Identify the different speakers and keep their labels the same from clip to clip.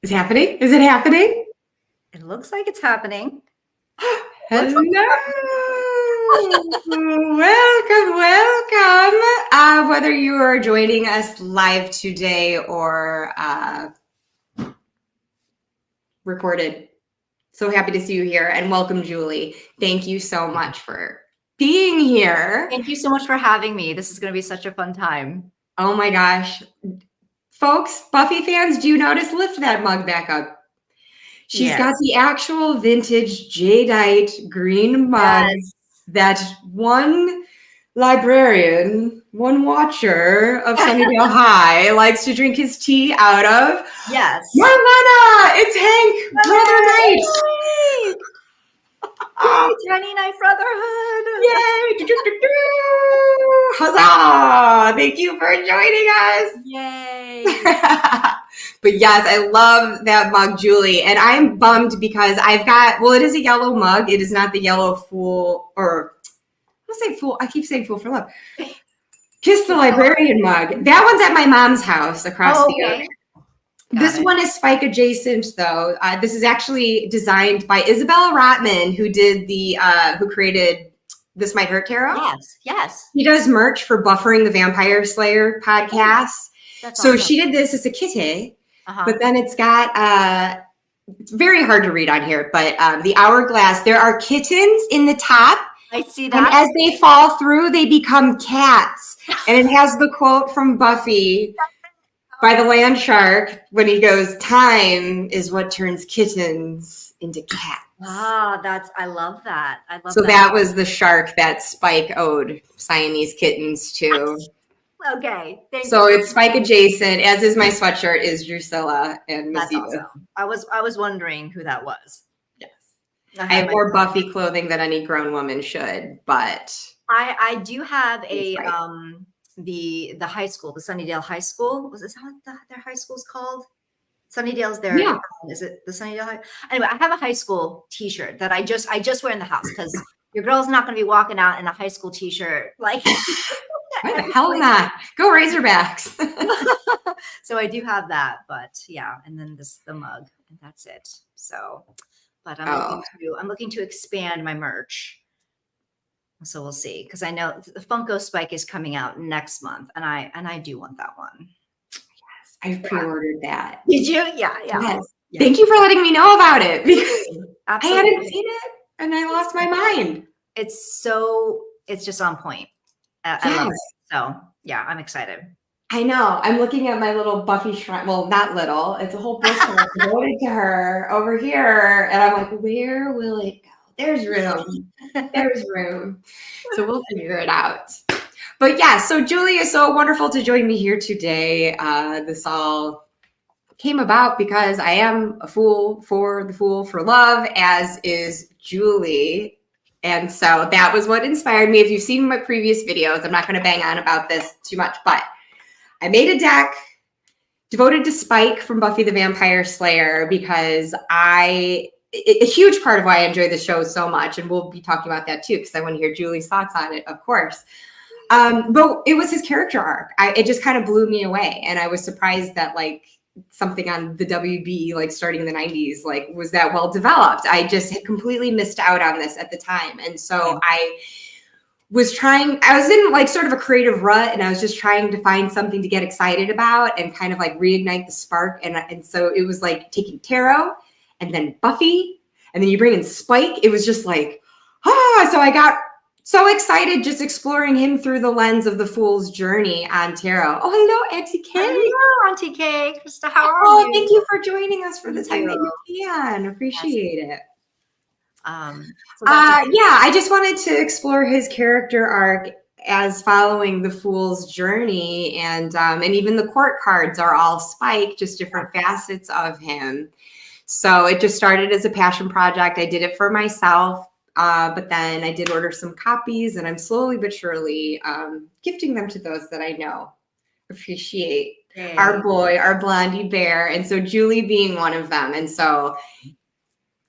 Speaker 1: Is it happening? Is it happening?
Speaker 2: It looks like it's happening.
Speaker 1: Hello. Welcome, welcome. Whether you are joining us live today or recorded, so happy to see you here, and welcome, Juli. Thank you so much for being here.
Speaker 2: Thank you so much for having me. This is going to be such a fun time.
Speaker 1: Oh my gosh. Folks, Buffy fans, do you notice? Lift that mug back up. She's got the actual vintage jadeite green mug that one librarian, one watcher of Sunnydale High likes to drink his tea out of.
Speaker 2: Yes.
Speaker 1: Marlena! It's Hank! Brother Knight!
Speaker 2: Yay, Jenny Knight Brotherhood!
Speaker 1: Yay! Huzzah! Thank you for joining us!
Speaker 2: Yay!
Speaker 1: But yes, I love that mug, Juli. And I'm bummed because I've got, well, it is a yellow mug. It is not the yellow fool, or I'll say fool. I keep saying fool for love. Kiss the librarian mug. That one's at my mom's house across the ocean. This one is Spike adjacent, though. This is actually designed by Isabella Rotman, who did the, who created This Might Hurt Tarot.
Speaker 2: Yes, yes.
Speaker 1: He does merch for Buffering the Vampire Slayer podcast. So awesome. She did this as a kitty, but then it's got, it's very hard to read on here, but the hourglass, there are kittens in the top.
Speaker 2: I see that.
Speaker 1: And as they fall through, they become cats. And it has the quote from Buffy by the land shark when he goes, "Time is what turns kittens into cats."
Speaker 2: Ah, I love that. I love
Speaker 1: so that was the shark that Spike owed Siamese kittens to.
Speaker 2: Okay.
Speaker 1: So it's Spike adjacent, as is my sweatshirt, is Drusilla and Missy.
Speaker 2: That's awesome. I was wondering who that was.
Speaker 1: Yes. I have more Buffy clothing than any grown woman should, but
Speaker 2: I do have a the high school, the Sunnydale High School. Was this how their high school's called? Sunnydale's there.
Speaker 1: Yeah.
Speaker 2: Is it the Sunnydale High? Anyway, I have a high school t-shirt that I just wear in the house because your girl's not going to be walking out in a high school t-shirt like.
Speaker 1: Why the hell not? Go Razorbacks.
Speaker 2: So I do have that, but yeah, and then the mug, and that's it. So, but I'm looking to expand my merch. So we'll see, because I know the Funko Spike is coming out next month, and I do want that one.
Speaker 1: Yes, I've pre-ordered that.
Speaker 2: Did you? Yeah.
Speaker 1: Yes. Thank you for letting me know about it, because I hadn't seen it and I lost my mind.
Speaker 2: It's just on point. I love it. So yeah, I'm excited.
Speaker 1: I know. I'm looking at my little Buffy shrine. Well, not little. It's a whole book devoted to her over here. And I'm like, where will it go? There's room. There's room. So we'll figure it out. But yeah, so Juli, is so wonderful to join me here today. This all came about because I am a fool for the fool for love, as is Juli. And so that was what inspired me. If you've seen my previous videos, I'm not going to bang on about this too much, but I made a deck devoted to Spike from Buffy the Vampire Slayer because a huge part of why I enjoy the show so much, and we'll be talking about that too, because I want to hear Juli's thoughts on it, of course. But it was his character arc. It just kind of blew me away. And I was surprised that something on the WB, starting in the 90s, was that well developed. I just had completely missed out on this at the time. And so I was in sort of a creative rut, and I was just trying to find something to get excited about and kind of reignite the spark. And so it was taking tarot and then Buffy, and then you bring in Spike. It was just so I got so excited just exploring him through the lens of the Fool's journey on tarot. Oh, hello, Auntie Kay.
Speaker 2: Hello, Auntie Kay. Krista, how are you?
Speaker 1: Oh, thank you for joining us for the time that you can. Appreciate it. I just wanted to explore his character arc as following the Fool's journey, and even the court cards are all Spike, just different facets of him. So it just started as a passion project. I did it for myself. But then I did order some copies, and I'm slowly but surely gifting them to those that I know appreciate our boy, our blondie bear. And so Juli being one of them. And so,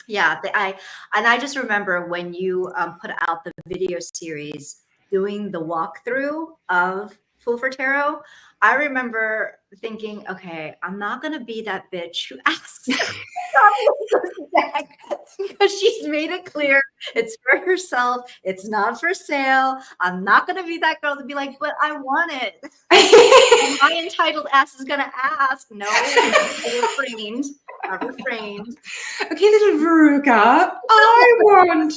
Speaker 2: yeah, I just remember when you put out the video series doing the walkthrough of pull for tarot, I remember thinking, okay, I'm not going to be that bitch who asks because she's made it clear it's for herself. It's not for sale. I'm not going to be that girl to be like, but I want it. My entitled ass is going to ask. No, I refrained.
Speaker 1: Okay, little Veruca, I want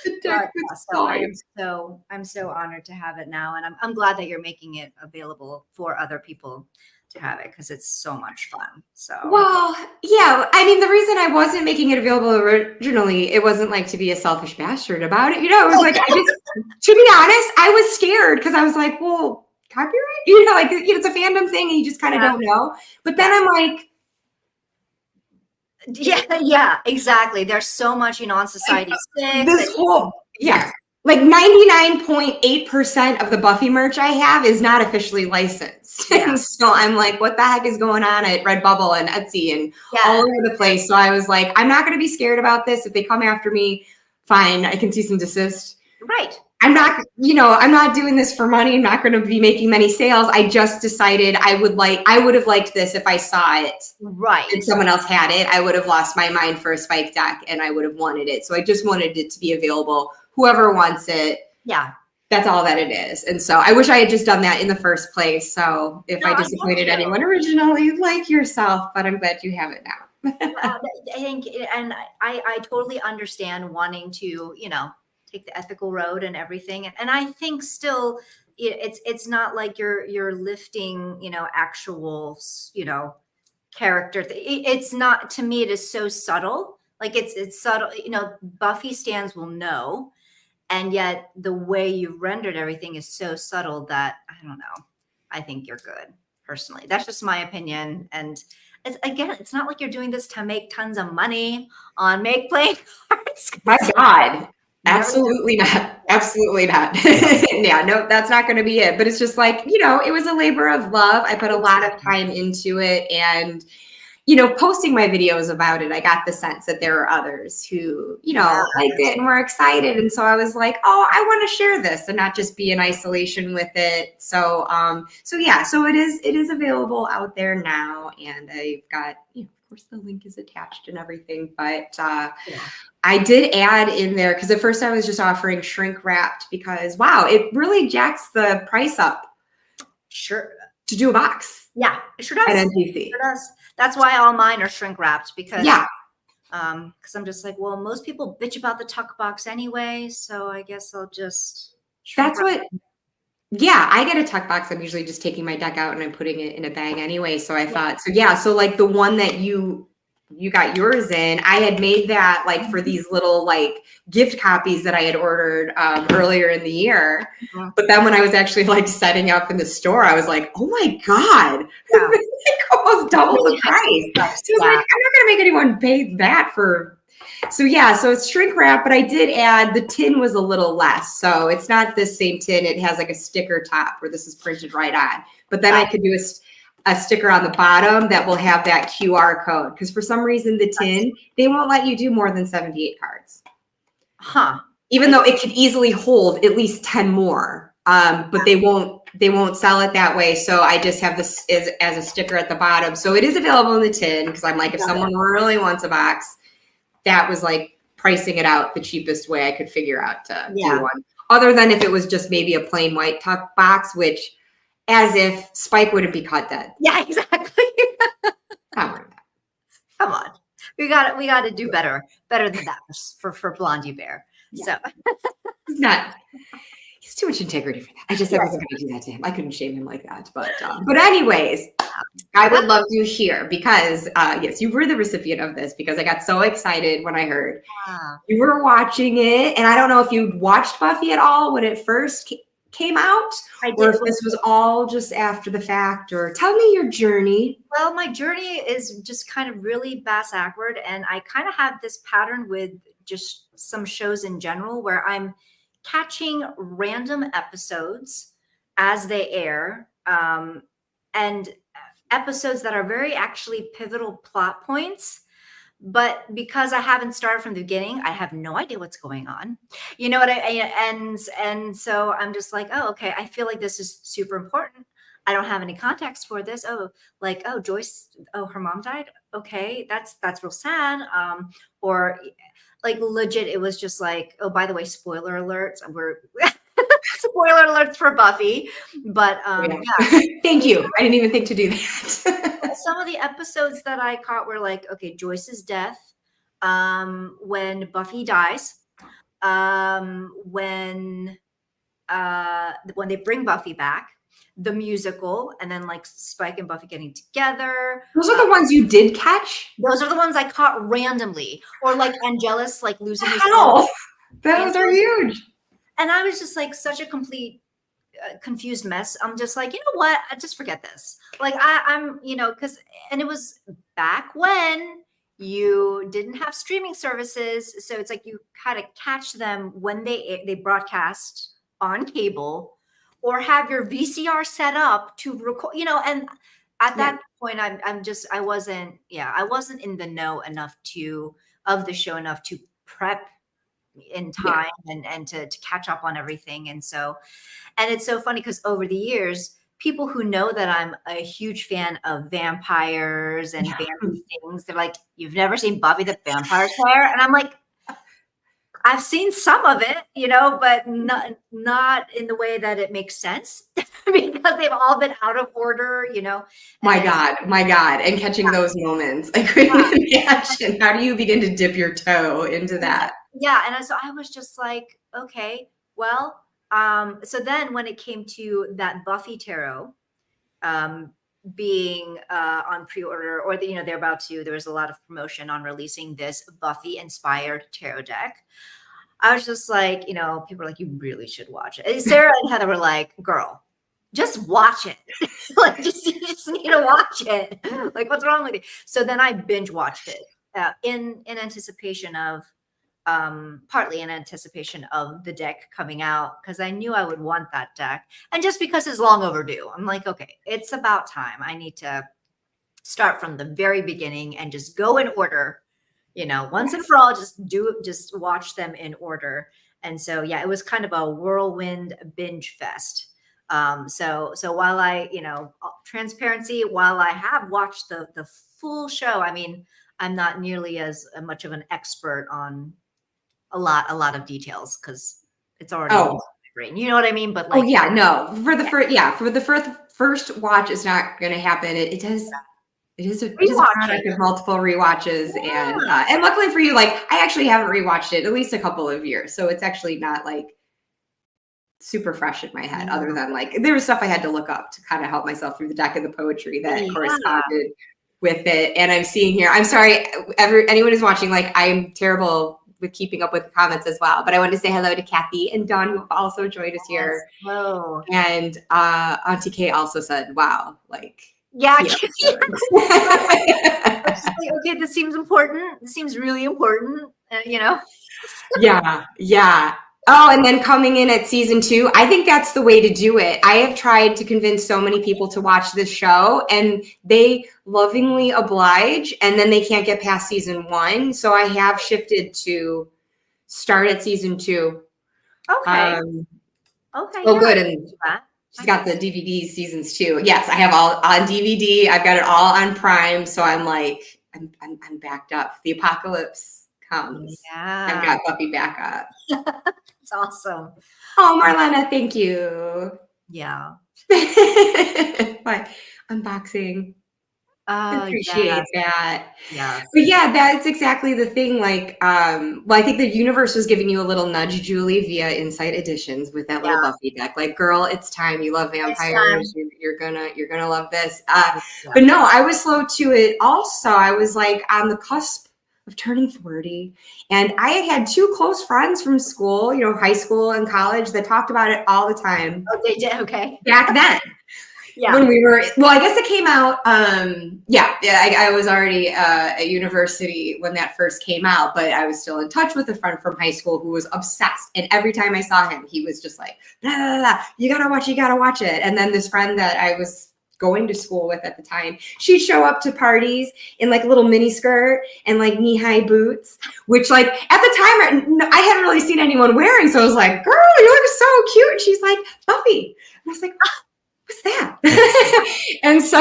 Speaker 1: the deck with
Speaker 2: so I'm so honored to have it now, and I'm glad that you're making it available for other people to have it because it's so much fun. So
Speaker 1: well, yeah, I mean, the reason I wasn't making it available originally, it wasn't like to be a selfish bastard about it. You know, it was like, to be honest, I was scared because I was like, well, copyright? You know, like, it's a fandom thing and you just kind of don't know. But then I'm like,
Speaker 2: yeah, exactly. There's so much, on Society 6.
Speaker 1: This whole, like 99.8% of the Buffy merch I have is not officially licensed. Yeah. So I'm like, what the heck is going on at Redbubble and Etsy and all over the place? So I was like, I'm not going to be scared about this. If they come after me, fine, I can cease and desist.
Speaker 2: Right.
Speaker 1: I'm not, I'm not doing this for money. I'm not going to be making many sales. I just decided I would have liked this if I saw it.
Speaker 2: Right.
Speaker 1: And someone else had it. I would have lost my mind for a spike deck and I would have wanted it. So I just wanted it to be available. Whoever wants it.
Speaker 2: Yeah.
Speaker 1: That's all that it is. And so I wish I had just done that in the first place. So if I disappointed anyone originally, like yourself, but I'm glad you have it now.
Speaker 2: I think, and I totally understand wanting to, take the ethical road and everything. And I think still it's not like you're lifting, actual, character. It's not, to me, it is so subtle. Like it's subtle, Buffy stans will know. And yet the way you rendered everything is so subtle that I don't know. I think you're good personally. That's just my opinion. And it's not like you're doing this to make tons of money on make playing cards.
Speaker 1: My God. Absolutely not. Absolutely not. Yeah, no, that's not going to be it. But it's just like, it was a labor of love. I put a lot of time into it. And, posting my videos about it, I got the sense that there were others who, liked it and were excited. And so I was like, oh, I want to share this and not just be in isolation with it. So, so it is available out there now. And I've got, of course, the link is attached and everything. But I did add in there because at first I was just offering shrink wrapped because, wow, it really jacks the price up.
Speaker 2: Sure.
Speaker 1: To do a box.
Speaker 2: Yeah, it sure does.
Speaker 1: At NPC.
Speaker 2: It sure does. That's why all mine are shrink wrapped because I'm just like, well, most people bitch about the tuck box anyway, so I guess I'll just
Speaker 1: I get a tuck box. I'm usually just taking my deck out and I'm putting it in a bag anyway. So I thought, so like the one that you got yours in, I had made that like for these little like gift copies that I had ordered earlier in the year. Mm-hmm. But then when I was actually like setting up in the store, I was like, oh my God, like almost double the price. So like, I'm not going to make anyone pay that for. So so it's shrink wrap, but I did add the tin was a little less. So it's not this same tin. It has like a sticker top where this is printed right on. But then I could do a sticker on the bottom that will have that QR code. Because for some reason, the tin, they won't let you do more than 78 cards. Even though it could easily hold at least 10 more. But they won't sell it that way. So I just have this as a sticker at the bottom. So it is available in the tin because I'm like, if someone really wants a box, that was like pricing it out the cheapest way I could figure out to do one. Other than if it was just maybe a plain white tuck box, which as if Spike wouldn't be caught dead.
Speaker 2: Yeah, exactly.
Speaker 1: Come
Speaker 2: on. We got to do better than that for Blondie Bear. Yeah. So
Speaker 1: he's too much integrity for that. I just said I wasn't going to do that to him. I couldn't shame him like that. But anyways, I would love to hear because yes, you were the recipient of this because I got so excited when I heard you were watching it. And I don't know if you watched Buffy at all when it first came out, or if this was all just after the fact, or tell me your journey.
Speaker 2: Well, my journey is just kind of really bass-backward, and I kind of have this pattern with just some shows in general where I'm catching random episodes as they air, and episodes that are very actually pivotal plot points, but because I haven't started from the beginning, I have no idea what's going on. You know what and so I'm just like, oh, okay, I feel like this is super important. I don't have any context for this. Oh, like, oh, Joyce, oh, her mom died. Okay, that's real sad. Or like legit, it was just like, oh, by the way, spoiler alerts. We're spoiler alerts for Buffy. But
Speaker 1: Yeah.
Speaker 2: yeah.
Speaker 1: Thank you. I didn't even think to do that.
Speaker 2: Some of the episodes that I caught were like, okay, Joyce's death, when Buffy dies, when they bring Buffy back, the musical, and then like Spike and Buffy getting together.
Speaker 1: Those are the ones you did catch?
Speaker 2: Those are the ones I caught randomly, or like Angelus like losing his
Speaker 1: How?
Speaker 2: phone.
Speaker 1: Those are huge.
Speaker 2: And I was just like such a complete confused mess. I'm just like, you know what? I just forget this. Like I'm, and it was back when you didn't have streaming services, so it's like you had to catch them when they broadcast on cable, or have your VCR set up to record. And at that point, I wasn't in the know enough of the show enough to prep in time and to catch up on everything. And it's so funny because over the years, people who know that I'm a huge fan of vampires and vampy things, they're like, you've never seen Buffy the Vampire Slayer? And I'm like, I've seen some of it, but not in the way that it makes sense because they've all been out of order,
Speaker 1: My God. And catching those moments. I couldn't imagine. How do you begin to dip your toe into that?
Speaker 2: Yeah. And so I was just like, okay, well, so then when it came to that Buffy tarot, being on pre-order, or there was a lot of promotion on releasing this Buffy inspired tarot deck. I was just like, people were like, you really should watch it. And Sarah and Heather were like, girl, just watch it. Like, you just need to watch it. Like, what's wrong with you? So then I binge watched it in anticipation of, partly in anticipation of the deck coming out, because I knew I would want that deck, and just because it's long overdue. I'm like, okay, it's about time. I need to start from the very beginning and just go in order, once and for all. Just watch them in order. And so it was kind of a whirlwind binge fest. So while I, transparency, while I have watched the full show, I mean, I'm not nearly as much of an expert on a lot of details because it's already in my brain. You know what I mean? But like,
Speaker 1: for the first watch, it's not going to happen. It is a product of multiple rewatches, and luckily for you, like, I actually haven't rewatched it at least a couple of years, so it's actually not like super fresh in my head. Other than like there was stuff I had to look up to kind of help myself through the deck and the poetry that corresponded with it. And I'm seeing here, I'm sorry, anyone who's watching, like, I'm terrible with keeping up with the comments as well, but I wanted to say hello to Kathy and Dawn, who have also joined us here.
Speaker 2: Hello.
Speaker 1: And Auntie Kay also said, wow, like,
Speaker 2: okay, this seems important. This seems really important,
Speaker 1: Yeah. Oh, and then coming in at season 2, I think that's the way to do it. I have tried to convince so many people to watch this show, and they lovingly oblige, and then they can't get past season 1. So I have shifted to start at season 2.
Speaker 2: Okay.
Speaker 1: Oh, good. And she's got the DVD seasons too. Yes, I have all on DVD. I've got it all on Prime. So I'm like, I'm backed up. The apocalypse comes. I've got Buffy back up.
Speaker 2: It's awesome.
Speaker 1: Oh, Marlena, thank you.
Speaker 2: Yeah.
Speaker 1: My unboxing.
Speaker 2: I
Speaker 1: appreciate that.
Speaker 2: Yeah.
Speaker 1: But that's exactly the thing. Like, I think the universe was giving you a little nudge, Juli, via Insight Editions with that little Buffy deck. Like, girl, it's time. You love vampires. You're gonna love this. But no, I was slow to it. Also, I was like on the cusp of turning 40, and I had 2 close friends from school, high school and college, that talked about it all the time.
Speaker 2: Oh, they did. Okay.
Speaker 1: Back then. When we were, I guess it came out. I was already at university when that first came out, but I was still in touch with a friend from high school who was obsessed. And every time I saw him, he was just like, blah, blah, blah, you gotta watch it. And then this friend that I was going to school with at the time, she'd show up to parties in like a little mini skirt and like knee-high boots, which like at the time I hadn't really seen anyone wearing. So I was like, girl, you look so cute. And she's like, Buffy. And I was like, oh, what's that? And so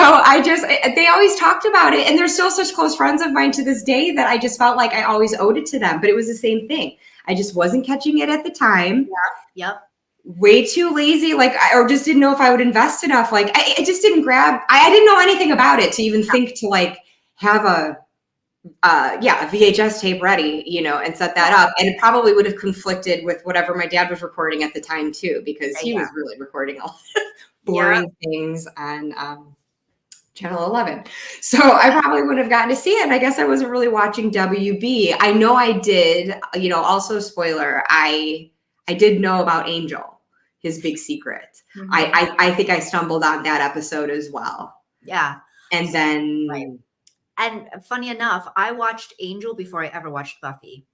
Speaker 1: they always talked about it. And they're still such close friends of mine to this day that I just felt like I always owed it to them. But it was the same thing. I just wasn't catching it at the time.
Speaker 2: Yep.
Speaker 1: Way too lazy, like, or just didn't know if I would invest enough. Like, I just didn't I didn't know anything about it to even think to like have a VHS tape ready, you know, and set that up. And it probably would have conflicted with whatever my dad was recording at the time too, because he was really recording a lot of boring things on Channel 11. So I probably would have gotten to see it. And I guess I wasn't really watching WB. I know I did, you know, also spoiler, I did know about Angel, his big secret. Mm-hmm. I think I stumbled on that episode as well.
Speaker 2: Yeah.
Speaker 1: And then...
Speaker 2: And funny enough, I watched Angel before I ever watched Buffy.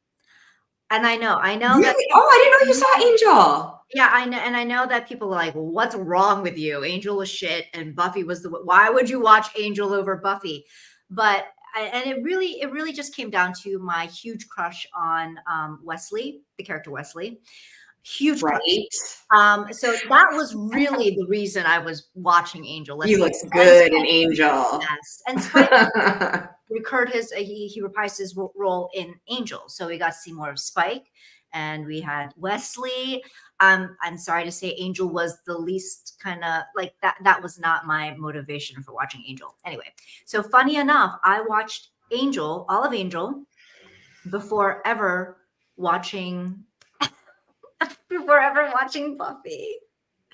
Speaker 2: And I know
Speaker 1: really?
Speaker 2: that.
Speaker 1: Oh, I didn't know you saw Angel.
Speaker 2: Yeah, I know. And I know that people are like, well, what's wrong with you? Angel was shit and Buffy was why would you watch Angel over Buffy? But it really just came down to my huge crush on Wesley, the character Wesley. Huge crush. So that was really the reason I was watching Angel.
Speaker 1: He looks good in Angel.
Speaker 2: Yes. And Spike he reprised his role in Angel. So we got to see more of Spike. And we had Wesley. I'm sorry to say Angel was the least kind of like that. That was not my motivation for watching Angel. Anyway, so funny enough, I watched Angel, all of Angel, before ever watching Buffy.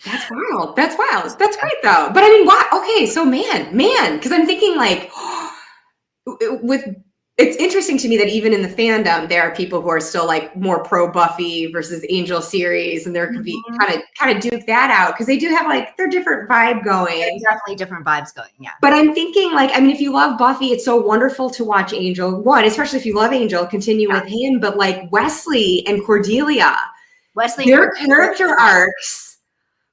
Speaker 2: That's wild.
Speaker 1: That's great though. But I mean, why? Okay, so man, because I'm thinking like it's interesting to me that even in the fandom, there are people who are still like more pro Buffy versus Angel series, and there could be kind of duke that out because they do have like their different vibe going.
Speaker 2: There's definitely different vibes going, yeah.
Speaker 1: But I'm thinking like, I mean, if you love Buffy, it's so wonderful to watch Angel. One, especially if you love Angel, continue with him. But like Wesley and Cordelia, their character arcs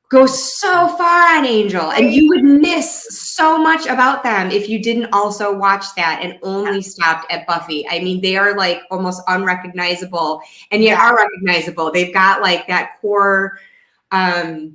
Speaker 1: go so far on Angel, and you would miss so much about them if you didn't also watch that and only stopped at Buffy. I mean, they are like almost unrecognizable, and yet are recognizable. They've got like that core of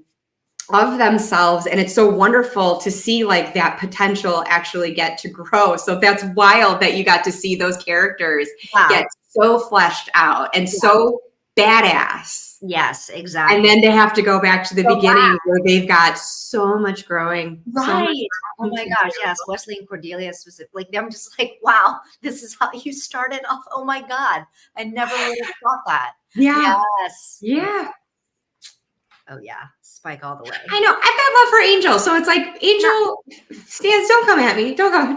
Speaker 1: themselves, and it's so wonderful to see like that potential actually get to grow. So that's wild that you got to see those characters get so fleshed out and so badass.
Speaker 2: Yes, exactly.
Speaker 1: And then they have to go back to the beginning where they've got so much growing.
Speaker 2: Right. Oh my gosh. Yes. Wesley and Cordelia specifically. Like, I'm just like, wow, this is how you started off. Oh my God. I never would have thought that.
Speaker 1: Yeah.
Speaker 2: Yes.
Speaker 1: Yeah.
Speaker 2: Oh yeah. Spike all the way.
Speaker 1: I know. I've got love for Angel. So it's like Angel stands, don't come at me. Don't come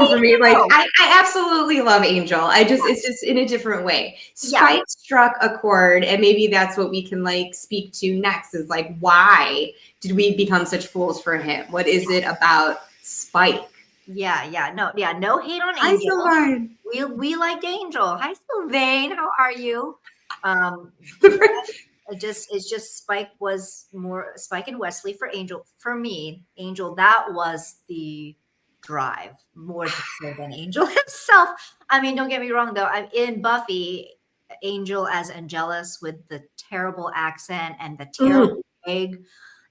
Speaker 1: for me. Like I absolutely love Angel. It's just in a different way. Spike struck a chord, and maybe that's what we can like speak to next is like, why did we become such fools for him? What is it about Spike?
Speaker 2: No hate on Angel.
Speaker 1: Hi,
Speaker 2: we liked Angel. Hi, Sylvain. How are you? It's just Spike and Wesley for Angel. For me, Angel, that was the drive more so than Angel himself. I mean, don't get me wrong though. I'm in Buffy, Angel as Angelus with the terrible accent and the terrible wig.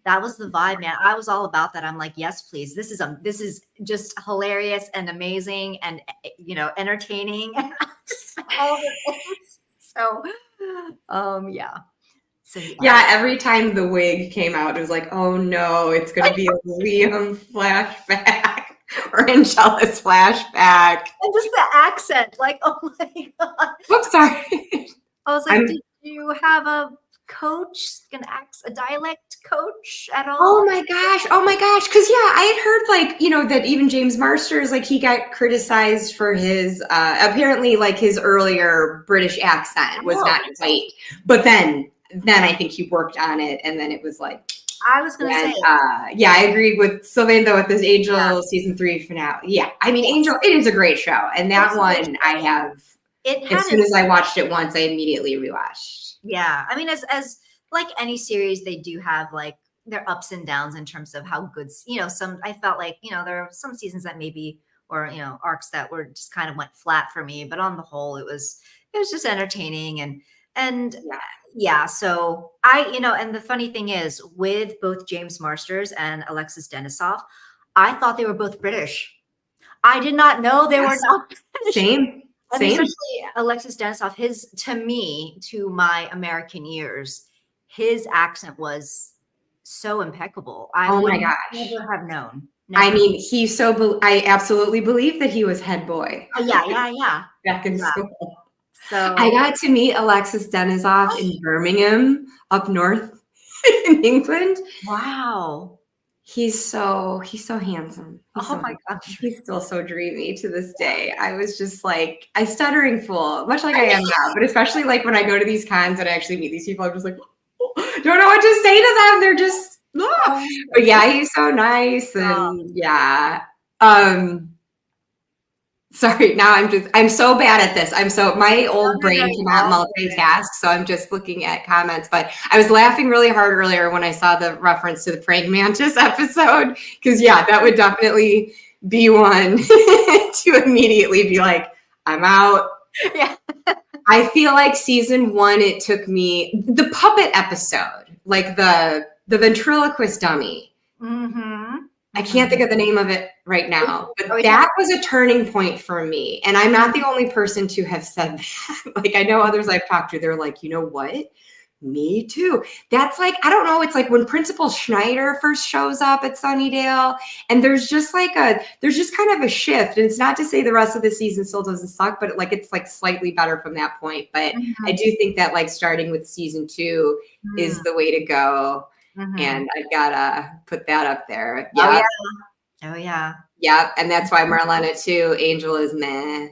Speaker 2: That was the vibe, man. I was all about that. I'm like, yes, please. This is just hilarious and amazing and entertaining and just all the things. So,
Speaker 1: every time the wig came out, it was like, oh no, it's going to be a Liam flashback or Angelus flashback.
Speaker 2: And just the accent, like, oh my God.
Speaker 1: Oops, sorry.
Speaker 2: I was like, did you have a coach, a dialect coach at all?
Speaker 1: Oh my gosh. Because I had heard like, that even James Marsters, like he got criticized for his, apparently like his earlier British accent was not quite, but then I think he worked on it, and then it was like.
Speaker 2: I was going to say.
Speaker 1: I agreed with Sylvain though with this Angel season 3 finale. Yeah, I mean Angel, it is a great show, and that one I have. As soon as I watched it once, I immediately rewatched.
Speaker 2: Yeah, I mean, as like any series, they do have like their ups and downs in terms of how good, some, I felt like, there are some seasons that maybe, or, arcs that were just kind of went flat for me, but on the whole, it was just entertaining. And yeah, so and the funny thing is with both James Marsters and Alexis Denisof, I thought they were both British. I did not know they were not British.
Speaker 1: Same.
Speaker 2: And especially Alexis Denisof, to my American ears, his accent was so impeccable. I would never have known. Never.
Speaker 1: I mean, I absolutely believe that he was head boy.
Speaker 2: Oh, yeah.
Speaker 1: Back in school.
Speaker 2: So
Speaker 1: I got to meet Alexis Denisof in Birmingham, up north in England.
Speaker 2: Wow.
Speaker 1: He's so handsome.
Speaker 2: My gosh.
Speaker 1: He's still so dreamy to this day. I was just like a stuttering fool, much like I am now, but especially like when I go to these cons and I actually meet these people, I'm just like, don't know what to say to them. They're just, but yeah, he's so nice. And sorry, now I'm so bad at this. My old brain cannot multitask, so I'm just looking at comments. But I was laughing really hard earlier when I saw the reference to the praying mantis episode, because that would definitely be one to immediately be like, I'm out.
Speaker 2: Yeah.
Speaker 1: I feel like season 1, it took me the puppet episode, like the ventriloquist dummy.
Speaker 2: Mm-hmm.
Speaker 1: I can't think of the name of it right now, but that was a turning point for me. And I'm not the only person to have said that. Like, I know others I've talked to, they're like, you know what? Me too. That's like, I don't know. It's like when Principal Schneider first shows up at Sunnydale, and there's just kind of a shift. And it's not to say the rest of the season still doesn't suck, but it's like slightly better from that point. But I do think that like starting with season 2 is the way to go. And I've gotta put that up there.
Speaker 2: Yeah. Oh yeah.
Speaker 1: Yep. And that's why Marlena too. Angel is meh.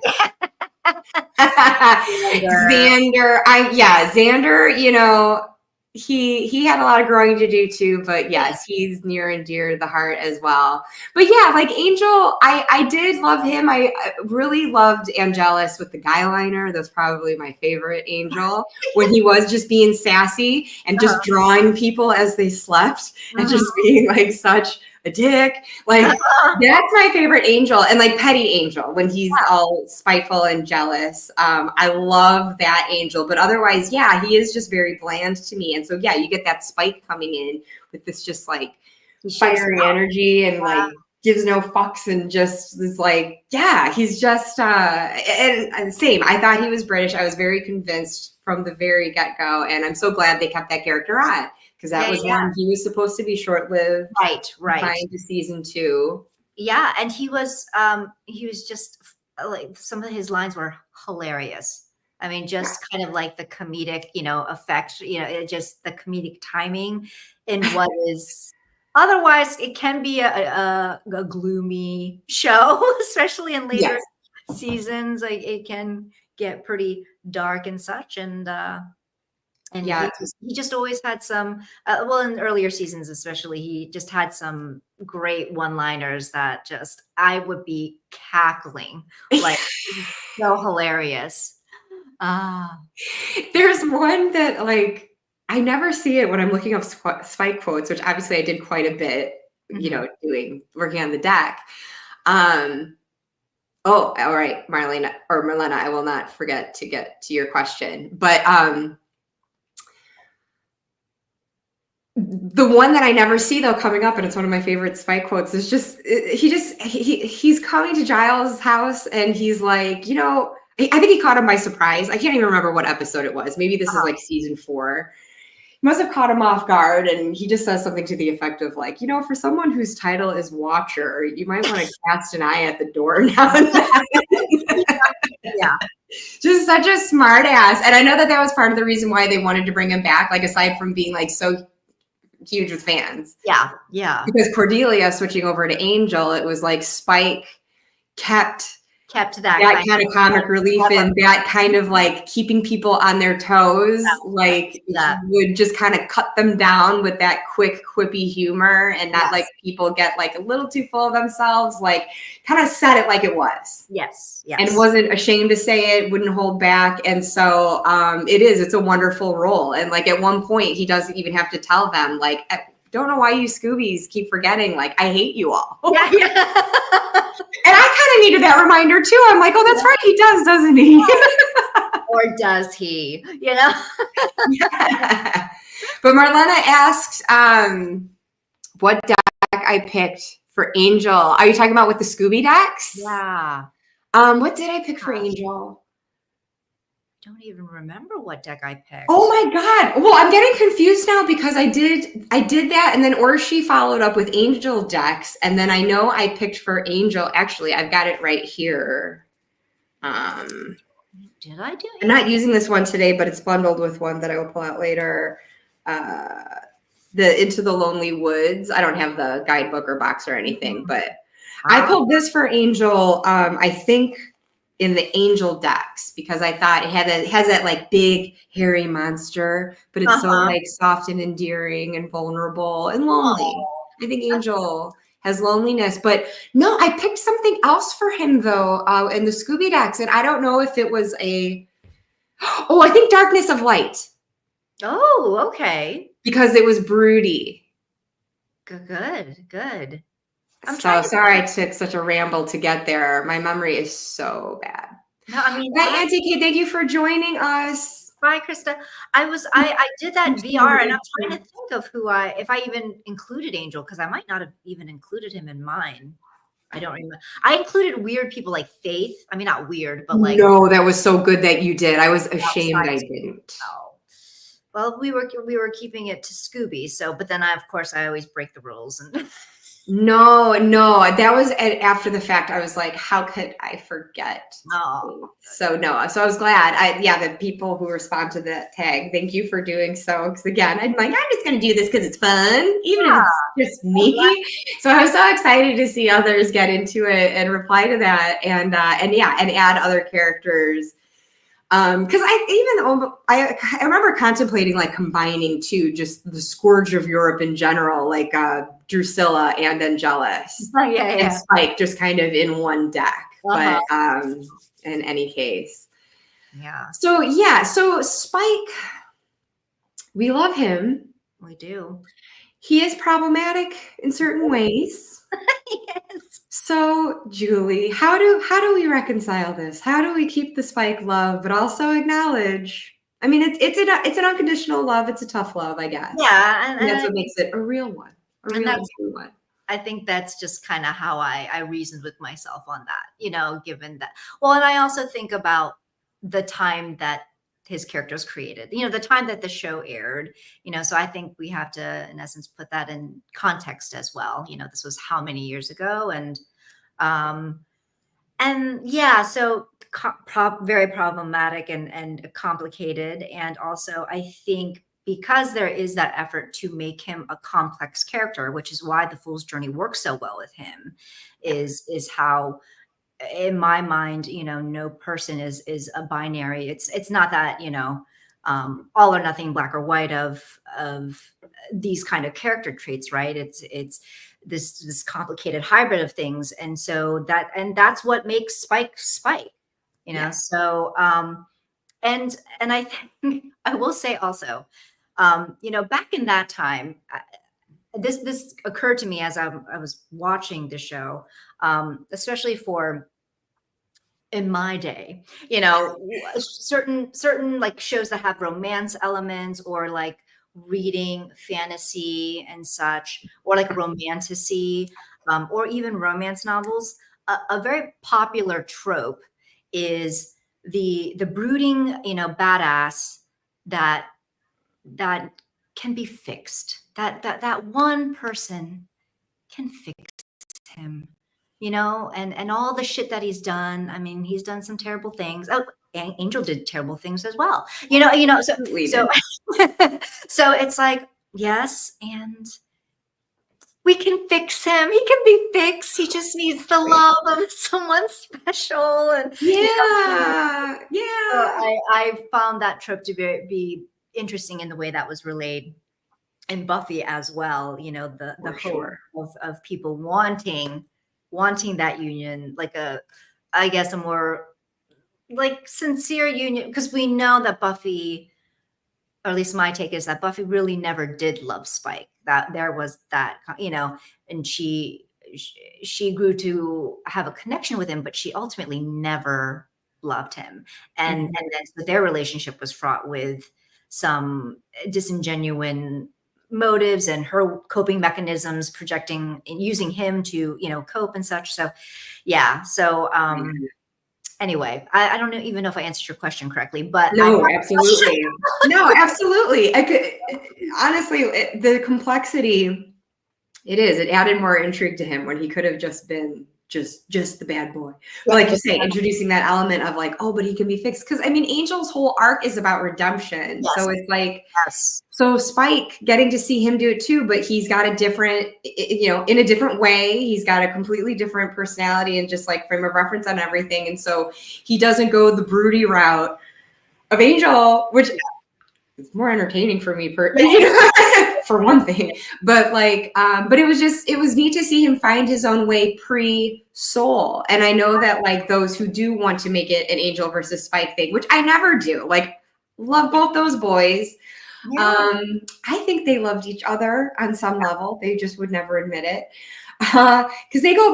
Speaker 1: Xander. Xander, he had a lot of growing to do too, but yes, he's near and dear to the heart as well. But yeah, like Angel, I did love him. I really loved Angelus with the guy liner. That's probably my favorite Angel, when he was just being sassy and just drawing people as they slept and just being like such a dick. Like that's my favorite Angel, and like petty Angel when he's all spiteful and jealous. I love that Angel, but otherwise, he is just very bland to me. And so you get that Spike coming in with this just like fiery energy and like gives no fucks and just is like, he's just and same. I thought he was British. I was very convinced from the very get-go, and I'm so glad they kept that character on. Because that was one, he was supposed to be short-lived.
Speaker 2: Right.
Speaker 1: Trying to season 2.
Speaker 2: Yeah, and he was just like, some of his lines were hilarious. I mean, just kind of like the comedic, effect, just the comedic timing in what is otherwise it can be a gloomy show, especially in later seasons. Like it can get pretty dark and such, and he just always had some, in earlier seasons especially, he just had some great one-liners that just, I would be cackling, like so hilarious.
Speaker 1: There's one that like, I never see it when I'm looking up Spike quotes, which obviously I did quite a bit, working on the deck. All right, Marlena, I will not forget to get to your question, but the one that I never see though coming up, and it's one of my favorite Spike quotes, is just he's coming to Giles' house and he's like, I think he caught him by surprise. I can't even remember what episode it was. Maybe this is like season 4. He must have caught him off guard, and he just says something to the effect of like, for someone whose title is Watcher, you might want to cast an eye at the door now and then.
Speaker 2: Yeah.
Speaker 1: Just such a smart ass. And I know that was part of the reason why they wanted to bring him back, like aside from being like so huge with fans.
Speaker 2: Yeah.
Speaker 1: Because Cordelia switching over to Angel, it was like Spike kept that kind of comic relief and that kind of like keeping people on their toes, would just kind of cut them down with that quick quippy humor and not like people get like a little too full of themselves, like kind of said it like it was.
Speaker 2: Yes.
Speaker 1: And wasn't ashamed to say it, wouldn't hold back. And so it's a wonderful role. And like at one point he doesn't even have to tell them, like don't know why you Scoobies keep forgetting. Like, I hate you all.
Speaker 2: Yeah, yeah.
Speaker 1: And I kind of needed that reminder too. I'm like, oh, that's right. He does, doesn't he?
Speaker 2: Or does he? You know?
Speaker 1: Yeah. But Marlena asked what deck I picked for Angel. Are you talking about with the Scooby decks?
Speaker 2: Yeah.
Speaker 1: What did I pick for Angel?
Speaker 2: Don't even remember what deck I picked.
Speaker 1: Oh my God. Well, I'm getting confused now because I did that, and then Orshi followed up with Angel decks, and then I know I picked for Angel. Actually, I've got it right here.
Speaker 2: Did I do it?
Speaker 1: I'm not using this one today, but it's bundled with one that I will pull out later. The Into the Lonely Woods. I don't have the guidebook or box or anything, but I pulled this for Angel. I think in the Angel decks because I thought it has that like big hairy monster, but it's so like soft and endearing and vulnerable and lonely. I think Angel has loneliness, but no, I picked something else for him though in the Scooby decks, and I don't know if it was I think Darkness of Light.
Speaker 2: Oh, okay.
Speaker 1: Because it was broody.
Speaker 2: Good.
Speaker 1: I'm sorry I took such a ramble to get there. My memory is so bad.
Speaker 2: No, I mean,
Speaker 1: hi, Auntie Kate. Thank you for joining us.
Speaker 2: Bye, Krista. I did that VR, and I'm trying to think of if I even included Angel, because I might not have even included him in mine. I don't remember. I included weird people like Faith. I mean, not weird, but like.
Speaker 1: No, that was so good that you did. I was ashamed I didn't.
Speaker 2: Oh. Well, we were keeping it to Scooby. So, but then of course I always break the rules and.
Speaker 1: No, that was after the fact. I was like, how could I forget?
Speaker 2: Oh,
Speaker 1: so no. So I was glad. The people who respond to that tag, thank you for doing so. Because again, I'm like, I'm just going to do this because it's fun, even if it's just me. So I was so excited to see others get into it and reply to that, and add other characters. Because I remember contemplating like combining too, just the Scourge of Europe in general, like Drusilla and Angelus, and Spike, just kind of in one deck. But in any case, So Spike, we love him.
Speaker 2: We do.
Speaker 1: He is problematic in certain ways.
Speaker 2: Yes.
Speaker 1: So, Juli, how do we reconcile this? How do we keep the Spike love, but also acknowledge? I mean, it's an unconditional love. It's a tough love, I guess.
Speaker 2: Yeah,
Speaker 1: and that's what makes it a real one, a true one.
Speaker 2: I think that's just kind of how I reasoned with myself on that. Given that. Well, and I also think about the time that his character was created, the time that the show aired, so I think we have to, in essence, put that in context as well. This was how many years ago, so very problematic and complicated. And also I think because there is that effort to make him a complex character, which is why the Fool's Journey works so well with him, is how, in my mind, no person is a binary. It's not that, all or nothing, black or white of these kind of character traits, right? It's this complicated hybrid of things. And so that's what makes Spike, so, and I think I will say also, back in that time, this occurred to me as I was watching the show, especially in my day, certain like shows that have romance elements, or like reading fantasy and such, or like romantasy, or even romance novels. A very popular trope is the brooding, badass that can be fixed. That one person can fix him, and all the shit that he's done. I mean, he's done some terrible things. Oh, Angel did terrible things as well. So so it's like, yes, and we can fix him. He can be fixed. He just needs the love of someone special. And
Speaker 1: So
Speaker 2: I found that trope to be interesting in the way that was relayed in Buffy as well. The hope of people wanting that union, like I guess a more like sincere union, because we know that Buffy or at least my take is that Buffy really never did love Spike. That there was that, and she grew to have a connection with him, but she ultimately never loved him. And then so their relationship was fraught with some disingenuine motives and her coping mechanisms, projecting and using him to, cope and such. So yeah. So anyway, I don't even know if I answered your question correctly, but
Speaker 1: no, absolutely. No, absolutely. I could honestly, the complexity, it added more intrigue to him when he could have just been just the bad boy. But like you say, introducing that element of like, oh, but he can be fixed. Because I mean, Angel's whole arc is about redemption. Yes. So it's like, so Spike, getting to see him do it too, but he's got a different, in a different way. He's got a completely different personality and just like frame of reference on everything. And so he doesn't go the broody route of Angel, which is more entertaining for me for one thing, but like, but it was neat to see him find his own way pre-Soul. And I know that like those who do want to make it an Angel versus Spike thing, which I never do, like love both those boys. Yeah. I think they loved each other on some level. They just would never admit it. Because they go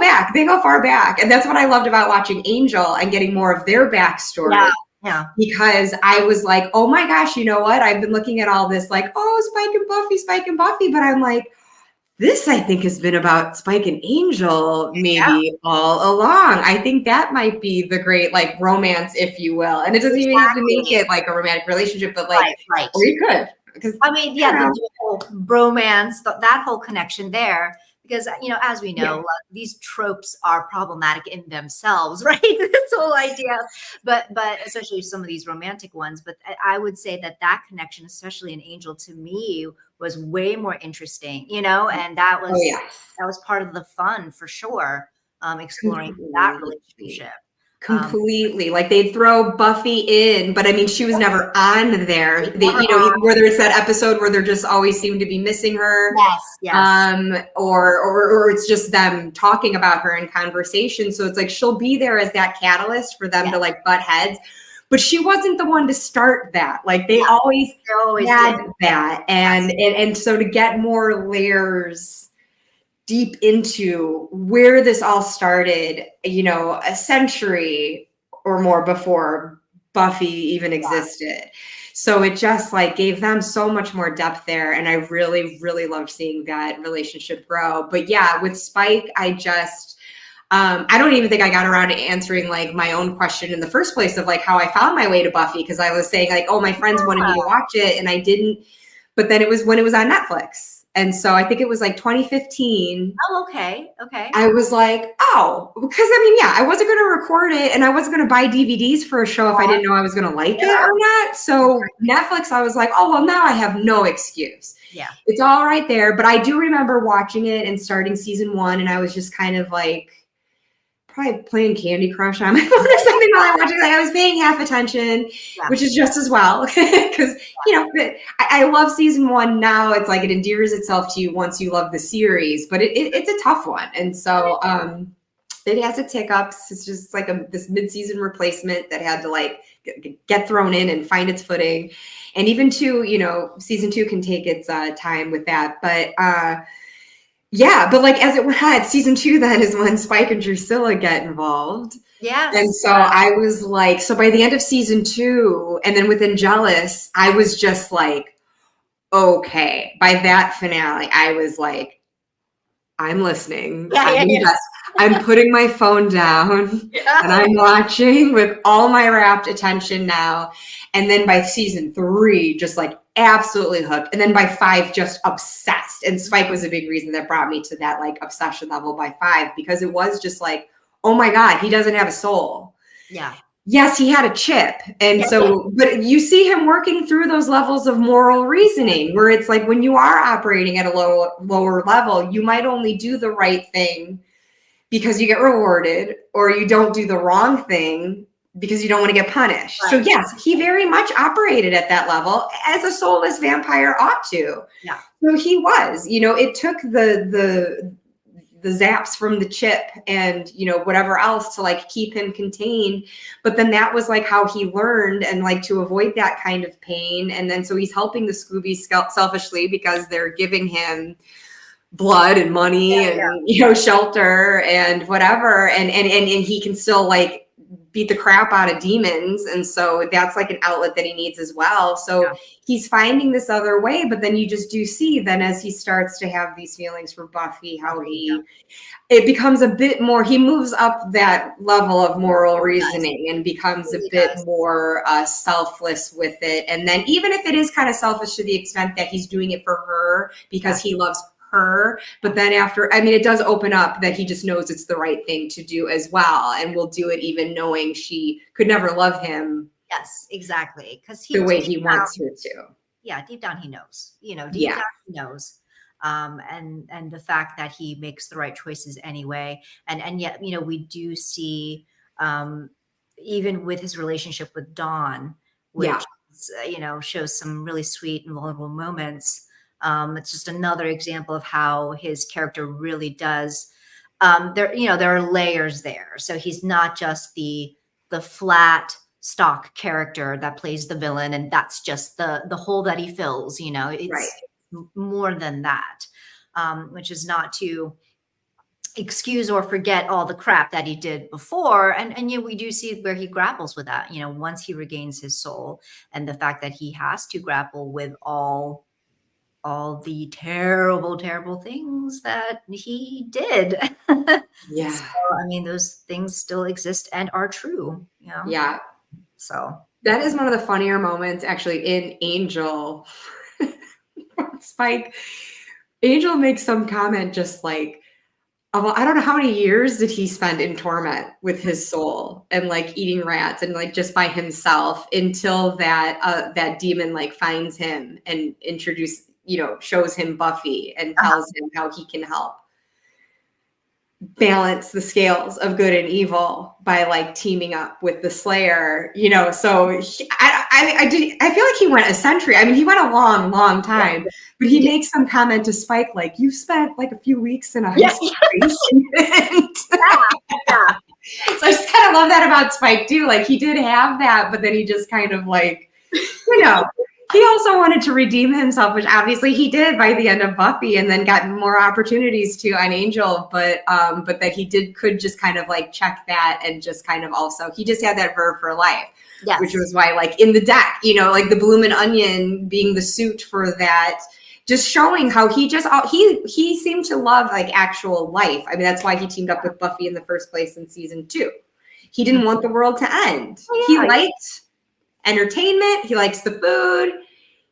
Speaker 1: far back. And that's what I loved about watching Angel and getting more of their backstory.
Speaker 2: Yeah.
Speaker 1: Because I was like, oh my gosh, you know what? I've been looking at all this like, oh, Spike and Buffy. But I'm like, this I think has been about Spike and Angel maybe all along. I think that might be the great like romance, if you will. And it doesn't even have to make it like a romantic relationship, but like,
Speaker 2: right.
Speaker 1: Or you could. Because
Speaker 2: I mean, the whole romance, that whole connection there. Because, as we know, these tropes are problematic in themselves, right? This whole idea, but especially some of these romantic ones. But I would say that connection, especially in Angel, to me was way more interesting, and that was part of the fun for sure. Exploring that relationship.
Speaker 1: Completely. Like they'd throw Buffy in, but I mean, she was never on there. They, whether it's that episode where there just always seemed to be missing her.
Speaker 2: Yes.
Speaker 1: Or it's just them talking about her in conversation. So it's like, she'll be there as that catalyst for them to like butt heads. But she wasn't the one to start that. Like they always had that. And so to get more layers deep into where this all started, a century or more before Buffy even existed. So it just like gave them so much more depth there. And I really, really loved seeing that relationship grow. But yeah, with Spike, I don't even think I got around to answering like my own question in the first place of like how I found my way to Buffy. Cause I was saying like, oh, my friends wanted me to watch it and I didn't, but then it was when it was on Netflix. And so I think it was like 2015.
Speaker 2: Oh, okay.
Speaker 1: I was like, oh, because I mean, I wasn't going to record it and I wasn't going to buy DVDs for a show if I didn't know I was going to like it or not. So Netflix, I was like, oh, well, now I have no excuse.
Speaker 2: Yeah.
Speaker 1: It's all right there. But I do remember watching it and starting season 1. And I was just kind of like, probably playing Candy Crush on my phone or something while I'm watching. Like I was paying half attention, which is just as well. Because, I love season 1 now. It's like it endears itself to you once you love the series, but it's a tough one. And so it has its hiccups. It's just like this mid-season replacement that had to like get thrown in and find its footing. And even season 2 can take its time with that. But but like as it had season 2, then is when Spike and Drusilla get involved.
Speaker 2: Yes.
Speaker 1: And so I was like, so by the end of season 2, and then within Jealous, I was just like, okay. By that finale, I was like, I'm listening. I'm putting my phone down and I'm watching with all my rapt attention now. And then by season 3, just like absolutely hooked. And then by 5, just obsessed. And Spike was a big reason that brought me to that like obsession level by 5, because it was just like, oh my God, he doesn't have a soul.
Speaker 2: Yeah.
Speaker 1: Yes, he had a chip. And but you see him working through those levels of moral reasoning where it's like when you are operating at a lower level, you might only do the right thing because you get rewarded, or you don't do the wrong thing because you don't want to get punished. Right. So yes, he very much operated at that level as a soulless vampire ought to.
Speaker 2: Yeah.
Speaker 1: So he was, it took the zaps from the chip and, you know, whatever else to like keep him contained. But then that was like how he learned and like to avoid that kind of pain. And then so he's helping the Scoobies selfishly because they're giving him blood and money and you know, shelter and whatever. And he can still like beat the crap out of demons. And so that's like an outlet that he needs as well. So he's finding this other way, but then you just do see then as he starts to have these feelings for Buffy, how it becomes a bit more, he moves up that level of moral reasoning and becomes a bit more selfless with it. And then even if it is kind of selfish to the extent that he's doing it for her because he loves her, but then after, I mean, it does open up that he just knows it's the right thing to do as well, and will do it even knowing she could never love him.
Speaker 2: Yes, exactly, because
Speaker 1: the way he wants her to.
Speaker 2: Yeah, deep down he knows. You know, deep down he knows. And the fact that he makes the right choices anyway, and yet, you know, we do see, even with his relationship with Dawn, which you know, shows some really sweet and vulnerable moments. It's just another example of how his character really does. There, you know, there are layers there. So he's not just the flat stock character that plays the villain, and that's just the hole that he fills. You know, it's more than that, which is not to excuse or forget all the crap that he did before. And you know, we do see where he grapples with that. You know, once he regains his soul, and the fact that he has to grapple with all the terrible things that he did.
Speaker 1: Yeah.
Speaker 2: So, I mean, those things still exist and are true, you know?
Speaker 1: Yeah.
Speaker 2: So
Speaker 1: that is one of the funnier moments actually in Angel. Spike, Angel makes some comment just like, oh, I don't know how many years did he spend in torment with his soul and like eating rats and like just by himself until that that demon like finds him and shows him Buffy and tells him how he can help balance the scales of good and evil by like teaming up with the Slayer, you know. So I feel like he went a century. I mean, he went a long time, but he makes some comment to Spike like, you spent like a few weeks in a high school basement. So I just kind of love that about Spike too. Like he did have that, but then he just kind of like, you know, he also wanted to redeem himself, which obviously he did by the end of Buffy, and then got more opportunities to on Angel. But that he could just kind of like check that and just kind of also, he just had that verve for life, which was why like in the deck, you know, like the bloomin' onion being the suit for that, just showing how he seemed to love like actual life. I mean, that's why he teamed up with Buffy in the first place in season 2. He didn't want the world to end. He liked entertainment. He likes the food.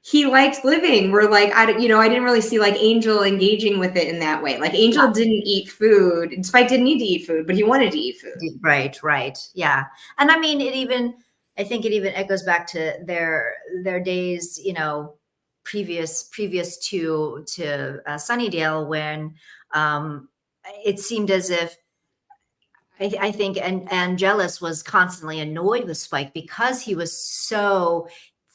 Speaker 1: He liked living. We're like, I didn't really see like Angel engaging with it in that way. Like Angel didn't eat food. Spike didn't need to eat food, but he wanted to eat food.
Speaker 2: Right. Yeah. And I mean, I think it even echoes back to their days, you know, previous to Sunnydale, when it seemed as if I think Angelus was constantly annoyed with Spike because he was so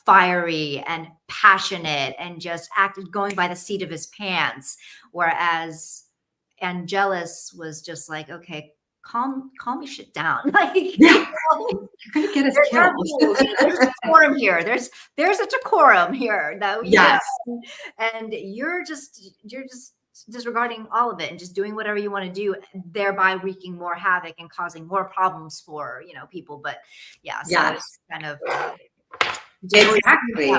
Speaker 2: fiery and passionate and just going by the seat of his pants, whereas Angelus was just like, okay, calm me shit down. Like,
Speaker 1: you're gonna get us killed.
Speaker 2: There's a decorum here. There's a decorum here. Though, and you're just disregarding all of it and just doing whatever you want to do, thereby wreaking more havoc and causing more problems for, you know, people. But it's kind of
Speaker 1: exactly.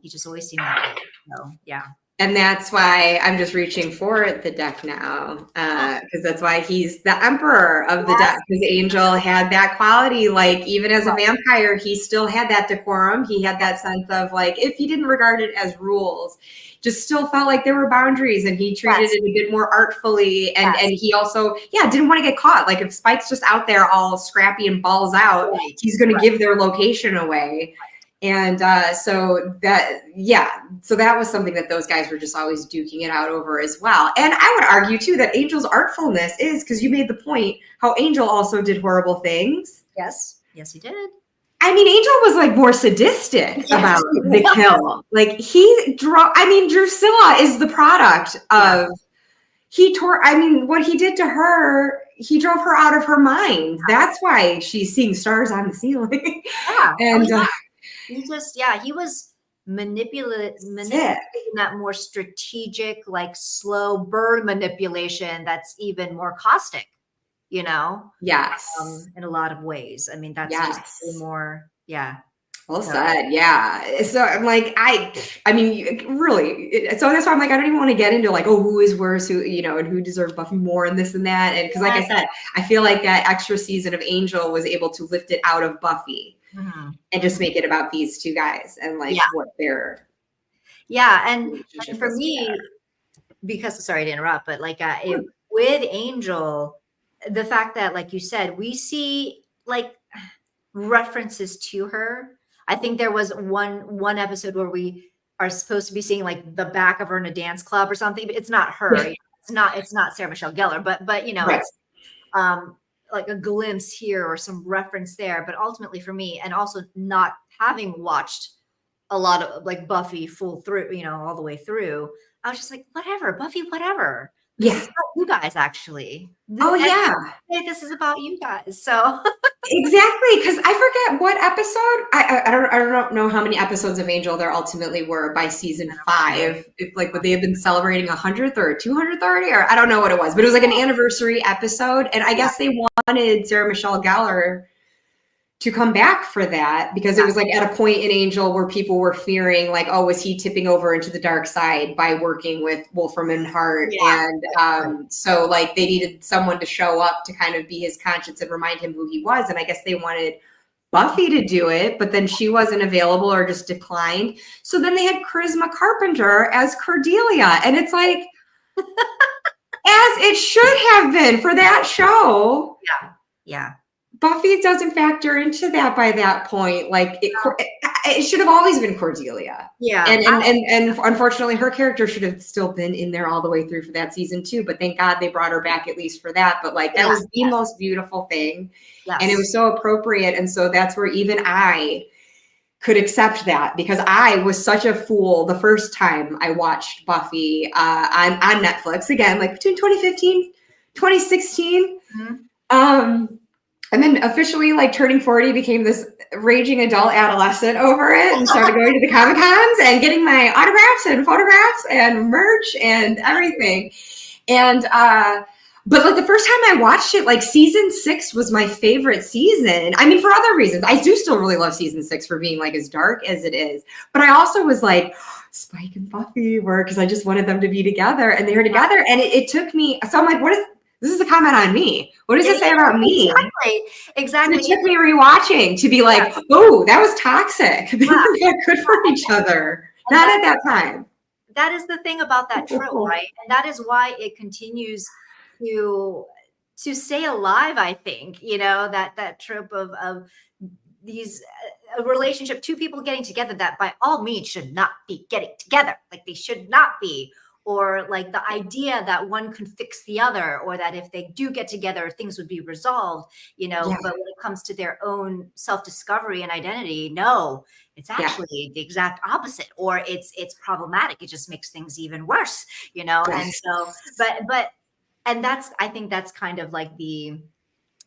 Speaker 2: He just always seemed that way. So
Speaker 1: and that's why I'm just reaching for the deck now, because that's why he's the emperor of the deck. Because Angel had that quality, like even as a vampire, he still had that decorum. He had that sense of like, if he didn't regard it as rules, just still felt like there were boundaries, and he treated it a bit more artfully. And he also, didn't want to get caught. Like if Spike's just out there all scrappy and balls out, he's going to give their location away. And so that was something that those guys were just always duking it out over as well. And I would argue too that Angel's artfulness is, because you made the point, how Angel also did horrible things.
Speaker 2: Yes, he did.
Speaker 1: I mean, Angel was like more sadistic about the kill. Like Drusilla is the product of what he did to her, he drove her out of her mind. That's why she's seeing stars on the ceiling.
Speaker 2: Yeah.
Speaker 1: And
Speaker 2: he was manipulating that more strategic, like slow burn manipulation that's even more caustic,
Speaker 1: yes.
Speaker 2: in a lot of ways. I mean, that's just more,
Speaker 1: Well said. Yeah. So I'm like, I mean, really. So that's why I'm like, I don't even want to get into like, oh, who is worse, who, and who deserves Buffy more and this and that. And because like I said, I feel like that extra season of Angel was able to lift it out of Buffy and just make it about these two guys and like what they're.
Speaker 2: Yeah. And for me, because sorry to interrupt, but like with Angel, the fact that, like you said, we see like references to her. I think there was one episode where we are supposed to be seeing like the back of her in a dance club or something, but it's not her. It's not Sarah Michelle Gellar, but it's like a glimpse here or some reference there. But ultimately for me, and also not having watched a lot of like Buffy full through, all the way through, I was just like, whatever, Buffy, whatever. This is about you guys, actually. This is about you guys. So
Speaker 1: exactly, because I forget what episode. I don't know how many episodes of Angel there ultimately were by season 5. If like would they have been celebrating 100th or 230, or I don't know what it was, but it was like an anniversary episode, and I guess they wanted Sarah Michelle Gellar to come back for that because it was like at a point in Angel where people were fearing like, oh, was he tipping over into the dark side by working with Wolfram and Hart? And so like they needed someone to show up to kind of be his conscience and remind him who he was. And I guess they wanted Buffy to do it, but then she wasn't available or just declined. So then they had Charisma Carpenter as Cordelia. And it's like, as it should have been for that show.
Speaker 2: Yeah.
Speaker 1: Buffy doesn't factor into that by that point. Like it should have always been Cordelia.
Speaker 2: Yeah.
Speaker 1: And unfortunately her character should have still been in there all the way through for that season too. But thank God they brought her back at least for that. But like that was the most beautiful thing. And it was so appropriate. And so that's where even I could accept that because I was such a fool the first time I watched Buffy on Netflix again, like between 2015, 2016. And then officially like turning 40 became this raging adult adolescent over it and started going to the Comic-Cons and getting my autographs and photographs and merch and everything. And, but like the first time I watched it, like season 6 was my favorite season. I mean, for other reasons, I do still really love season 6 for being like as dark as it is. But I also was like, Spike and Buffy were, because I just wanted them to be together and they were together. And it took me, so I'm like, this is a comment on me. What does it say about me?
Speaker 2: Exactly.
Speaker 1: It took me rewatching to be like, oh, that was toxic. They were good for each other. Not at that time.
Speaker 2: That is the thing about that trope, right? And that is why it continues to stay alive, I think, that trope of these a relationship, two people getting together that by all means should not be getting together. Like they should not be. Or like the idea that one could fix the other, or that if they do get together, things would be resolved, but when it comes to their own self-discovery and identity, no, it's actually the exact opposite, or it's problematic. It just makes things even worse, and so, and I think that's kind of like the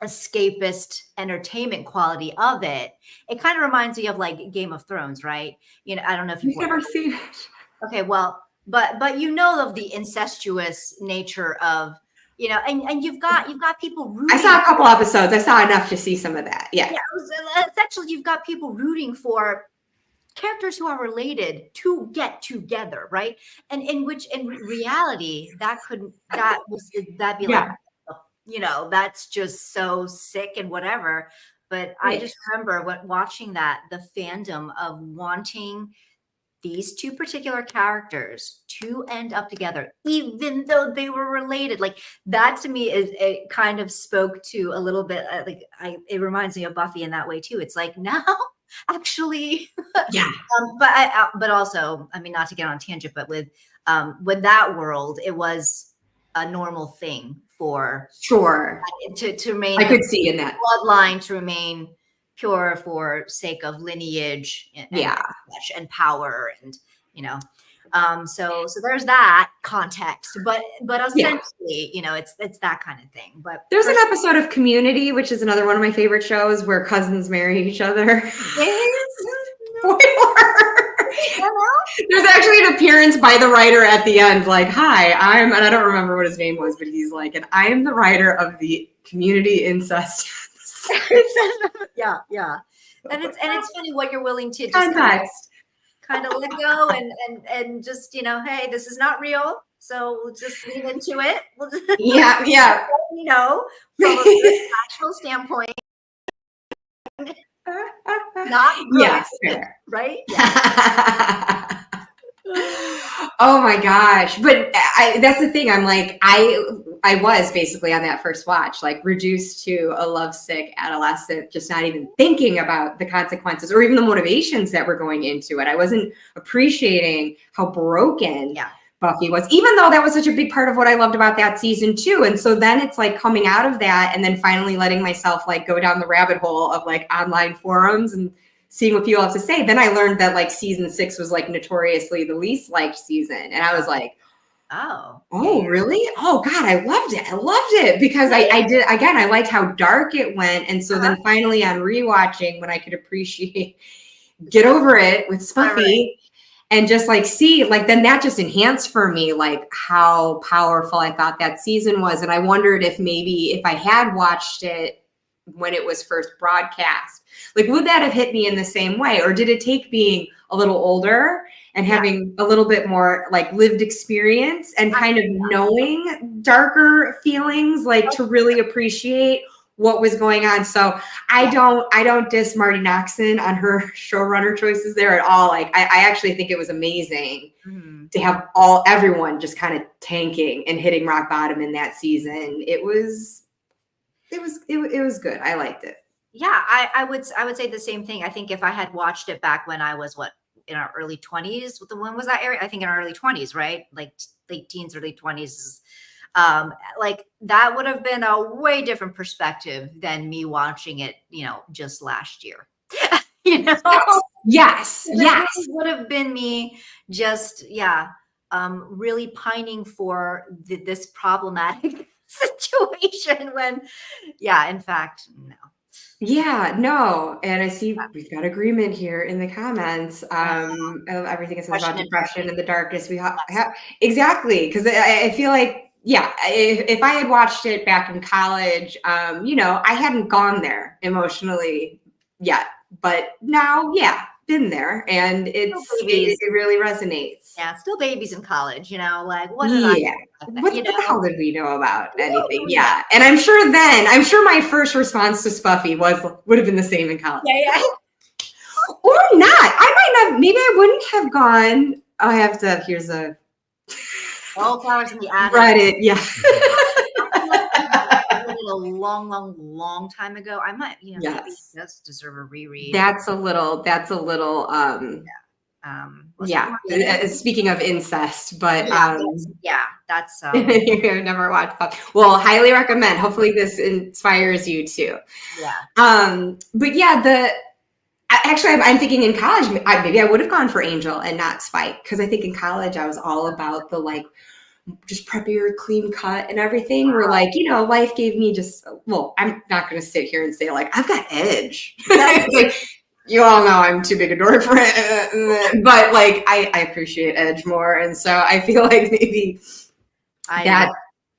Speaker 2: escapist entertainment quality of it. It kind of reminds me of like Game of Thrones, right? I don't know if you've
Speaker 1: never seen it.
Speaker 2: Okay, well, but of the incestuous nature of, and you've got people rooting.
Speaker 1: I saw a couple episodes. I saw enough to see some of that. Yeah.
Speaker 2: Essentially, you've got people rooting for characters who are related to get together, right? And in reality, that'd be like, that's just so sick and whatever. But I just remember watching the fandom of wanting these two particular characters to end up together, even though they were related. Like that to me it kind of spoke to a little bit it reminds me of Buffy in that way too. It's like, no, actually, but also, I mean, not to get on a tangent, but with that world, it was a normal thing for to remain.
Speaker 1: I could see in that
Speaker 2: bloodline to remain pure for sake of lineage and power and So there's that context, but essentially, it's that kind of thing. But
Speaker 1: there's an episode of Community, which is another one of my favorite shows, where cousins marry each other. There's actually an appearance by the writer at the end, like, "Hi, and I don't remember what his name was, but he's like, and I am the writer of the Community incest."
Speaker 2: Yeah. And it's funny what you're willing to just
Speaker 1: context.
Speaker 2: Kind of let go and just, hey, this is not real. So we'll just lean into it. We'll just,
Speaker 1: yeah.
Speaker 2: From a actual standpoint. Not good,
Speaker 1: yes,
Speaker 2: right? Yeah.
Speaker 1: Oh my gosh. But that's the thing. I'm like, I was basically on that first watch, like reduced to a lovesick adolescent, just not even thinking about the consequences or even the motivations that were going into it. I wasn't appreciating how broken Buffy was, even though that was such a big part of what I loved about that season too. And so then it's like coming out of that and then finally letting myself like go down the rabbit hole of like online forums and seeing what people have to say. Then I learned that like season 6 was like notoriously the least liked season. And I was like, oh, really? Oh God, I loved it because I did, again, I liked how dark it went. And so then finally on rewatching, when I could appreciate Get Over It with Spuffy and just like see, like, then that just enhanced for me, like how powerful I thought that season was. And I wondered if maybe if I had watched it when it was first broadcast, like, would that have hit me in the same way? Or did it take being a little older and having a little bit more like lived experience and kind of knowing darker feelings, like to really appreciate what was going on? So I don't diss Marty Noxon on her showrunner choices there at all. Like I actually think it was amazing to have everyone just kind of tanking and hitting rock bottom in that season. It was good. I liked it.
Speaker 2: Yeah, I would say the same thing. I think if I had watched it back when I was in our early 20s, when was that area? I think in our early 20s, right? Like late teens, early 20s. Like that would have been a way different perspective than me watching it, just last year.
Speaker 1: Yes.
Speaker 2: It would have been me just, really pining for this problematic situation when, in fact, no.
Speaker 1: Yeah, no. And I see we've got agreement here in the comments. Everything is about depression and the darkness. We have exactly, because I feel like, if I had watched it back in college, I hadn't gone there emotionally yet, but now, been there, and it really resonates.
Speaker 2: Yeah, still babies in college, like what did I
Speaker 1: what the hell did we know about anything? Yeah. And I'm sure my first response to Spuffy would have been the same in college. Or not. I might not, maybe I wouldn't have gone. Here's a
Speaker 2: Wildflowers in the Attic.
Speaker 1: Reddit,
Speaker 2: a long time ago. I might, maybe it does deserve a reread.
Speaker 1: That's a little speaking of incest, but
Speaker 2: that's
Speaker 1: you've never watched Puppy. Well, highly recommend. Hopefully this inspires you too. But actually I'm thinking in college maybe I would have gone for Angel and not Spike, because I think in college I was all about the like just preppier, clean cut and everything. Where like, life gave me I'm not going to sit here and say like I've got edge. Like, you all know I'm too big a dork for it, but like I appreciate edge more, and so I feel like maybe that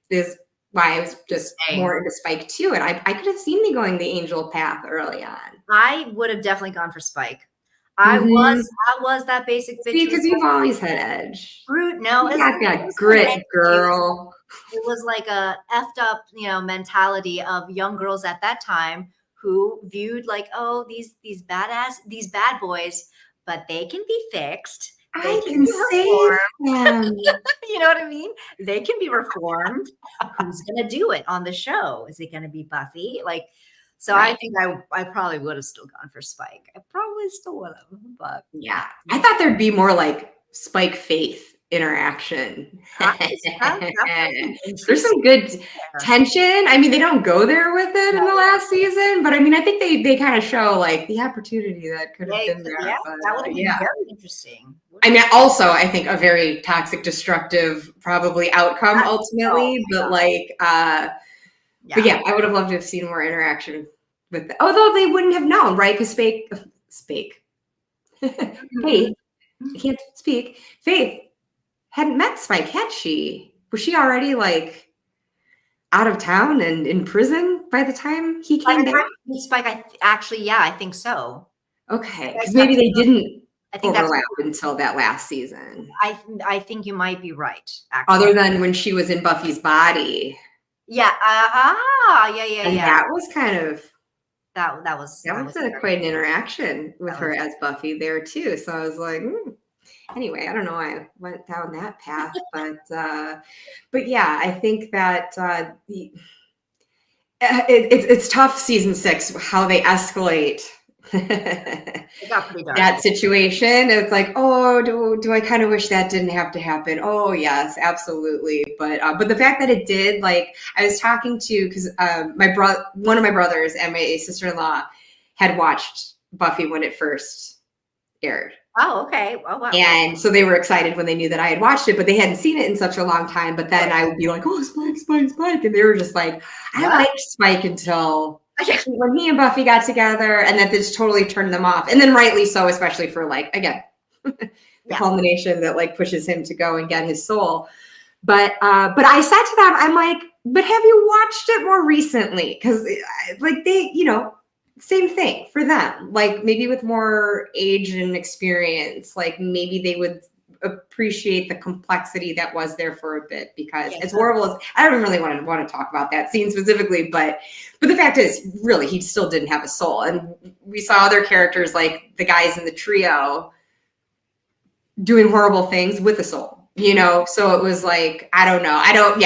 Speaker 1: is why I was just more into Spike too. And I could have seen me going the Angel path early on. I
Speaker 2: would have definitely gone for Spike. I was that basic bitch.
Speaker 1: Because you've always had edge.
Speaker 2: Brute, no.
Speaker 1: You got that grit, girl.
Speaker 2: It was like a effed up, mentality of young girls at that time who viewed like, oh, these bad boys, but they can be fixed. They can be reformed. You know what I mean? They can be reformed. Who's gonna do it on the show? Is it gonna be Buffy? Like, so I think I probably would have still gone for Spike. I probably still would have, but
Speaker 1: I thought there'd be more like Spike Faith interaction. There's some good tension. I mean, they don't go there with it in the last season, but I mean, I think they kind of show like the opportunity that could have been there.
Speaker 2: That would have been very interesting.
Speaker 1: I mean, also, I think a very toxic, destructive, probably outcome ultimately, but like, but yeah, I would have loved to have seen more interaction with them. Although they wouldn't have known, right? Because Faith, I can't speak. Faith hadn't met Spike, had she? Was she already like out of town and in prison by the time he came back?
Speaker 2: Spike, I think so.
Speaker 1: Okay, because maybe they didn't overlap until that last season.
Speaker 2: I think you might be right. Actually.
Speaker 1: Other than when she was in Buffy's body.
Speaker 2: Yeah.
Speaker 1: And that was kind of
Speaker 2: that was
Speaker 1: quite an interaction with her as Buffy there too. So I was like, anyway, I don't know why I went down that path, but yeah, I think that it's tough season 6 how they escalate.
Speaker 2: It got pretty dark.
Speaker 1: That situation. It's like, oh, do I kind of wish that didn't have to happen? Oh yes, absolutely. But the fact that it did, like, I was talking to, because one of my brothers and my sister-in-law had watched Buffy when it first aired.
Speaker 2: Oh, okay. Oh, wow.
Speaker 1: And so they were excited when they knew that I had watched it, but they hadn't seen it in such a long time. But then I would be like, oh, Spike. And they were just like, I liked Spike until when he and Buffy got together, and that this totally turned them off. And then rightly so, especially for, like, again, the culmination that like pushes him to go and get his soul. But I said to them, I'm like, but have you watched it more recently? Because like they, same thing for them, like maybe with more age and experience, like maybe they would appreciate the complexity that was there for a bit, because as horrible as, I don't really want to talk about that scene specifically, but the fact is, really, he still didn't have a soul. And we saw other characters, like the guys in the trio, doing horrible things with a soul, so it was like, I don't know. I don't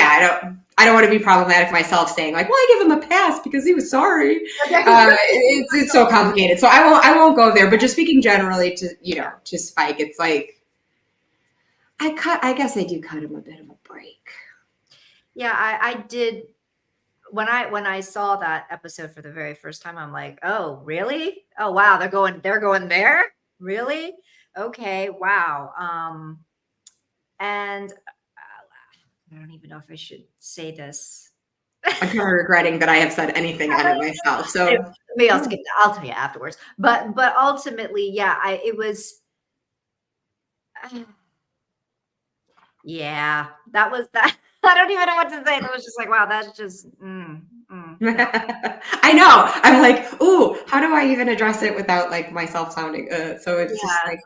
Speaker 1: want to be problematic myself saying like, well, I give him a pass because he was sorry. It's so complicated. So I won't go there, but just speaking generally to Spike, it's like, I guess I do cut him a bit of a break.
Speaker 2: Yeah, I did. When I saw that episode for the very first time, I'm like, oh, really? Oh, wow. They're going there. Really? Okay. Wow. And I don't even know if I should say this.
Speaker 1: I'm kind of regretting that I have said anything on it myself. So
Speaker 2: maybe I'll tell you afterwards. But ultimately, it was. Yeah, that was that. I don't even know what to say. It was just like, wow, that's just.
Speaker 1: I know. I'm like, oh, how do I even address it without like myself sounding? So it's just like.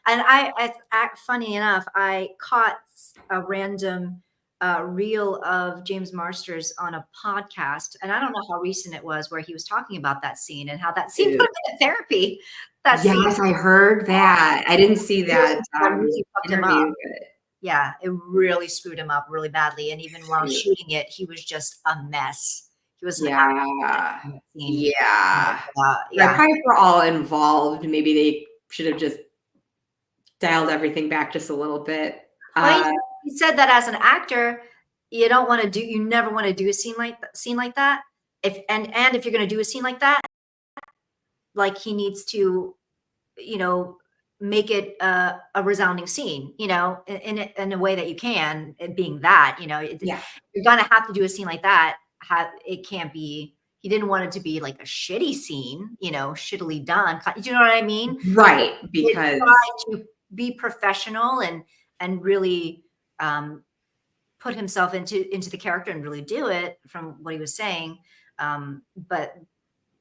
Speaker 2: And I, funny enough, I caught a random reel of James Marsters on a podcast, and I don't know how recent it was, where he was talking about that scene and how that scene put him in therapy.
Speaker 1: Yes, I heard that. I didn't see that interview.
Speaker 2: Yeah, it really screwed him up really badly. And even while shooting it, he was just a mess. He was
Speaker 1: probably for all involved, maybe they should have just dialed everything back just a little bit.
Speaker 2: He said that as an actor, you never want to do a scene like that. If you're going to do a scene like that, like he needs to, make it a resounding scene, in a way that you can, it being that, you're going to have to do a scene like that. It can't be, he didn't want it to be like a shitty scene, shittily done. Do you know what I mean?
Speaker 1: Right. Because
Speaker 2: he tried to be professional and really put himself into the character and really do it from what he was saying. But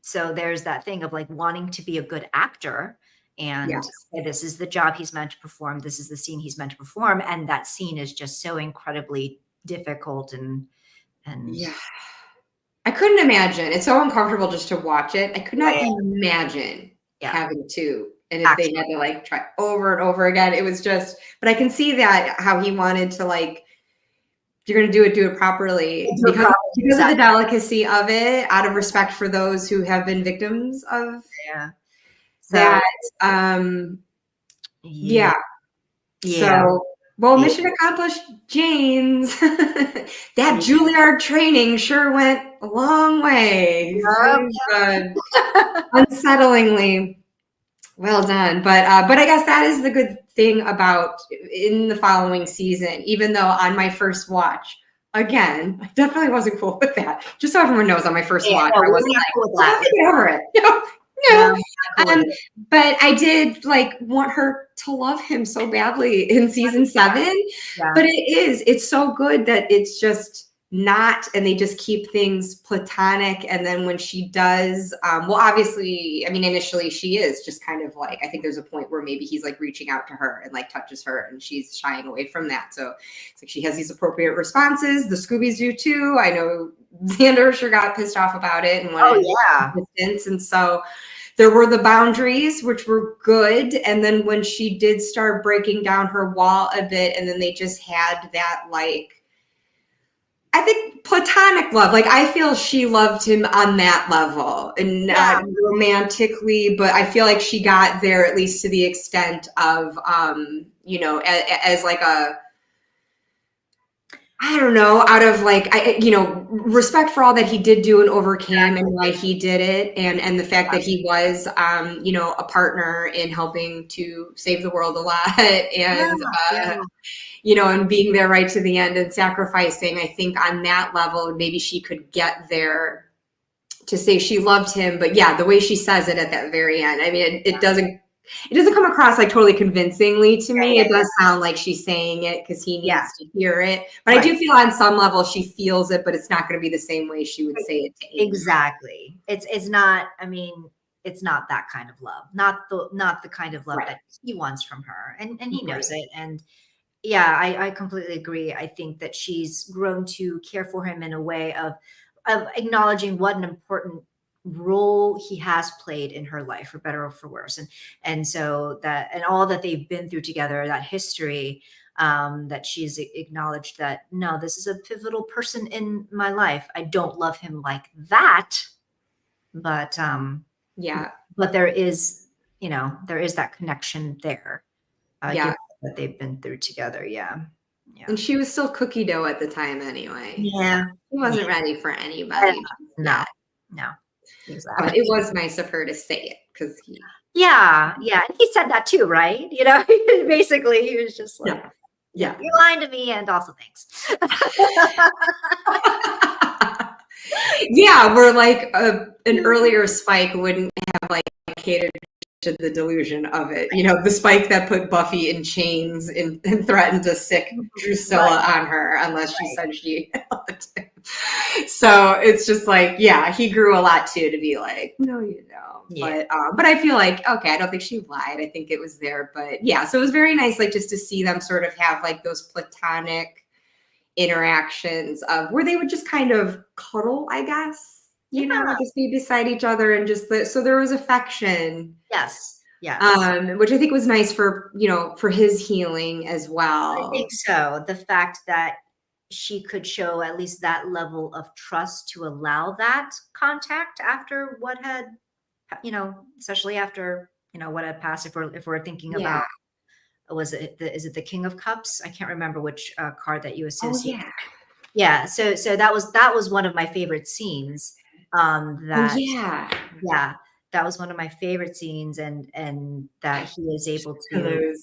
Speaker 2: so there's that thing of like wanting to be a good actor and say, this is the job he's meant to perform. This is the scene he's meant to perform. And that scene is just so incredibly difficult and
Speaker 1: I couldn't imagine. It's so uncomfortable just to watch it. I could not imagine having to. And if they had to like try over and over again, it was just, but I can see that how he wanted to like, if you're going to do it properly because of the delicacy of it, out of respect for those who have been victims of that. So, well, mission accomplished, James. That Juilliard training sure went a long way. Unsettlingly. Well done. But I guess that is the good thing about in the following season, even though on my first watch, again, I definitely wasn't cool with that. Just so everyone knows, on my first watch,
Speaker 2: no,
Speaker 1: I wasn't
Speaker 2: not
Speaker 1: like,
Speaker 2: cool with that.
Speaker 1: get over it. No.
Speaker 2: No, not cool with it.
Speaker 1: But I did like want her to love him so badly in season 7.
Speaker 2: Yeah.
Speaker 1: But it's so good that it's just not, and they just keep things platonic. And then when she does, well, obviously, I mean, initially she is just kind of like, I think there's a point where maybe he's like reaching out to her and like touches her and she's shying away from that. So it's like she has these appropriate responses. The Scoobies do too. I know Xander sure got pissed off about it and wanted distance. And so there were the boundaries, which were good. And then when she did start breaking down her wall a bit, and then they just had that, like, I think platonic love. Like, I feel she loved him on that level and not romantically, but I feel like she got there at least to the extent of, you know, as like a, I don't know, out of like, you know, respect for all that he did do and overcame and why he did it. And the fact that he was, you know, a partner in helping to save the world a lot and, you know, and being there right to the end and sacrificing. I think on that level, maybe she could get there to say she loved him. But yeah, the way she says it at that very end, I mean, it doesn't come across like totally convincingly to me. It does sound like she's saying it because he needs to hear it. But I do feel on some level she feels it, but it's not going to be the same way she would say it to Amy.
Speaker 2: Exactly. It's not, I mean, it's not that kind of love. Not the kind of love that he wants from her. And he knows it. And yeah, I completely agree. I think that she's grown to care for him in a way of acknowledging what an important role he has played in her life, for better or for worse. And so that, and all that they've been through together, that history, that she's acknowledged that, no, this is a pivotal person in my life. I don't love him like that, but but there is, you know, there is that connection there. That they've been through together. Yeah.
Speaker 1: And she was still cookie dough at the time anyway.
Speaker 2: Yeah.
Speaker 1: She wasn't ready for anybody.
Speaker 2: No. Exactly.
Speaker 1: But it was nice of her to say it because he.
Speaker 2: Yeah. And he said that too, right? You know, basically he was just like, you're lying to me and also thanks.
Speaker 1: Yeah, where like an earlier Spike wouldn't have like catered to the delusion of it. You know, the Spike that put Buffy in chains and threatened to sick Drusilla on her unless she said she loved him. So it's just like, yeah, he grew a lot too to be like, no, you don't. But I feel like, okay, I don't think she lied. I think it was there. But yeah, so it was very nice, like just to see them sort of have like those platonic interactions of where they would just kind of cuddle, I guess. You know, just be beside each other and just so there was affection.
Speaker 2: Yes.
Speaker 1: Which I think was nice for, you know, for his healing as well.
Speaker 2: I think so. The fact that she could show at least that level of trust to allow that contact after what had, you know, especially after, you know, what had passed. If we're thinking about, is it the King of Cups? I can't remember which card that you associate. So that was one of my favorite scenes. That was one of my favorite scenes, and that he is able to,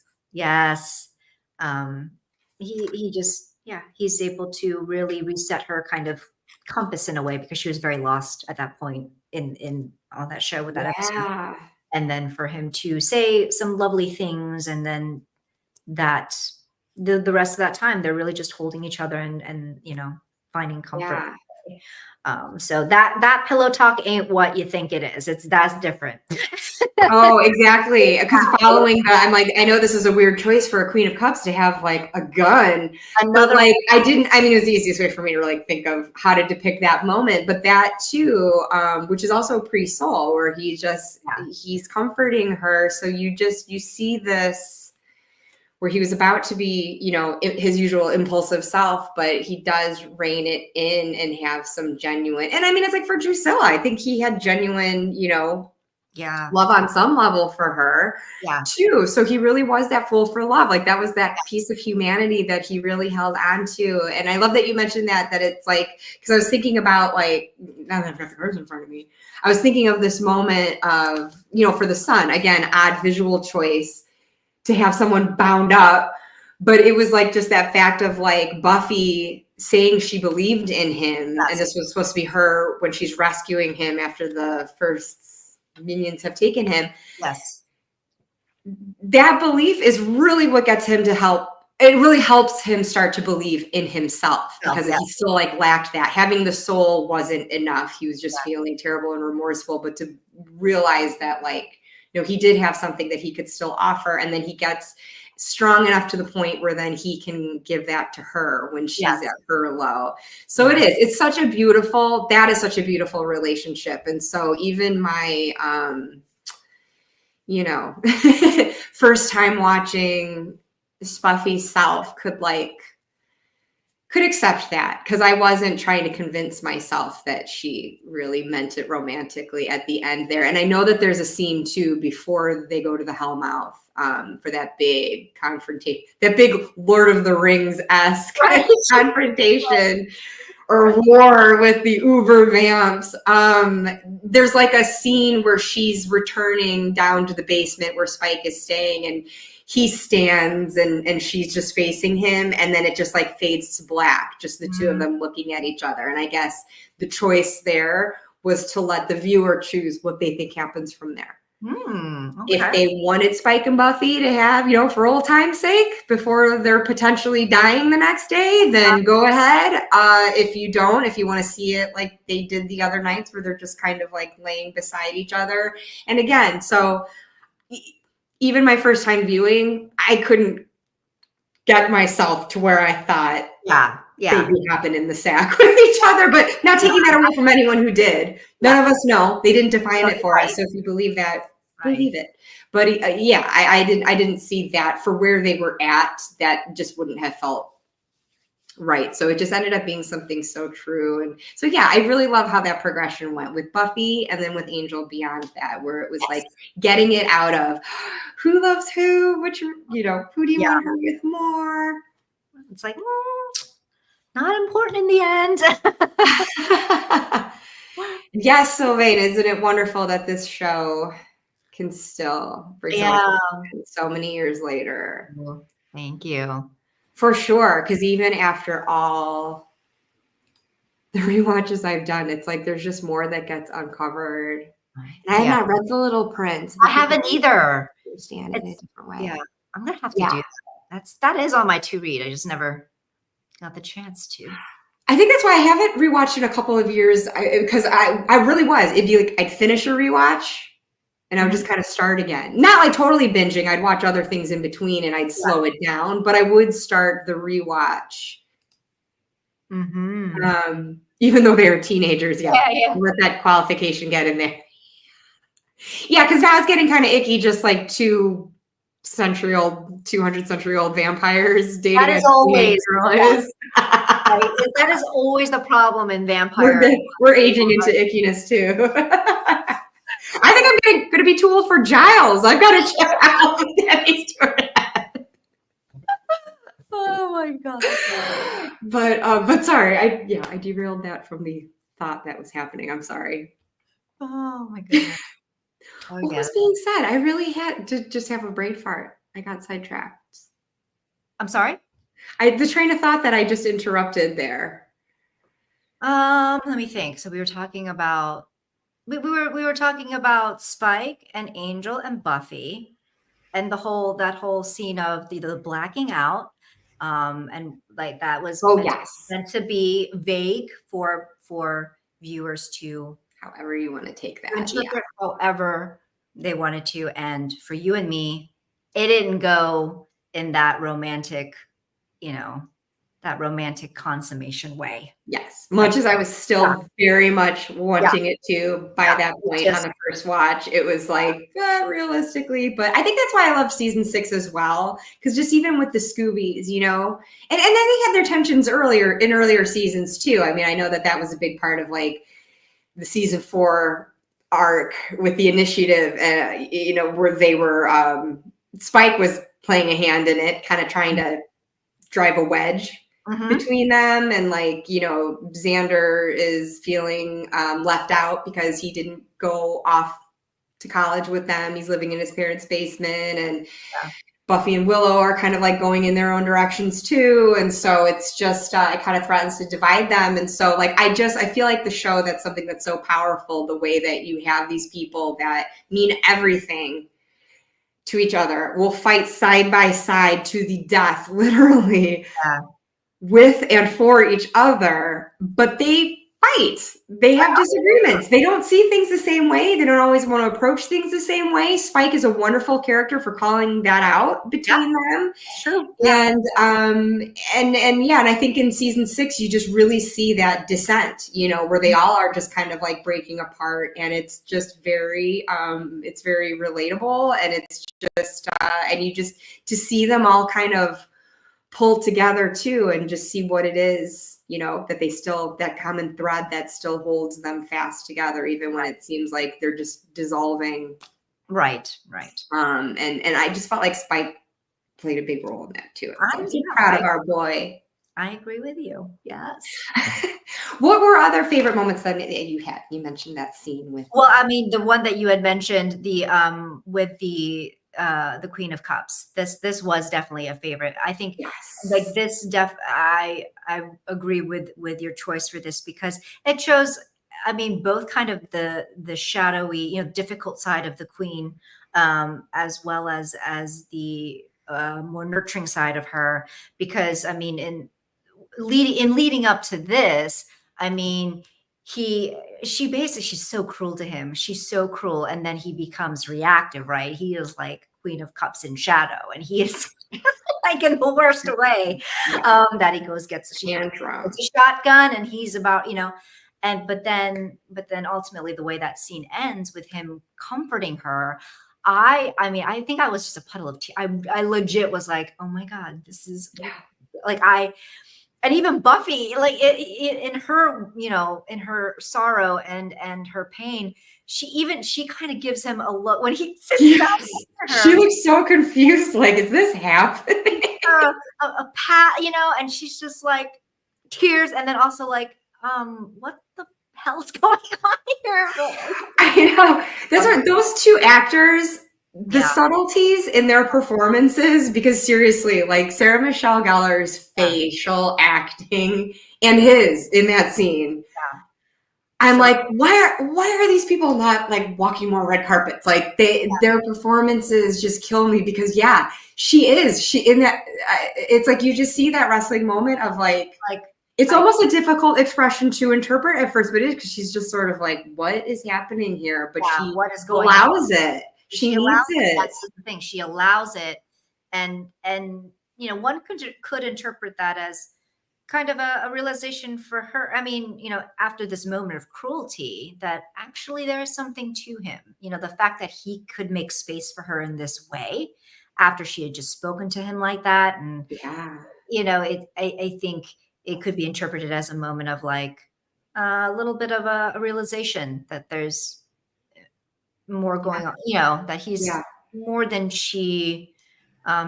Speaker 2: he just, he's able to really reset her kind of compass in a way, because she was very lost at that point in on that show with that episode. And then for him to say some lovely things, and then that the rest of that time they're really just holding each other and you know, finding comfort. So that pillow talk ain't what you think it is. That's different.
Speaker 1: Oh, exactly. Because following that, I'm like, I know this is a weird choice for a Queen of Cups to have like a gun, but like I mean, it was the easiest way for me to like think of how to depict that moment. But that too, which is also pre-Soul, where he's comforting her. So you see this where he was about to be, you know, his usual impulsive self, but he does rein it in and have some genuine, and I mean, it's like for Drusilla, I think he had genuine, you know,
Speaker 2: Yeah.
Speaker 1: love on some level for her
Speaker 2: Yeah.
Speaker 1: too. So he really was that fool for love. Like that was that piece of humanity that he really held on to. And I love that you mentioned that it's like, because I was thinking about like, now that I've got the cards in front of me, I was thinking of this moment of, for the son, again, odd visual choice to have someone bound up. But it was like just that fact of like Buffy saying she believed in him.
Speaker 2: Yes.
Speaker 1: And this was supposed to be her when she's rescuing him after the first minions have taken him.
Speaker 2: Yes.
Speaker 1: That belief is really what gets him to help. It really helps him start to believe in himself because he still like lacked that. Having the soul wasn't enough. He was just feeling terrible and remorseful, but to realize that like, he did have something that he could still offer. And then he gets strong enough to the point where then he can give that to her when she's at her low. So it's such a beautiful, that is such a beautiful relationship. And so even my, first time watching Buffy self could accept that because I wasn't trying to convince myself that she really meant it romantically at the end there. And I know that there's a scene too before they go to the Hellmouth for that big confrontation, that big Lord of the Rings-esque confrontation or war with the Uber vamps. There's like a scene where she's returning down to the basement where Spike is staying and he stands and she's just facing him. And then it just like fades to black, just the two of them looking at each other. And I guess the choice there was to let the viewer choose what they think happens from there.
Speaker 2: Okay.
Speaker 1: If they wanted Spike and Buffy to have, for old time's sake, before they're potentially dying the next day, then go ahead. If you don't, if you want to see it like they did the other nights where they're just kind of like laying beside each other. And again, so even my first time viewing, I couldn't get myself to where I thought they'd be hopping in the sack with each other, but not taking that away from anyone who did. None of us know. They didn't define it for us. So if you believe that, believe it. But I didn't see that for where they were at. That just wouldn't have felt right. So it just ended up being something so true. And so, I really love how that progression went with Buffy and then with Angel beyond that, where it was like getting it out of who loves who, which, who do you want her with more?
Speaker 2: It's like, not important in the end.
Speaker 1: Yes, Sylvain, isn't it wonderful that this show can still bring so many years later?
Speaker 2: Thank you.
Speaker 1: For sure, because even after all the rewatches I've done, it's like there's just more that gets uncovered. And I have not read The Little Prince.
Speaker 2: I haven't either.
Speaker 1: Understand it in a different way.
Speaker 2: Yeah, I'm gonna have to do that. That is on my to read. I just never got the chance to.
Speaker 1: I think that's why I haven't rewatched in a couple of years because I really was. It'd be like I'd finish a rewatch and I would just kind of start again. Not like totally binging. I'd watch other things in between and I'd slow it down, but I would start the rewatch. Even though they were teenagers, let that qualification get in there. Yeah, because now it's getting kind of icky, just like 200-century-old vampires dating.
Speaker 2: That is always that is always the problem in vampire.
Speaker 1: We're aging into ickiness too. I think I'm going to be too old for Giles. I've got to check out Debbie's
Speaker 2: Oh my god!
Speaker 1: But sorry, I derailed that from the thought that was happening. I'm sorry.
Speaker 2: Oh my goodness.
Speaker 1: What was being said? I really had to just have a brain fart. I got sidetracked.
Speaker 2: I'm sorry?
Speaker 1: The train of thought that I just interrupted there.
Speaker 2: Let me think. So we were talking about we were talking about Spike and Angel and Buffy and that whole scene of the blacking out. And like that was meant to be vague for viewers to
Speaker 1: however you want to take that.
Speaker 2: Interpret however they wanted to. And for you and me, it didn't go in that romantic, that romantic consummation way.
Speaker 1: Yes. Much as I was still very much wanting it to by that point on the first watch, it was like realistically, but I think that's why I love season 6 as well. Cause just even with the Scoobies, and then they had their tensions in earlier seasons too. I mean, I know that was a big part of like the season 4 arc with the initiative, you know, where they were, Spike was playing a hand in it, kind of trying to drive a wedge between them. And like, you know, Xander is feeling left out because he didn't go off to college with them. He's living in his parents' basement, and Buffy and Willow are kind of like going in their own directions too. And so it's just, it kind of threatens to divide them. And so like, I feel like the show, that's something that's so powerful, the way that you have these people that mean everything to each other, will fight side by side to the death, literally, with and for each other, but they fight. They have disagreements. They don't see things the same way. They don't always want to approach things the same way. Spike is a wonderful character for calling that out between them.
Speaker 2: Sure.
Speaker 1: And yeah, and I think in season 6 you just really see that descent, you know, where they all are just kind of like breaking apart, and it's just very it's very relatable, and it's just and you just to see them all kind of pull together too, and just see what it is, you know, that they still, that common thread that still holds them fast together, even when it seems like they're just dissolving.
Speaker 2: Right.
Speaker 1: And I just felt like Spike played a big role in that too. I'm proud of our boy.
Speaker 2: I agree with you. Yes.
Speaker 1: What were other favorite moments that you had? You mentioned that scene with.
Speaker 2: Well, I mean, the one that you had mentioned, the with the Queen of Cups. This was definitely a favorite. I think like this I agree with your choice for this, because it shows, I mean, both kind of the shadowy, you know, difficult side of the Queen, as well as the more nurturing side of her. Because I mean, in leading up to this, I mean, she's so cruel to him. She's so cruel. And then he becomes reactive, right? He is like Queen of Cups in shadow, and he is like in the worst way, that he gets a shotgun, and he's about, you know, and, but then ultimately the way that scene ends with him comforting her, I mean, I think I was just a puddle of tears. I legit was like, oh my God, this is like, and even Buffy, like in her, you know, in her sorrow and her pain, she kind of gives him a look when he sits down.
Speaker 1: She looks so confused, like, is this happening?
Speaker 2: A pat, you know, and she's just like tears, and then also like, what the hell's going on here?
Speaker 1: I know. Those two actors, the subtleties in their performances, because seriously, like Sarah Michelle Gellar's facial acting and his in that scene, I'm like, why are these people not like walking more red carpets? Like their performances just kill me, because she in that, it's like you just see that wrestling moment of like it's almost a difficult expression to interpret at first, but it is, because she's just sort of like, what is happening here? But she allows it. She needs it.
Speaker 2: That's the thing. She allows it. And you know, one could interpret that as kind of a realization for her. I mean, you know, after this moment of cruelty, that actually there is something to him. You know, the fact that he could make space for her in this way after she had just spoken to him like that. And, you know, I think it could be interpreted as a moment of like a little bit of a realization that there's more going on, you know, that he's more than she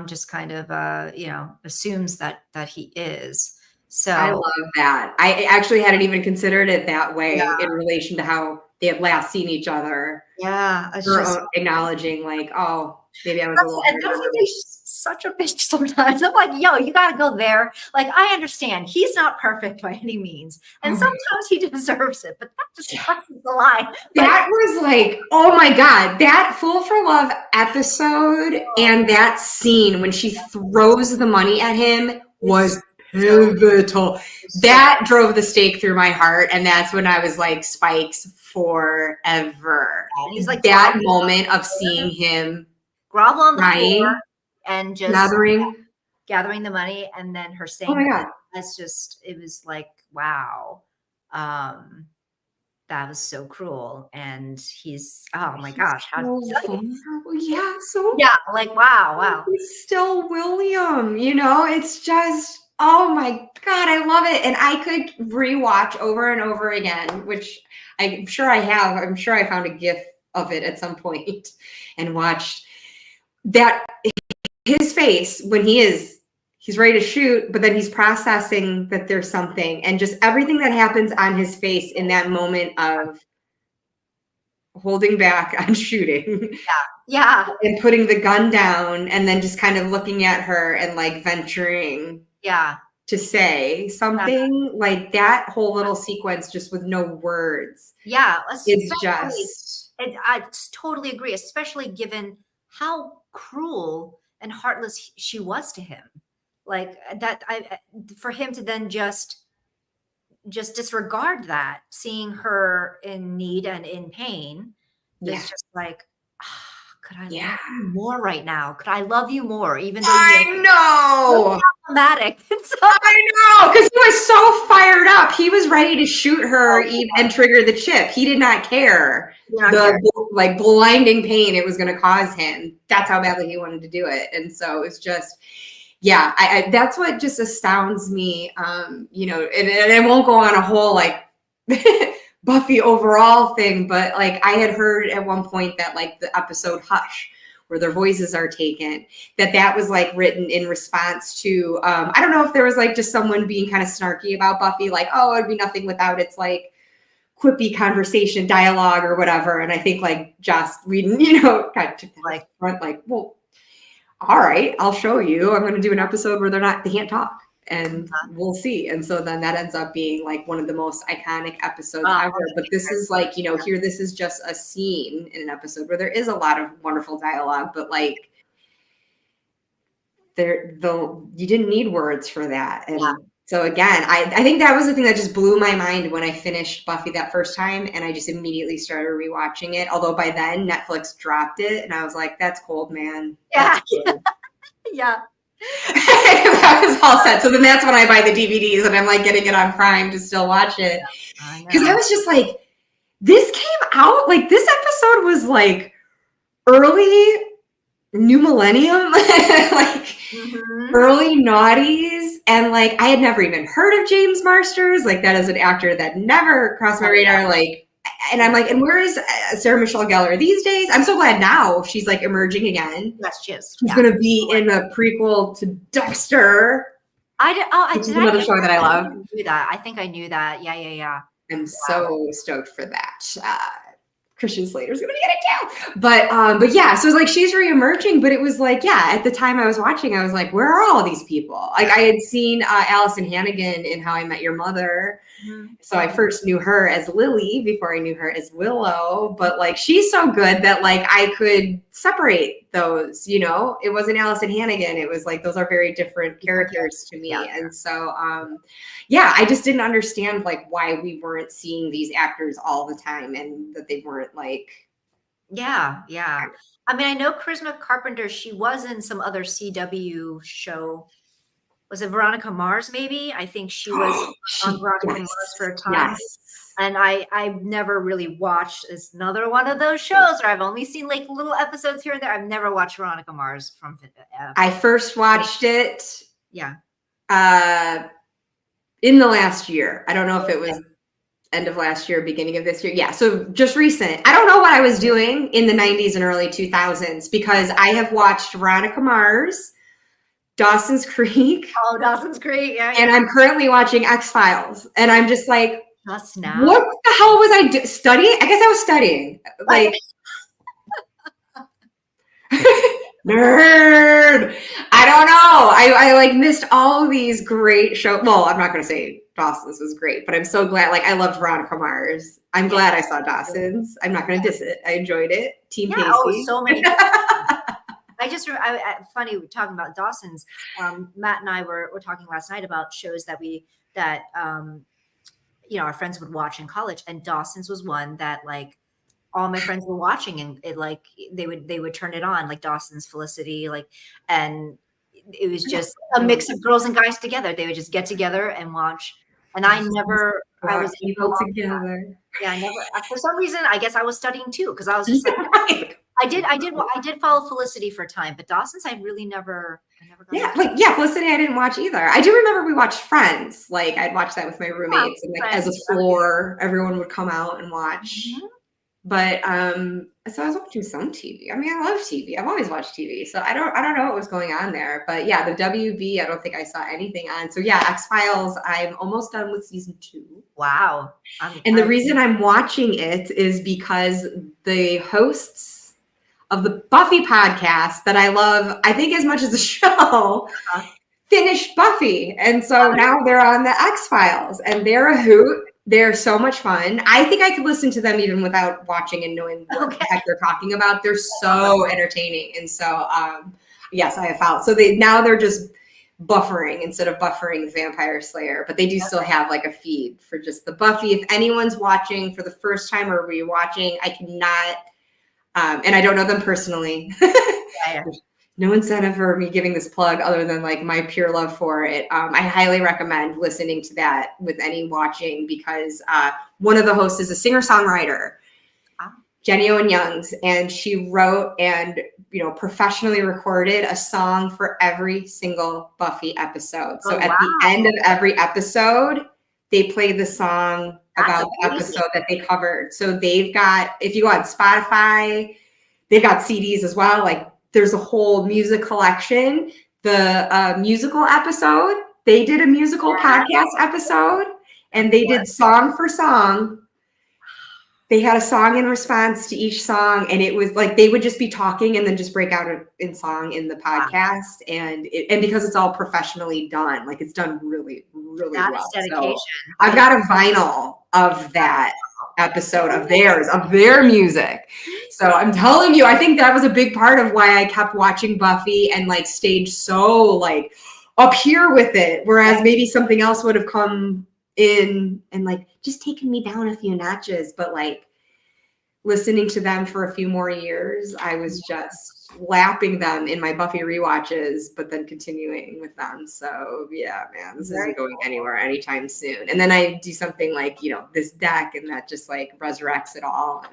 Speaker 2: just kind of you know, assumes that he is. So
Speaker 1: I love that. I actually hadn't even considered it that way in relation to how they had last seen each other.
Speaker 2: It's
Speaker 1: just acknowledging like, oh, maybe I was a little.
Speaker 2: And that's such a bitch sometimes. I'm like, yo, you got to go there. Like, I understand he's not perfect by any means, and sometimes he deserves it, but that just crosses the line.
Speaker 1: That was like, oh my God, that Fool for Love episode and that scene when she throws the money at him was pivotal. That drove the stake through my heart, and that's when I was like, Spikes forever.
Speaker 2: And he's like
Speaker 1: that moment of seeing him
Speaker 2: grovel on the floor and just
Speaker 1: gathering
Speaker 2: the money, and then her saying,
Speaker 1: "Oh my God!"
Speaker 2: That's just, it was like, wow, that was so cruel. And he's, oh my gosh, like wow.
Speaker 1: He's still William, you know. It's just Oh my God, I love it. And I could rewatch over and over again, which I'm sure I have. I'm sure I found a GIF of it at some point and watched that. His face when he's ready to shoot, but then he's processing that there's something, and just everything that happens on his face in that moment of holding back on shooting.
Speaker 2: Yeah.
Speaker 1: And putting the gun down and then just kind of looking at her and like venturing to say something, like that whole little sequence just with no words.
Speaker 2: Yeah.
Speaker 1: It's just,
Speaker 2: I totally agree, especially given how cruel and heartless she was to him. Like that, for him to then just disregard that, seeing her in need and in pain, is just like, could I love you more right now? Could I love you more? Even though
Speaker 1: I know.
Speaker 2: So problematic.
Speaker 1: I know, because he was so fired up. He was ready to shoot her and trigger the chip. He did not care like blinding pain it was going to cause him. That's how badly he wanted to do it. And so it's just, I that's what just astounds me. You know, and it won't go on a whole like Buffy overall thing, but like I had heard at one point that like the episode Hush, where their voices are taken, that was like written in response to, I don't know if there was like just someone being kind of snarky about Buffy, like, oh, it'd be nothing without its like quippy conversation dialogue or whatever. And I think like Joss Whedon, you know, kind of took that like front, like, well, all right, I'll show you. I'm going to do an episode where they can't talk. And we'll see. And so then that ends up being like one of the most iconic episodes ever. But this is like, you know, here, this is just a scene in an episode where there is a lot of wonderful dialogue, but like you didn't need words for that. And so again, I think that was the thing that just blew my mind when I finished Buffy that first time, and I just immediately started rewatching it. Although by then Netflix dropped it, and I was like, that's cold, man.
Speaker 2: Yeah.
Speaker 1: Yeah. That was all set. So then that's when I buy the DVDs and I'm like getting it on Prime to still watch it. Because I was just like, this came out, like this episode was like early new millennium, like early noughties. And like, I had never even heard of James Marsters. Like that is an actor that never crossed my radar. Like, and I'm like, and where is Sarah Michelle Gellar these days? I'm so glad now she's like emerging again.
Speaker 2: That's just
Speaker 1: she's going to be in a prequel to Dexter. Which is another show that I love.
Speaker 2: I think I knew that. Yeah.
Speaker 1: I'm so stoked for that. Christian Slater's gonna be in it too. But yeah, so it's like she's reemerging, but it was like, yeah, at the time I was watching, I was like, where are all these people? Like I had seen Allison Hannigan in How I Met Your Mother. So I first knew her as Lily before I knew her as Willow, but like she's so good that like I could separate those, you know. It wasn't Allison Hannigan, it was like those are very different characters to me. And so yeah, I just didn't understand like why we weren't seeing these actors all the time and that they weren't like
Speaker 2: yeah. I mean, I know Charisma Carpenter, she was in some other CW show. Was it Veronica Mars, maybe? I think she was on Veronica Mars for a time.
Speaker 1: Yes.
Speaker 2: And I've never really watched. It's another one of those shows where I've only seen like little episodes here and there. I've never watched Veronica Mars from.
Speaker 1: I first watched it.
Speaker 2: Yeah.
Speaker 1: In the last year. I don't know if it was end of last year, beginning of this year. Yeah. So just recent. I don't know what I was doing in the 90s and early 2000s because I have watched Veronica Mars, Dawson's Creek.
Speaker 2: Oh, Dawson's Creek. Yeah.
Speaker 1: And I'm currently watching X-Files. And I'm just like,
Speaker 2: just now.
Speaker 1: What the hell was I studying? I guess I was studying. Like, nerd. I don't know. I like missed all of these great shows. Well, I'm not going to say Dawson's was great, but I'm so glad. Like, I loved Veronica Mars. I'm glad I saw Dawson's. I'm not going to diss it. I enjoyed it. Team Pacey.
Speaker 2: Oh, so many. Funny talking about Dawson's. Matt and I were talking last night about shows that you know, our friends would watch in college, and Dawson's was one that like all my friends were watching, and it like they would turn it on, like Dawson's Felicity, like, and it was just a mix of girls and guys together. They would just get together and watch. And I was
Speaker 1: people together.
Speaker 2: Yeah, I never. For some reason, I guess I was studying too, because I was just like, I did follow Felicity for a time, but Dawson's I never got into.
Speaker 1: Felicity I didn't watch either. I do remember we watched Friends. Like I'd watch that with my roommates, and like as a floor, everyone would come out and watch.
Speaker 2: Mm-hmm.
Speaker 1: But so I was watching some TV. I mean, I love TV. I've always watched TV, so I don't know what was going on there. But yeah, the WB, I don't think I saw anything on. So yeah, X-Files, I'm almost done with season 2.
Speaker 2: Wow.
Speaker 1: And the reason I'm watching it is because the hosts of the Buffy podcast that I love, I think as much as the show, finished Buffy. And so now they're on the X-Files, and they're a hoot. They're so much fun. I think I could listen to them even without watching and knowing what the heck they're talking about. They're so entertaining. And so, yes, I have found. So they're just buffering instead of buffering the Vampire Slayer, but they do still have like a feed for just the Buffy. If anyone's watching for the first time or rewatching, I cannot, and I don't know them personally. No incentive for me giving this plug other than like my pure love for it. I highly recommend listening to that with any watching, because one of the hosts is a singer-songwriter, Jenny Owen Youngs, and she wrote and professionally recorded a song for every single Buffy episode. So at the end of every episode, they play the song about the episode that they covered. So they've got, if you go on Spotify, they've got CDs as well. Like there's a whole music collection. The musical episode, they did a musical podcast episode, and they did song for song. They had a song in response to each song, and it was like they would just be talking and then just break out in song in the podcast. And because it's all professionally done, like it's done really, really well.
Speaker 2: Dedication.
Speaker 1: So I've got a vinyl of that episode of their music. So I'm telling you, I think that was a big part of why I kept watching Buffy and like stayed so like up here with it, whereas maybe something else would have come in and like just taken me down a few notches. But like listening to them for a few more years, I was just lapping them in my Buffy rewatches, but then continuing with them. So yeah, man, this isn't going anywhere anytime soon. And then I do something like, this deck, and that just like resurrects it all.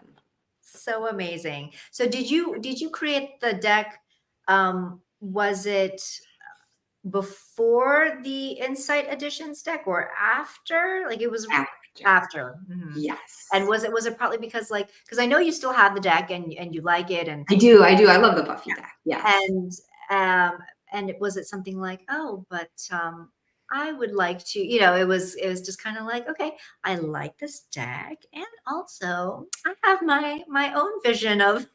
Speaker 2: So amazing. So did you create the deck? Was it before the Insight Editions deck or after? Like it was after. Mm-hmm.
Speaker 1: Yes.
Speaker 2: And was it probably because I know you still have the deck and you like it, and
Speaker 1: I do. I love the Buffy deck. Yeah.
Speaker 2: And was it something like, but I would like to, it was just kind of like, okay, I like this deck, and also I have my own vision of.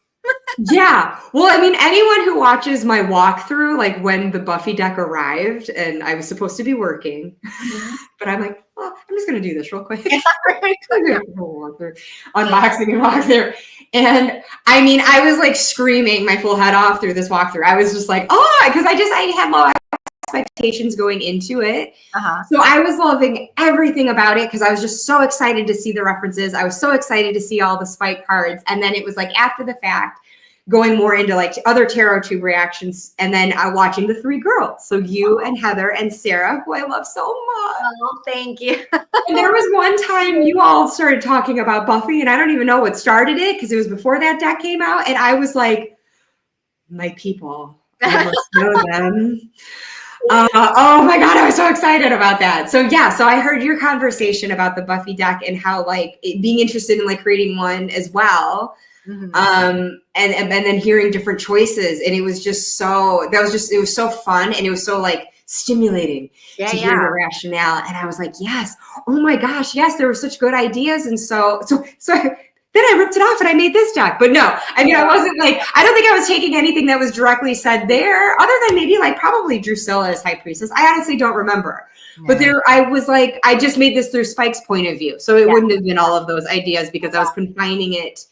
Speaker 1: Yeah. Well, I mean, anyone who watches my walkthrough, like when the Buffy deck arrived and I was supposed to be working, but I'm like, well, I'm just going to do this real quick. Unboxing and walkthrough. And I mean, I was like screaming my full head off through this walkthrough. I was just like, because I had low expectations going into it. So I was loving everything about it because I was just so excited to see the references. I was so excited to see all the Spike cards. And then it was like after the fact, going more into like other tarot tube reactions, and then watching the 3 girls. So you and Heather and Sarah, who I love so much.
Speaker 2: Oh, thank you.
Speaker 1: And there was one time you all started talking about Buffy, and I don't even know what started it because it was before that deck came out. And I was like, my people, I must know them. Oh my God, I was so excited about that. So yeah, so I heard your conversation about the Buffy deck and how like being interested in like creating one as well. Mm-hmm. And then hearing different choices, and it was just it was so fun, and it was so like stimulating to hear the rationale. And I was like, yes, oh my gosh, yes, there were such good ideas. And so then I ripped it off and I made this deck. But no, I mean, I wasn't like, I don't think I was taking anything that was directly said there, other than maybe like probably Drusilla as High Priestess. I honestly don't remember. But I was like, I just made this through Spike's point of view. So it wouldn't have been all of those ideas because I was confining it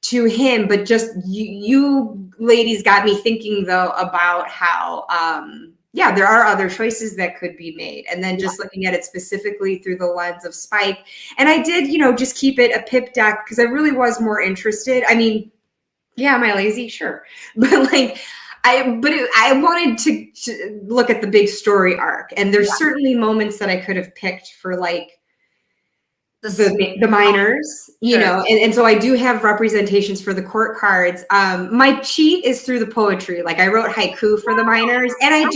Speaker 1: to him. But just you ladies got me thinking though about how, there are other choices that could be made. And then just looking at it specifically through the lens of Spike. And I did, just keep it a pip deck because I really was more interested. I mean, am I lazy? Sure. But like, I wanted to look at the big story arc. And there's certainly moments that I could have picked for like the minors, you know, and so I do have representations for the court cards. My cheat is through the poetry. Like I wrote haiku for the minors, and I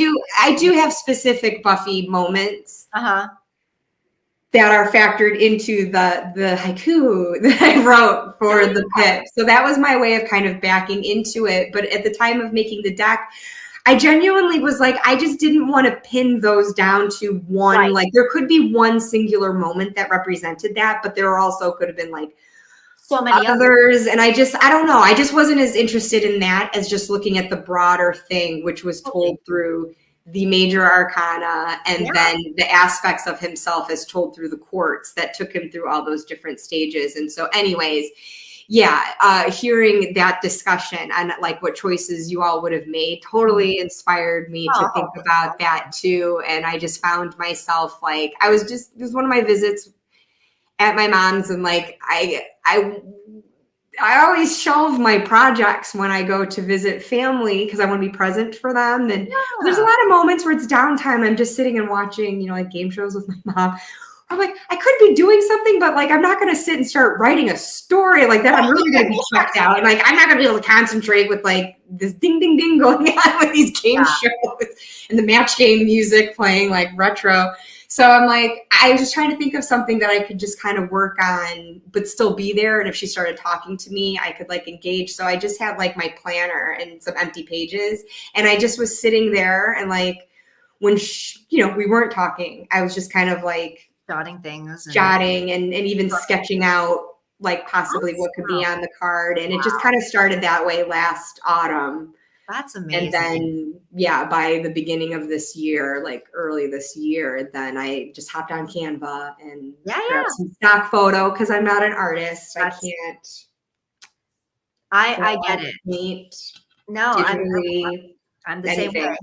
Speaker 1: do have specific Buffy moments that are factored into the haiku that I wrote for the pip. So that was my way of kind of backing into it. But at the time of making the deck, I genuinely was like, I just didn't want to pin those down to one. Like there could be one singular moment that represented that, but there also could have been like
Speaker 2: so many
Speaker 1: others. And I don't know. I just wasn't as interested in that as just looking at the broader thing, which was told through the major arcana and then the aspects of himself as told through the courts that took him through all those different stages. And so anyways, hearing that discussion and like what choices you all would have made totally inspired me to think about that too. And I just found myself like, it was one of my visits at my mom's, and like I always shelve my projects when I go to visit family because I want to be present for them. And there's a lot of moments where it's downtime. I'm just sitting and watching, you know, like game shows with my mom. I'm like, I could be doing something, but like, I'm not going to sit and start writing a story like that. I'm really going to be checked out. And like, I'm not going to be able to concentrate with like this ding, ding, ding going on with these game shows and the match game music playing like retro. So I'm like, I was just trying to think of something that I could just kind of work on, but still be there. And if she started talking to me, I could like engage. So I just had like my planner and some empty pages. And I just was sitting there and like, when, you know, we weren't talking, I was just kind of like, jotting and even sketching out like possibly what could be on the card. And it just kind of started that way last autumn.
Speaker 2: That's amazing.
Speaker 1: And then, by the beginning of this year, like early this year, then I just hopped on Canva and grabbed some stock photo because I'm not an artist. I can't.
Speaker 2: I get it. No, I'm the same way.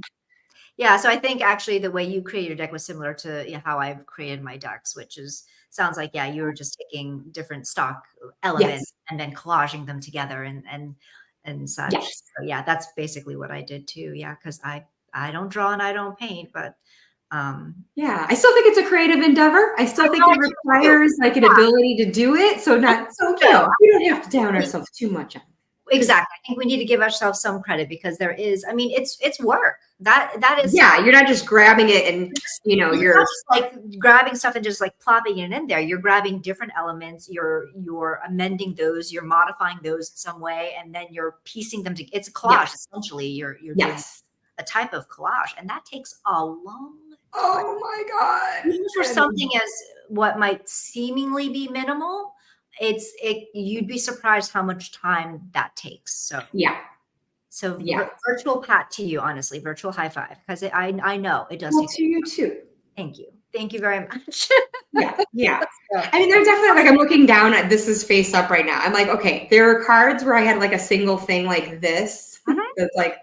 Speaker 2: Yeah, so I think actually the way you create your deck was similar to how I've created my decks, which sounds like you were just taking different stock elements and then collaging them together and such.
Speaker 1: Yes.
Speaker 2: So that's basically what I did too. Yeah, because I don't draw and I don't paint, but
Speaker 1: I still think it's a creative endeavor. I still think it requires like an ability to do it. So we don't have to down ourselves too much on it.
Speaker 2: Exactly. I think we need to give ourselves some credit because there is, I mean, it's work. That is.
Speaker 1: Yeah. You're not just grabbing it and, you're
Speaker 2: not just like grabbing stuff and just like plopping it in there. You're grabbing different elements. You're amending those, you're modifying those in some way. And then you're piecing them together. It's a collage. Essentially. You're doing a type of collage, and that takes a long time.
Speaker 1: Oh my God.
Speaker 2: Even for something as what might seemingly be minimal, you'd be surprised how much time that takes. So virtual pat to you, honestly, virtual high five, because I know it does.
Speaker 1: Well, to you too.
Speaker 2: Thank you very much.
Speaker 1: Yeah. I mean, there's definitely like, I'm looking down at this is face up right now. I'm like, okay, there are cards where I had like a single thing like this that's like,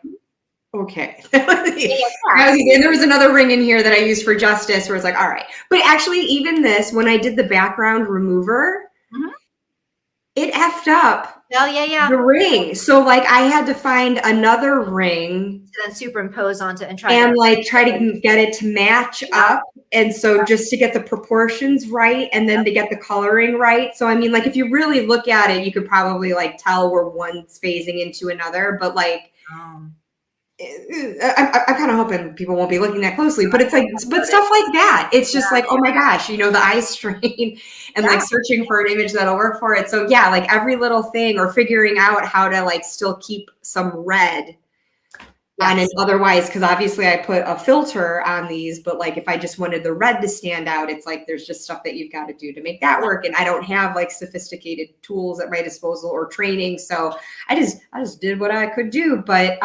Speaker 1: okay. And there was another ring in here that I used for justice where it's like, all right. But actually, even this, when I did the background remover, it effed up the ring. So like I had to find another ring
Speaker 2: to then superimpose onto and try
Speaker 1: to get it to match up. And so just to get the proportions right and then to get the coloring right. So I mean, like if you really look at it, you could probably like tell where one's phasing into another, but like I'm kind of hoping people won't be looking that closely, but it's like, but stuff like that. It's just like, oh my gosh, the eye strain and like searching for an image that'll work for it. So like every little thing or figuring out how to like still keep some red on it otherwise, because obviously I put a filter on these, but like if I just wanted the red to stand out, it's like there's just stuff that you've got to do to make that work. And I don't have like sophisticated tools at my disposal or training. So I just did what I could do. But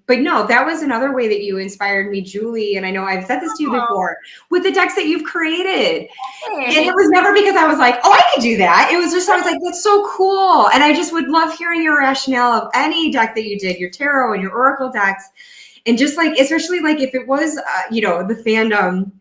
Speaker 1: no, that was another way that you inspired me, Juli. And I know I've said this to you before with the decks that you've created. And it was never because I was like, oh, I could do that. It was just, I was like, that's so cool. And I just would love hearing your rationale of any deck that you did, your tarot and your oracle decks. And just like, especially like if it was, the fandom,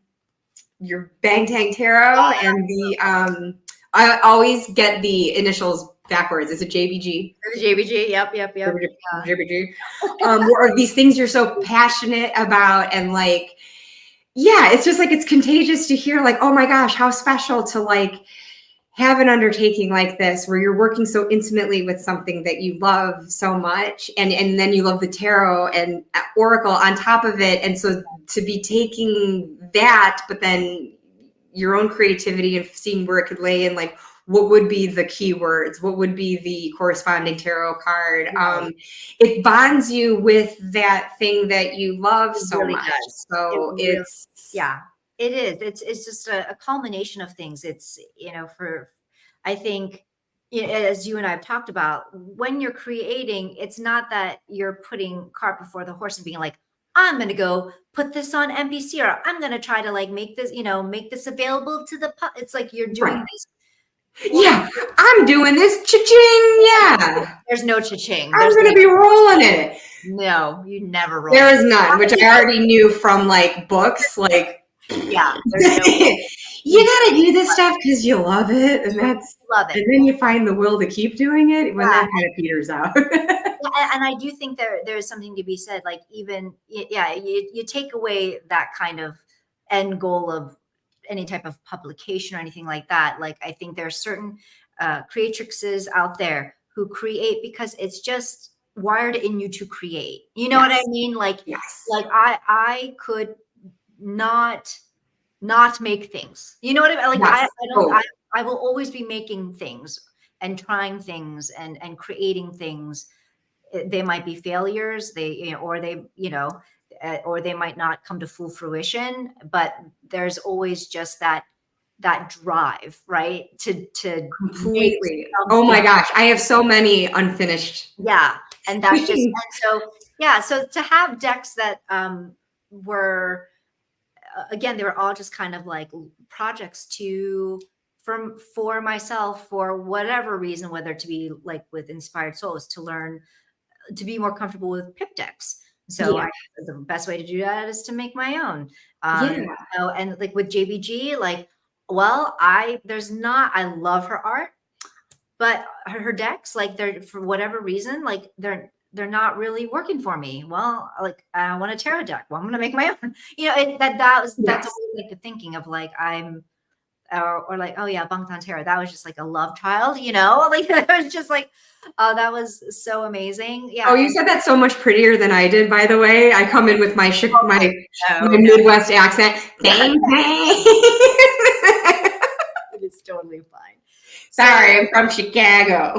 Speaker 1: your Bang Tang Tarot and the, I always get the initials backwards. Is it JBG?
Speaker 2: JBG. Yep.
Speaker 1: JBG. Or these things you're so passionate about. And like, it's just like, it's contagious to hear like, oh my gosh, how special to like have an undertaking like this where you're working so intimately with something that you love so much, and then you love the tarot and oracle on top of it, and so to be taking that but then your own creativity and seeing where it could lay in, like what would be the keywords, what would be the corresponding tarot card. It bonds you with that thing that you love so
Speaker 2: really
Speaker 1: much.
Speaker 2: does.
Speaker 1: So it's
Speaker 2: yeah, it is. It's just a culmination of things. It's, I think, as you and I have talked about, when you're creating, it's not that you're putting cart before the horse and being like, I'm going to go put this on NBC, or I'm going to try to like make this available to the it's like you're doing this.
Speaker 1: Yeah, I'm doing this. Cha-ching. Yeah.
Speaker 2: There's no cha-ching.
Speaker 1: I'm going to be rolling in it.
Speaker 2: No, you never roll.
Speaker 1: There is none, which I already knew from like books. Like,
Speaker 2: yeah, there's no.
Speaker 1: You gotta do this stuff because you love it, and
Speaker 2: love it.
Speaker 1: And then you find the will to keep doing it when that kind of peters out.
Speaker 2: And I do think there's something to be said. Like even you take away that kind of end goal of any type of publication or anything like that. Like I think there are certain creatrixes out there who create because it's just wired in you to create. You know what I mean? Like like I could not make things. You know what I mean? Like I will always be making things and trying things and creating things. They might be failures, or they might not come to full fruition, but there's always just that drive, right? To
Speaker 1: completely. Oh my gosh, I have so many unfinished.
Speaker 2: Yeah. And that's just, and so to have decks that were, again, they were all just kind of like projects for myself, for whatever reason, whether to be like with Inspired Souls, to learn to be more comfortable with pip decks. So the best way to do that is to make my own. And like with JBG, like, well, I love her art, but her decks, like they're, for whatever reason, like they're not really working for me. Well, like I want a tarot deck. Well, I'm going to make my own, that's always like the thinking of like, or like, oh yeah, Bangtan Tarot. That was just like a love child, like it was just like, oh, that was so amazing. Yeah.
Speaker 1: Oh, you said that so much prettier than I did, by the way. I come in with my Midwest accent.
Speaker 2: It's totally fine.
Speaker 1: Sorry, I'm from Chicago.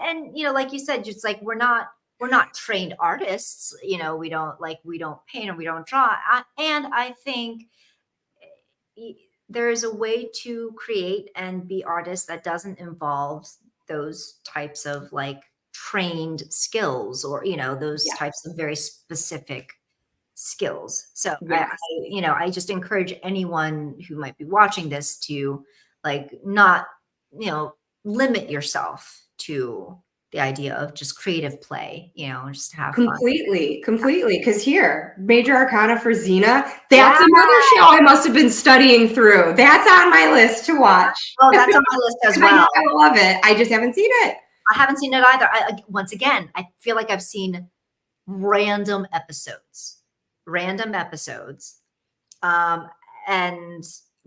Speaker 2: and like you said, just like we're not trained artists. We don't paint or we don't draw. And I think there is a way to create and be artists that doesn't involve those types of like trained skills, or those types of very specific skills. So I just encourage anyone who might be watching this to like not limit yourself to the idea of just creative play, just have
Speaker 1: completely, because here, Major Arcana for Xena, that's another show I must have been studying through. That's on my list to watch.
Speaker 2: Oh, that's on my list as well.
Speaker 1: I love it. I just haven't seen it.
Speaker 2: I haven't seen it either. Once again, I feel like I've seen random episodes,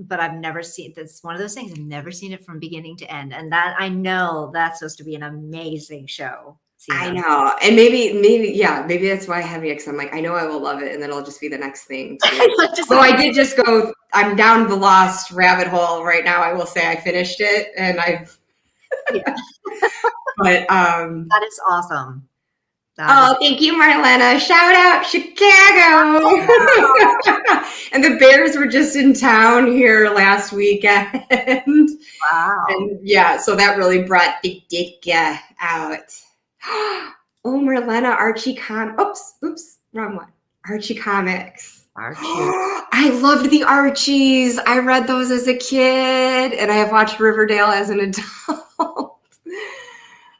Speaker 2: but I've never seen this. One of those things, I've never seen it from beginning to end. And that, I know that's supposed to be an amazing show.
Speaker 1: I know. And maybe that's why I have it, because I'm like, I know I will love it, and then it'll just be the next thing too. So I did just go, I'm down the lost rabbit hole right now. I will say I finished it, and but
Speaker 2: that is awesome.
Speaker 1: Thank you, Marlena. Shout out Chicago. And the Bears were just in town here last weekend.
Speaker 2: Wow.
Speaker 1: And so that really brought the dick out. Oh, Marlena, wrong one. Archie comics. I loved the Archies. I read those as a kid, and I have watched Riverdale as an adult.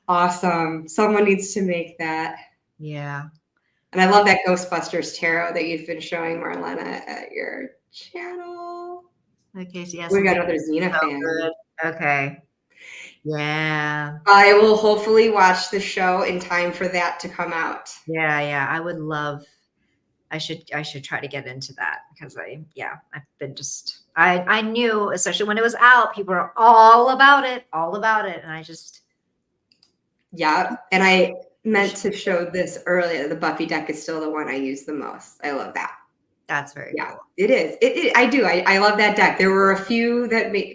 Speaker 1: Awesome. Someone needs to make that.
Speaker 2: Yeah.
Speaker 1: And I love that Ghostbusters tarot that you've been showing, Marlena, at your channel.
Speaker 2: Okay, so yes.
Speaker 1: We got another Xena fan.
Speaker 2: Good. Okay. Yeah.
Speaker 1: I will hopefully watch the show in time for that to come out.
Speaker 2: Yeah. I would love I should try to get into that because I've been just I knew, especially when it was out, people were all about it, and I just
Speaker 1: and I meant to show this earlier. The Buffy deck is still the one I use the most. I love that.
Speaker 2: That's very cool.
Speaker 1: It is. I do. I love that deck. There were a few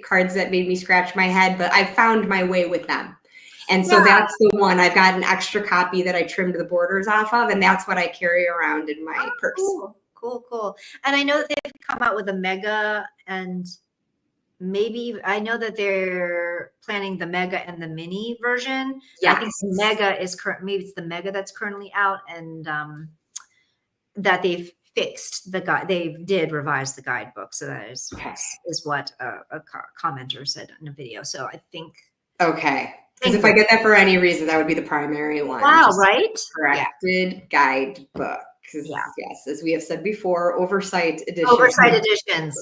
Speaker 1: cards that made me scratch my head, but I found my way with them. And so that's the one. I've got an extra copy that I trimmed the borders off of, and that's what I carry around in my purse.
Speaker 2: Cool. And I know that they've come out with a mega, and maybe I know that they're planning the mega and the mini version. I think the mega is maybe it's the mega that's currently out, and that they've fixed the guide. They did revise the guidebook, so that is what a commenter said in a video. So I think because if I get that for any reason, that would be the primary one. Wow, right?
Speaker 1: Corrected guidebook. Yes, as we have said before, oversight editions.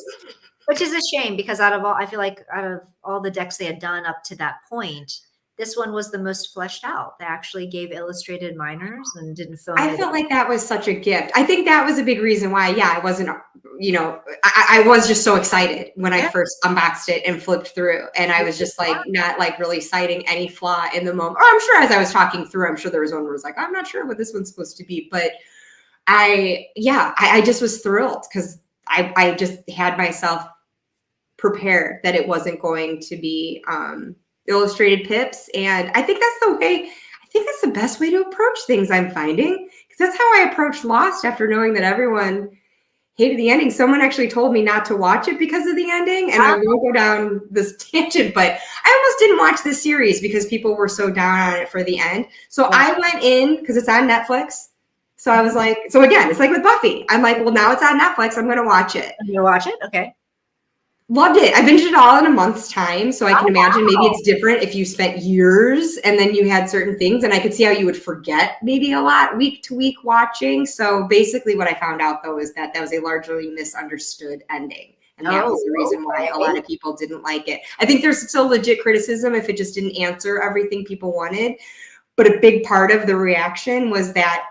Speaker 1: Which is a shame because I feel like out of all the decks they had done up to that point, this one was the most fleshed out. They actually gave illustrated minors and didn't film. I felt like that was such a gift. I think that was a big reason why, I wasn't, I was just so excited when I first unboxed it and flipped through. And I was just like, not like really citing any flaw in the moment. Or I'm sure as I was talking through, I'm sure there was one where I was like, I'm not sure what this one's supposed to be. But I just was thrilled because I just had myself prepared that it wasn't going to be illustrated pips. And I think that's the best way to approach things, I'm finding, because that's how I approached Lost after knowing that everyone hated the ending. Someone actually told me not to watch it because of the ending, and I won't go down this tangent, but I almost didn't watch the series because people were so down on it for the end. So I went in because it's on Netflix. So I was like, so again, it's like with Buffy. I'm like, well, now it's on Netflix. I'm going to watch it.
Speaker 2: You're going to watch it? Okay.
Speaker 1: Loved it. I binged it all in a month's time. So I can imagine maybe it's different if you spent years and then you had certain things. And I could see how you would forget maybe a lot week to week watching. So basically what I found out, though, is that was a largely misunderstood ending. And that was the reason why a lot of people didn't like it. I think there's still legit criticism if it just didn't answer everything people wanted. But a big part of the reaction was that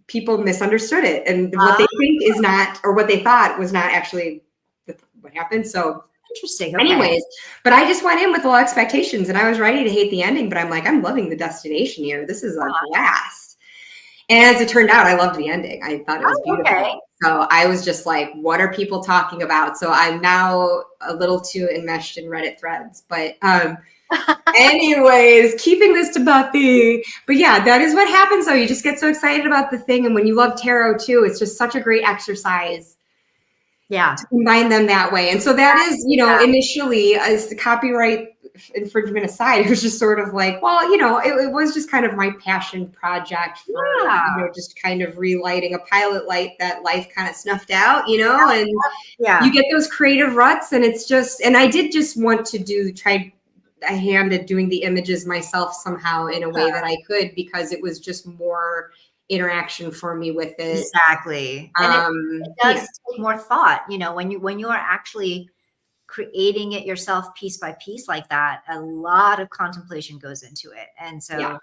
Speaker 1: people misunderstood it. And what they think is not, or what they thought was not actually what happened. So
Speaker 2: interesting.
Speaker 1: Anyways, but I just went in with low expectations and I was ready to hate the ending, but I'm like, I'm loving the destination here. This is a blast. And as it turned out, I loved the ending. I thought it was beautiful. So I was just like, what are people talking about? So I'm now a little too enmeshed in Reddit threads, but anyways, keeping this to Buffy. But yeah, that is what happens though. You just get so excited about the thing. And when you love tarot too, it's just such a great exercise.
Speaker 2: Yeah.
Speaker 1: To combine them that way. And so that is, initially, as the copyright infringement aside, it was just sort of like, well, it was just kind of my passion project for, just kind of relighting a pilot light that life kind of snuffed out, and you get those creative ruts and it's just, and I did just want to try a hand at doing the images myself somehow in a way that I could, because it was just more interaction for me with it.
Speaker 2: Exactly. And it does take more thought, when you are actually creating it yourself piece by piece like that, a lot of contemplation goes into it. And so,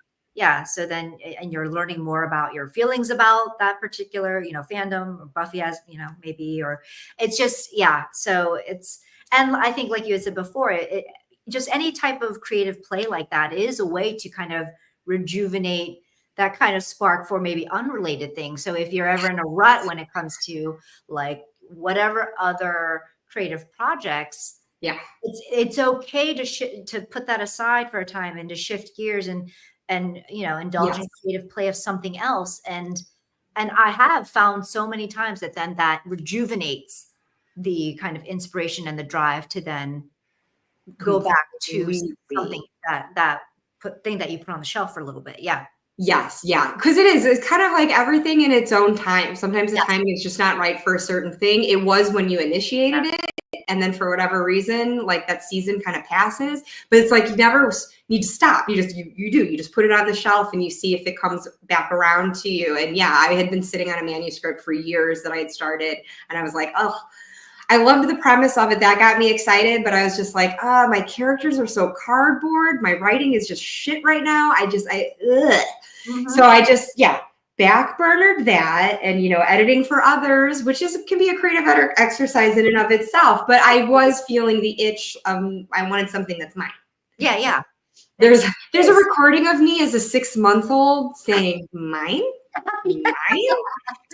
Speaker 2: so then, and you're learning more about your feelings about that particular, fandom, or Buffy as, maybe, or it's just, so it's, and I think like you had said before, it just any type of creative play like that is a way to kind of rejuvenate that kind of spark for maybe unrelated things. So if you're ever in a rut when it comes to like whatever other creative projects, it's okay to put that aside for a time and to shift gears and indulge in creative play of something else. And I have found so many times that then that rejuvenates the kind of inspiration and the drive to then go back to something that thing that you put on the shelf for a little bit. Yeah.
Speaker 1: Yes. Yeah. Because it's kind of like everything in its own time. Sometimes the timing is just not right for a certain thing. It was when you initiated it. And then for whatever reason, like that season kind of passes, but it's like, you never need to stop. You just put it on the shelf and you see if it comes back around to you. And I had been sitting on a manuscript for years that I had started and I was like, oh, I loved the premise of it. That got me excited, but I was just like, my characters are so cardboard. My writing is just shit right now. So I just, backburnered that and, editing for others, which can be a creative exercise in and of itself. But I was feeling the itch of, I wanted something that's mine.
Speaker 2: Yeah.
Speaker 1: There's a recording of me as a 6-month-old saying mine.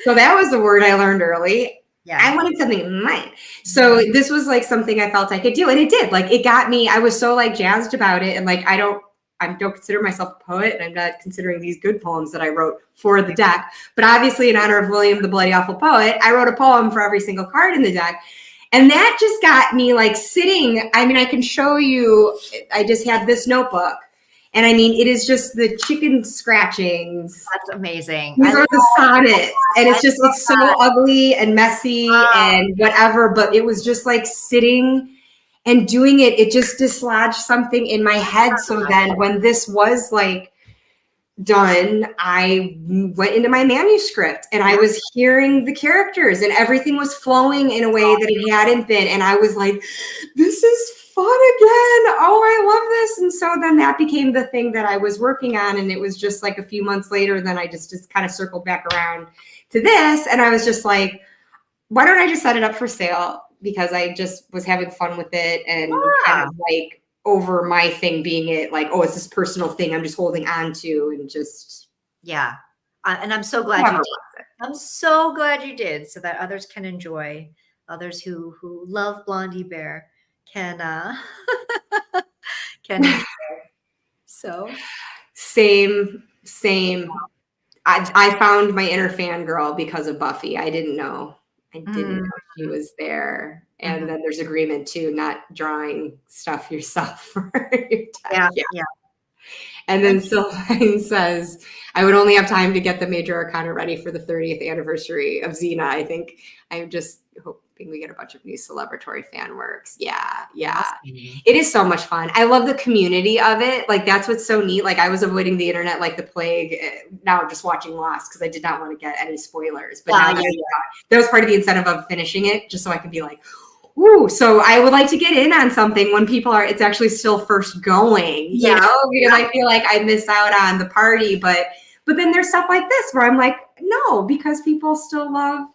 Speaker 1: So that was the word I learned early. Yeah. I wanted something mine. So this was like something I felt I could do. And it did. Like, it got me, I was so like jazzed about it. And like, I don't consider myself a poet, and I'm not considering these good poems that I wrote for the deck. But obviously, in honor of William the Bloody Awful Poet, I wrote a poem for every single card in the deck. And that just got me like sitting. I mean, I can show you, I just had this notebook. And I mean, it is just the chicken scratchings.
Speaker 2: That's amazing.
Speaker 1: These are the sonnets. And it's so ugly and messy and whatever. But it was just like sitting and doing it. It just dislodged something in my head. So then when this was like done, I went into my manuscript and I was hearing the characters and everything was flowing in a way that it hadn't been. And I was like, this is fun again. Oh, I love this. And so then that became the thing that I was working on. And it was just like a few months later, then I just kind of circled back around to this. And I was just like, why don't I just set it up for sale? Because I just was having fun with it and kind of like over my thing being it like, oh, it's this personal thing I'm just holding on to and just.
Speaker 2: Yeah. And I'm so glad you did. I'm so glad you did so that others can enjoy, others who love Blondie Bear can enjoy. So same.
Speaker 1: I found my inner fangirl because of Buffy. I didn't know she was there. And then there's agreement to not drawing stuff yourself for your deck.
Speaker 2: Yeah.
Speaker 1: And then Sylvain says, I would only have time to get the Major Arcana ready for the 30th anniversary of Xena. I think I'm just hoping we get a bunch of new celebratory fan works. Yeah. It is so much fun. I love the community of it. Like, that's what's so neat. Like, I was avoiding the internet like the plague. Now I'm just watching Lost because I did not want to get any spoilers. But now that was part of the incentive of finishing it, just so I could be like, ooh, so I would like to get in on something when it's actually still first going, you know, because I feel like I miss out on the party. But then there's stuff like this where I'm like, no, because people still love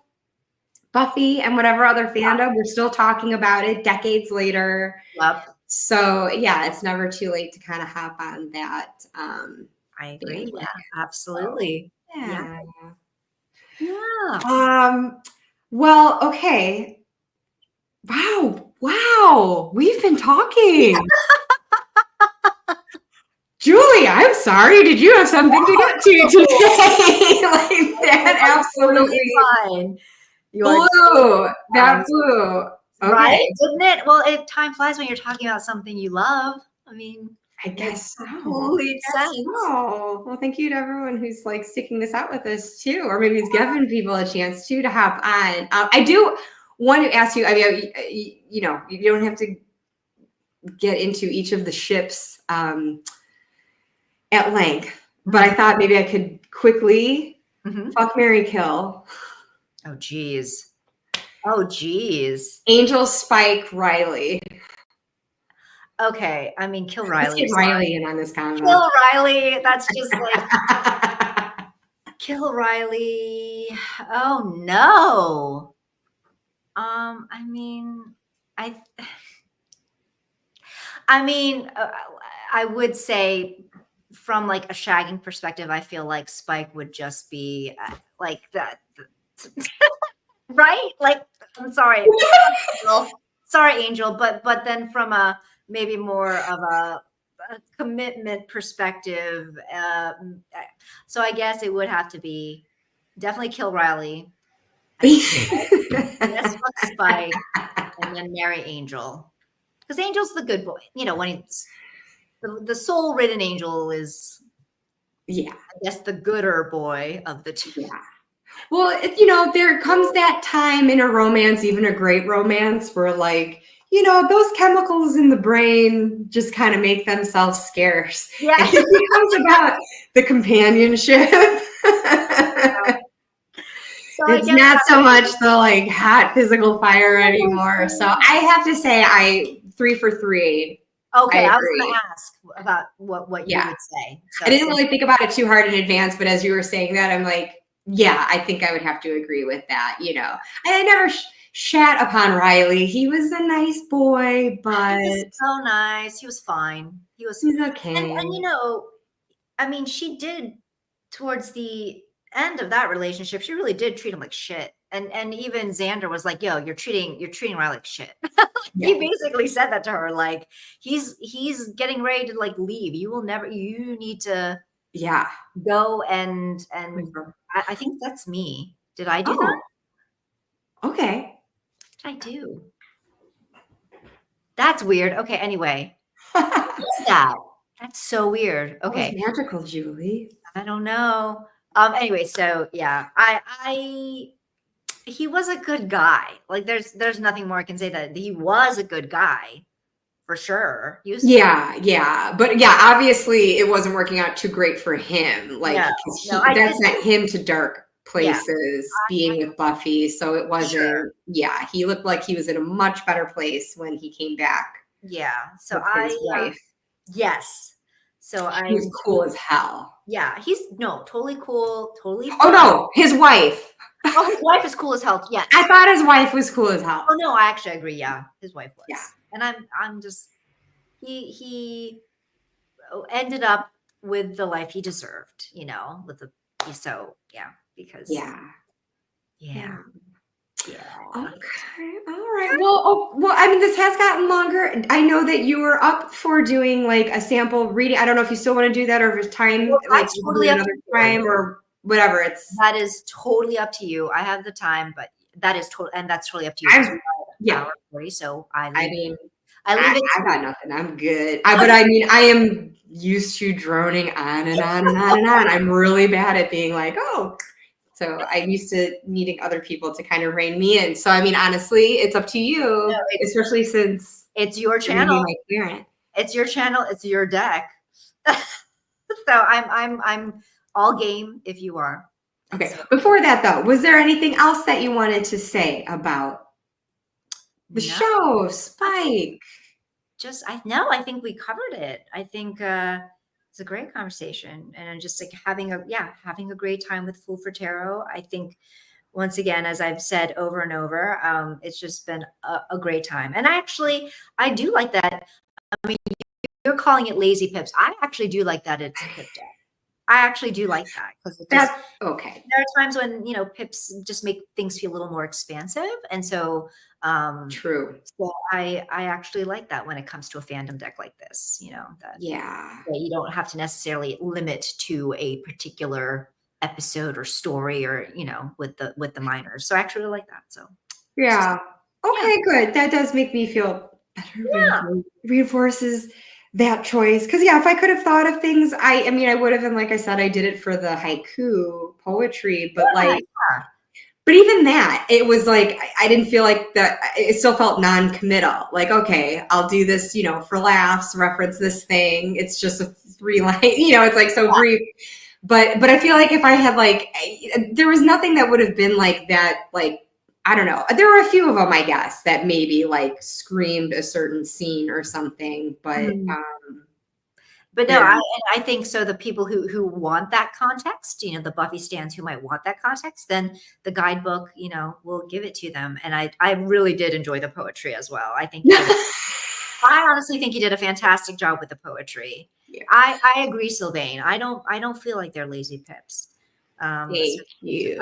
Speaker 1: Buffy and whatever other fandom, we're still talking about it decades later.
Speaker 2: Yep.
Speaker 1: So yeah, it's never too late to kind of hop on that.
Speaker 2: I agree. Yeah, absolutely.
Speaker 1: So, yeah. Well, okay. Wow. We've been talking. Juli, I'm sorry. Did you have something to get to today? Like, that absolutely
Speaker 2: fine.
Speaker 1: That blew. Okay.
Speaker 2: Right? Didn't it? Well, time flies when you're talking about something you love. I mean,
Speaker 1: I guess so.
Speaker 2: Totally sense.
Speaker 1: Oh, well, thank you to everyone who's like sticking this out with us too, or maybe it's giving people a chance to hop on. I do want to ask you. I mean, you don't have to get into each of the ships at length, but I thought maybe I could quickly fuck, marry, kill.
Speaker 2: Oh, geez.
Speaker 1: Angel, Spike, Riley.
Speaker 2: Okay, I mean, kill Riley.
Speaker 1: Let's get Riley in on this convo.
Speaker 2: Kill Riley. That's just like kill Riley. Oh no. I mean, I would say from like a shagging perspective, I feel like Spike would just be like that. Right? Like, I'm sorry. Sorry, Angel, but then from a maybe more of a commitment perspective, so I guess it would have to be definitely kill Riley. Yes, fuck Spike, and then marry Angel, because Angel's the good boy. You know, when he's the soul-ridden Angel is, I guess, the gooder boy of the two.
Speaker 1: Yeah. Well, there comes that time in a romance, even a great romance, where like, those chemicals in the brain just kind of make themselves scarce.
Speaker 2: Yeah.
Speaker 1: It becomes about the companionship. So it's not so much the like hot physical fire anymore. So I have to say 3 for 3.
Speaker 2: Okay, I was
Speaker 1: agree.
Speaker 2: gonna ask about what you
Speaker 1: Yeah.
Speaker 2: would say. So
Speaker 1: I didn't really think about it too hard in advance, but as you were saying that, I'm like, yeah, I think I would have to agree with that. I never shat upon Riley. He was a nice boy,
Speaker 2: he was
Speaker 1: but
Speaker 2: so nice. He was fine. He was,
Speaker 1: he's
Speaker 2: and
Speaker 1: okay.
Speaker 2: I mean, she did towards the end of that relationship. She really did treat him like shit. And even Xander was like, "Yo, you're treating Riley like shit."
Speaker 1: Yeah.
Speaker 2: He basically said that to her. Like he's getting ready to like leave. You need to
Speaker 1: Yeah.
Speaker 2: go and I think that's me. Did I do that?
Speaker 1: Oh, okay.
Speaker 2: What did I do? That's weird. Okay, anyway.
Speaker 1: That
Speaker 2: What's that? That's so weird.
Speaker 1: was
Speaker 2: Okay.
Speaker 1: magical, Julie.
Speaker 2: I don't know. Anyway, so yeah, he was a good guy. Like there's nothing more I can say that he was a good guy for sure. He was
Speaker 1: Yeah. But yeah, obviously it wasn't working out too great for him. Like,
Speaker 2: no,
Speaker 1: because
Speaker 2: I
Speaker 1: that
Speaker 2: did
Speaker 1: sent him to dark
Speaker 2: yeah,
Speaker 1: places being with Buffy. So it
Speaker 2: sure.
Speaker 1: wasn't, yeah, he looked like he was in a much better place when he came back
Speaker 2: Yeah. So
Speaker 1: with his wife.
Speaker 2: yes. So
Speaker 1: He was cool as hell.
Speaker 2: yeah, he's no, totally cool, totally
Speaker 1: Oh
Speaker 2: fine.
Speaker 1: no, his wife.
Speaker 2: Oh, his wife is cool as hell. Yes.
Speaker 1: I thought his wife was cool as hell.
Speaker 2: Oh no, I actually agree. Yeah, his wife was.
Speaker 1: Yeah.
Speaker 2: And I'm just he ended up with the life he deserved, with the so yeah, because
Speaker 1: Yeah.
Speaker 2: yeah.
Speaker 1: Okay. All right. Well, I mean, this has gotten longer. I know that you were up for doing like a sample reading. I don't know if you still want to do that or if it's time,
Speaker 2: Well,
Speaker 1: like
Speaker 2: that's
Speaker 1: we'll do
Speaker 2: totally
Speaker 1: it
Speaker 2: up to
Speaker 1: another
Speaker 2: you.
Speaker 1: time or whatever.
Speaker 2: That is totally up to you. I have the time, but that is and that's totally up to you.
Speaker 1: Yeah.
Speaker 2: So
Speaker 1: I mean,
Speaker 2: I leave it
Speaker 1: I
Speaker 2: to
Speaker 1: got nothing. I'm good. But I mean, I am used to droning on and on and on and on. I'm really bad at being like, oh. So I'm used to needing other people to kind of rein me in. So I mean, honestly, it's up to you, especially since
Speaker 2: it's your
Speaker 1: you're gonna be
Speaker 2: channel.
Speaker 1: my parent.
Speaker 2: It's your channel. It's your deck. So I'm all game if you are.
Speaker 1: Okay. Before that, though, was there anything else that you wanted to say about the show, Spike?
Speaker 2: I think we covered it. I think it's a great conversation, and just like having a great time with Fool for Tarot. I think once again, as I've said over and over, it's just been a great time. And I do like that. I mean, you're calling it lazy pips. I actually do like that it's a pip deck. I actually do like that because
Speaker 1: that's okay.
Speaker 2: There are times when pips just make things feel a little more expansive, and so
Speaker 1: true.
Speaker 2: So I actually like that when it comes to a fandom deck like this. That you don't have to necessarily limit to a particular episode or story or with the minors. So I actually like that. So
Speaker 1: yeah. Okay, good. That does make me feel better.
Speaker 2: Yeah.
Speaker 1: Reinforces that choice. Because if I could have thought of things, I mean, I would have, and like I said, I did it for the haiku poetry, but but even that, it was like, I didn't feel like that. It still felt non-committal. Like, okay, I'll do this, for laughs, reference this thing. It's just a 3-line, it's like so brief. But I feel like if I had there was nothing that would have been like that, like, I don't know. There were a few of them, I guess, that maybe like screamed a certain scene or something. But
Speaker 2: But no, I think so. The people who want that context, the Buffy stans who might want that context, then the guidebook, will give it to them. And I really did enjoy the poetry as well. I think I honestly think you did a fantastic job with the poetry. Yeah. I agree, Sylvain. I don't feel like they're lazy pips.
Speaker 1: Thank you.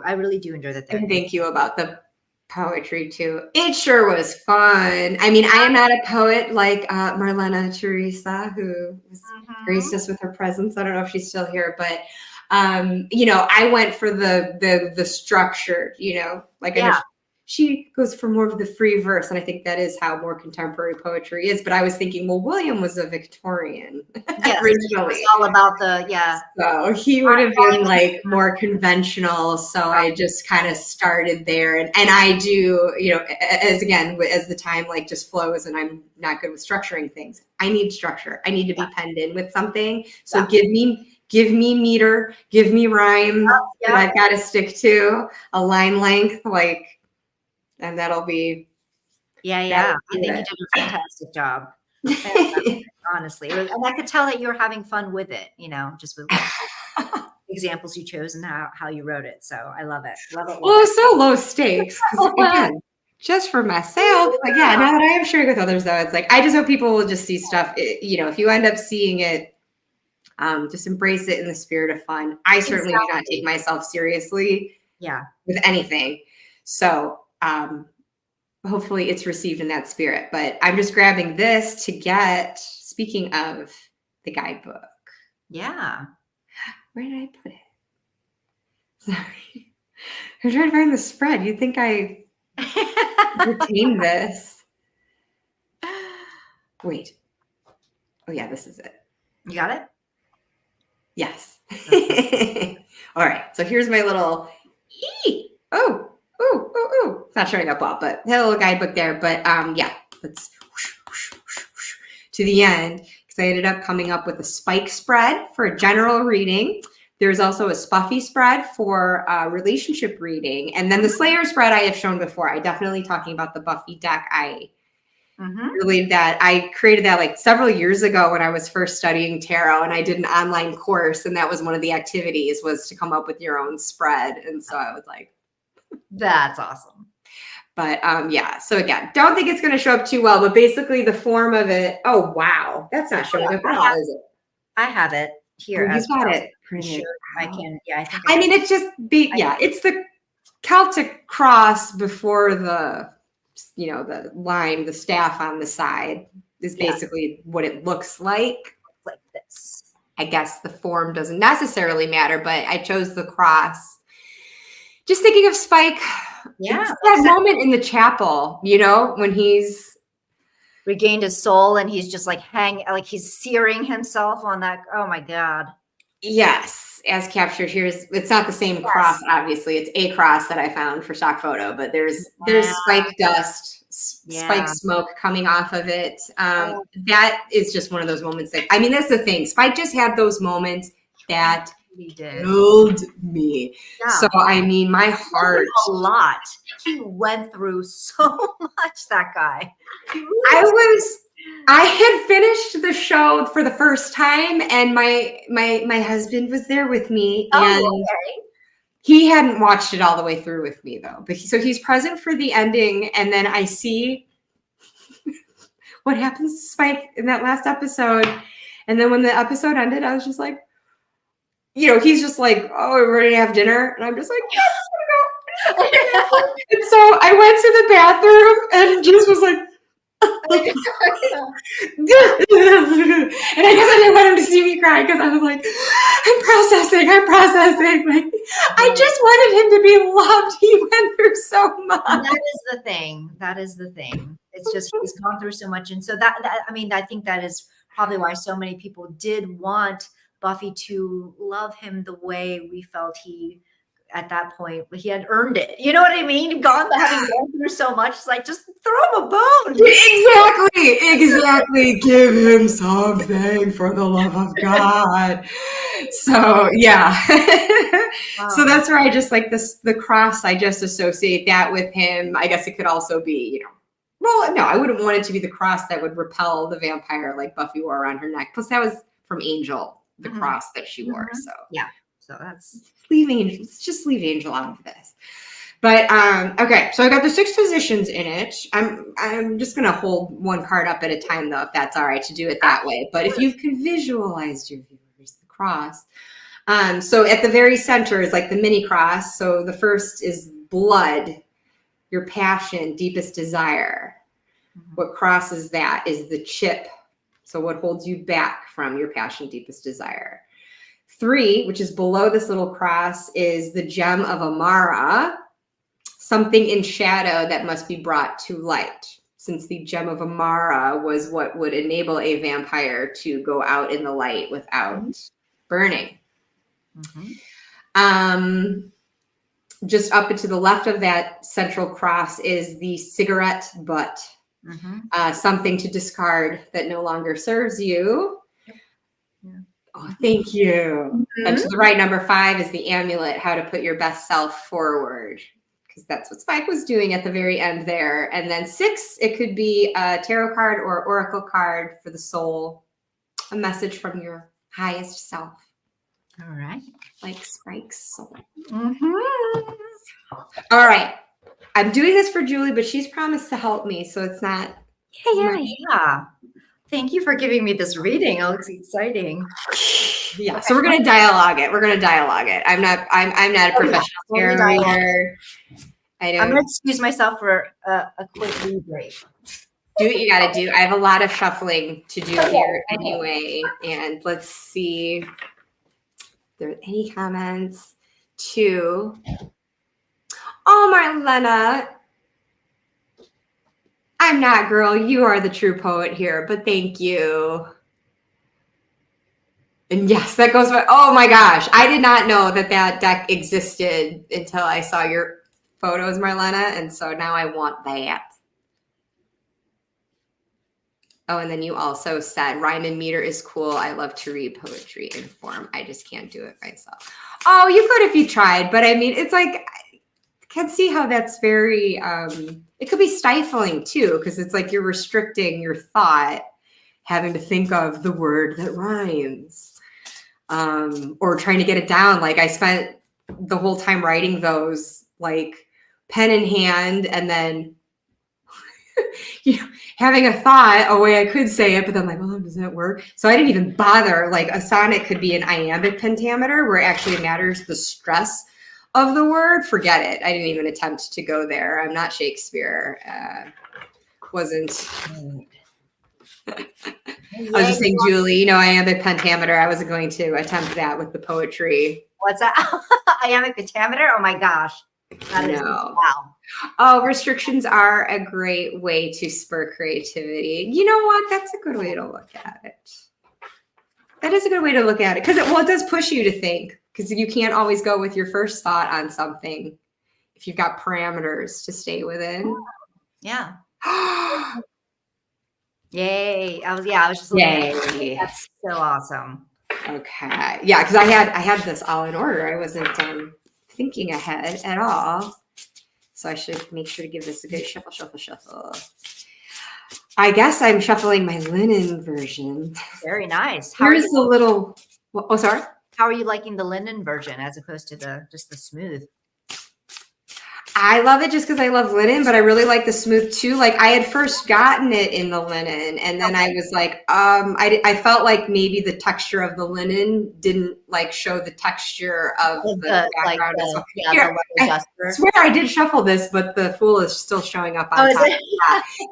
Speaker 2: I really do enjoy that.
Speaker 1: And thank you about the poetry too. It sure was fun. I mean, I am not a poet like Marlena Teresa, who graced us with her presence. I don't know if she's still here, but I went for the structure. I know she goes for more of the free verse, and I think that is how more contemporary poetry is. But I was thinking, well, William was a Victorian originally.
Speaker 2: It's all about
Speaker 1: So he would have been like more conventional. So I just kind of started there, and I do, as the time just flows, and I'm not good with structuring things. I need structure. I need to be penned in with something. So give me meter, give me rhyme that I've got to stick to, a line length, and that'll be.
Speaker 2: I think you did a fantastic job. Honestly, and I could tell that you're having fun with it, just with examples you chose and how you wrote it. So I love it. Love it.
Speaker 1: Well, it was so low stakes because again, just for myself. Like, yeah, now that I am sharing with others, though, it's like I just hope people will just see stuff. If you end up seeing it, just embrace it in the spirit of fun. I certainly do not take myself seriously.
Speaker 2: Yeah.
Speaker 1: With anything, so hopefully it's received in that spirit. But I'm just grabbing this to get. Speaking of the guidebook,
Speaker 2: yeah.
Speaker 1: Where did I put it? Sorry. I'm trying to find the spread. You'd think I retained this. Wait. Oh, yeah, this is it.
Speaker 2: You got it?
Speaker 1: Yes. All right. So here's my little. Oh. It's not showing up well, but a little guidebook there. But yeah, let's to the end because I ended up coming up with a spike spread for a general reading. There's also a Spuffy spread for relationship reading. And then the Slayer spread I have shown before. I definitely talking about the Buffy deck. I believe that I created that like several years ago when I was first studying tarot, and I did an online course. And that was one of the activities was to come up with your own spread. And so I was like,
Speaker 2: that's awesome.
Speaker 1: But yeah, so again, don't think it's going to show up too well, but basically the form of it. Oh, wow. That's not showing up at all, is it?
Speaker 2: I have it here.
Speaker 1: You've got it printed.
Speaker 2: Sure, I can. Yeah,
Speaker 1: I mean, it's just it's the Celtic cross before the line, the staff on the side is basically what it looks like.
Speaker 2: Like this.
Speaker 1: I guess the form doesn't necessarily matter, but I chose the cross. Just thinking of Spike.
Speaker 2: Yeah.
Speaker 1: It's that moment in the chapel, when he's
Speaker 2: regained his soul and he's just like he's searing himself on that. Oh my God.
Speaker 1: Yes. As captured here, it's not the same cross, obviously. It's a cross that I found for stock photo, but there's spike dust, spike smoke coming off of it. That is just one of those moments that's the thing. Spike just had those moments that killed me. Yeah. So I mean, my heart.
Speaker 2: A lot. He went through so much. That guy.
Speaker 1: I had finished the show for the first time, and my husband was there with me, and he hadn't watched it all the way through with me though. But so he's present for the ending, and then I see what happens to Spike in that last episode, and then when the episode ended, I was just like. He's just like, oh, we're ready to have dinner. And I'm just like, yes, I'm gonna go. And so I went to the bathroom and Jules was like, and I guess I didn't want him to see me cry because I was like, I'm processing. Like, I just wanted him to be loved. He went through so much.
Speaker 2: That is the thing. It's just, he's gone through so much. And so I think that is probably why so many people did want Buffy to love him the way we felt he at that point he had earned it. You know what I mean? Having gone through so much, it's like just throw him a bone.
Speaker 1: Exactly. Give him something for the love of God. So yeah. So that's where I just like the cross. I just associate that with him. I guess it could also be, well, no, I wouldn't want it to be the cross that would repel the vampire like Buffy wore around her neck. Plus that was from Angel. The cross that she wore. So
Speaker 2: yeah. So that's
Speaker 1: leave Angel. Let's just leave Angel out of this. But okay, so I got the 6 positions in it. I'm just gonna hold one card up at a time though, if that's all right to do it that way. But if you can visualize your viewers, the cross. So at the very center is like the mini cross. So the first is blood, your passion, deepest desire. What crosses that is the chip. So what holds you back from your passion, deepest desire? 3, which is below this little cross, is the gem of Amara, something in shadow that must be brought to light. Since the gem of Amara was what would enable a vampire to go out in the light without burning. Just up and to the left of that central cross is the cigarette butt. Something to discard that no longer serves you. Oh, thank you. And to the right, number 5 is the amulet, how to put your best self forward. because that's what Spike was doing at the very end there. And then 6, it could be a tarot card or oracle card for the soul, a message from your highest self.
Speaker 2: All right.
Speaker 1: Like Spike's soul.
Speaker 2: Mm-hmm.
Speaker 1: All right. I'm doing this for Juli, but she's promised to help me, so it's not.
Speaker 2: Yeah. Thank you for giving me this reading. Oh, it's exciting.
Speaker 1: Yeah. So we're gonna dialogue it. I'm not a professional tarot reader.
Speaker 2: I'm gonna excuse myself for a quick read break.
Speaker 1: Do what you gotta do. I have a lot of shuffling to do here anyway. And let's see if there are any comments to. Oh, Marlena. I'm not, girl. You are the true poet here, but thank you. And yes, that goes by. Oh my gosh. I did not know that deck existed until I saw your photos, Marlena. And so now I want that. Oh, and then you also said rhyme and meter is cool. I love to read poetry in form. I just can't do it myself. Oh, you could if you tried. But I mean, it's like, I can see how that's very, it could be stifling too, because it's like you're restricting your thought, having to think of the word that rhymes, or trying to get it down. Like I spent the whole time writing those, like pen in hand, and then having a thought, a way I could say it, but then like, oh, does that work? So I didn't even bother. Like a sonnet could be an iambic pentameter where it actually matters the stress of the word. Forget it. I didn't even attempt to go there. I'm not Shakespeare. Wasn't. I was just saying, Juli, iambic pentameter. I wasn't going to attempt that with the poetry.
Speaker 2: What's that? Iambic pentameter? Oh my gosh.
Speaker 1: Wow. Oh, restrictions are a great way to spur creativity. You know what? That's a good way to look at it. That is a good way to look at it because it does push you to think, because you can't always go with your first thought on something if you've got parameters to stay within.
Speaker 2: Yeah. Yay. I was just looking at it. That's so awesome.
Speaker 1: Okay. Yeah, because I had this all in order. I wasn't thinking ahead at all. So I should make sure to give this a good shuffle, shuffle, shuffle. I guess I'm shuffling my linen version.
Speaker 2: Very nice.
Speaker 1: Here's the little. Oh, sorry.
Speaker 2: How are you liking the linen version as opposed to just the smooth?
Speaker 1: I love it just because I love linen, but I really like the smooth too. Like I had first gotten it in the linen, and then I was like, I felt like maybe the texture of the linen didn't like show the texture of the background. I swear I did shuffle this, but the fool is still showing up on top.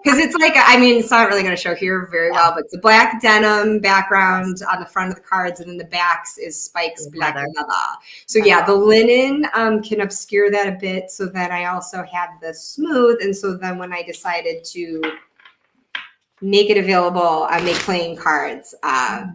Speaker 1: Because it's like, I mean, it's not really going to show here very well, but it's a black denim background on the front of the cards, and then the backs is Spike's black leather. So yeah, the linen can obscure that a bit, so that I also had the smooth. And so then when I decided to make it available on Make Playing Cards,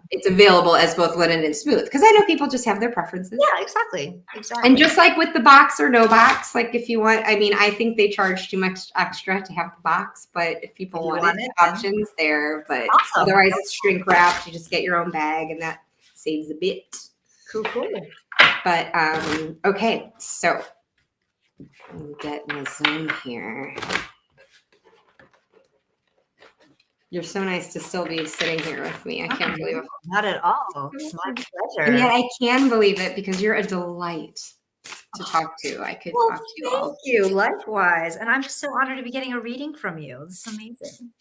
Speaker 1: it's available as both linen and smooth, because I know people just have their preferences.
Speaker 2: Yeah, exactly.
Speaker 1: And just like with the box or no box, like if you want, I mean, I think they charge too much extra to have the box, but if people want it, options there. But otherwise it's shrink wrapped. You just get your own bag, and that saves a bit.
Speaker 2: Cool.
Speaker 1: But okay, so get in the zone here. You're so nice to still be sitting here with me. I can't believe it.
Speaker 2: Not at all. It's my pleasure.
Speaker 1: And yet I can believe it, because you're a delight to talk to. I could talk to you all.
Speaker 2: Thank you. Likewise. And I'm just so honored to be getting a reading from you. This is amazing.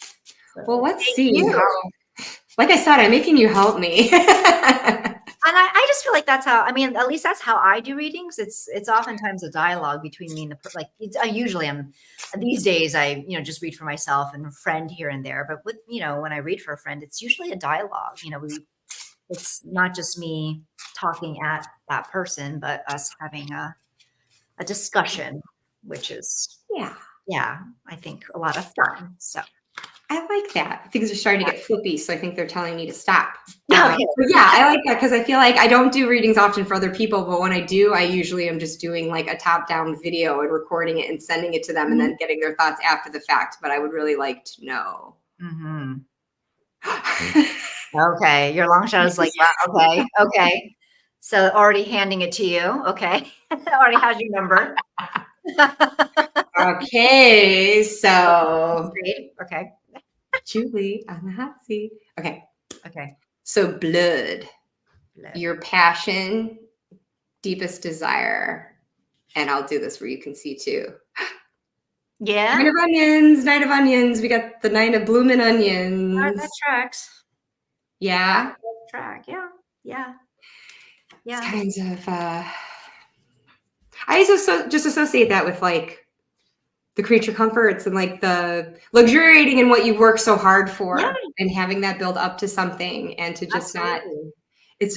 Speaker 2: So,
Speaker 1: well, let's see. Like I said, I'm making you help me.
Speaker 2: And I just feel like that's how, I mean, at least that's how I do readings. It's oftentimes a dialogue between me and these days I, just read for myself and a friend here and there. But with, when I read for a friend, it's usually a dialogue. It's not just me talking at that person, but us having a discussion, which is, I think a lot of fun. So.
Speaker 1: I like that. Things are starting to get flippy, so I think they're telling me to stop.
Speaker 2: Okay.
Speaker 1: Yeah, I like that, because I feel like I don't do readings often for other people, but when I do, I usually am just doing like a top-down video and recording it and sending it to them, and then getting their thoughts after the fact. But I would really like to know.
Speaker 2: Mm-hmm. Okay, your long shot is like, wow, okay. So already handing it to you. Okay, already has your number.
Speaker 1: Okay, so
Speaker 2: Okay.
Speaker 1: Juli on the hot seat. Okay,
Speaker 2: Okay.
Speaker 1: so blood,
Speaker 2: Blood.
Speaker 1: your passion, deepest desire, and I'll do this where you can see too.
Speaker 2: Yeah.
Speaker 1: Nine of onions, nine of onions. We got the nine of blooming onions.
Speaker 2: That tracks.
Speaker 1: Yeah.
Speaker 2: That track. Yeah. Yeah.
Speaker 1: It's
Speaker 2: Yeah.
Speaker 1: kinds of I just associate that with like the creature comforts and like the luxuriating in what you work so hard for
Speaker 2: Yeah.
Speaker 1: and having that build up to something and to just not
Speaker 2: Absolutely.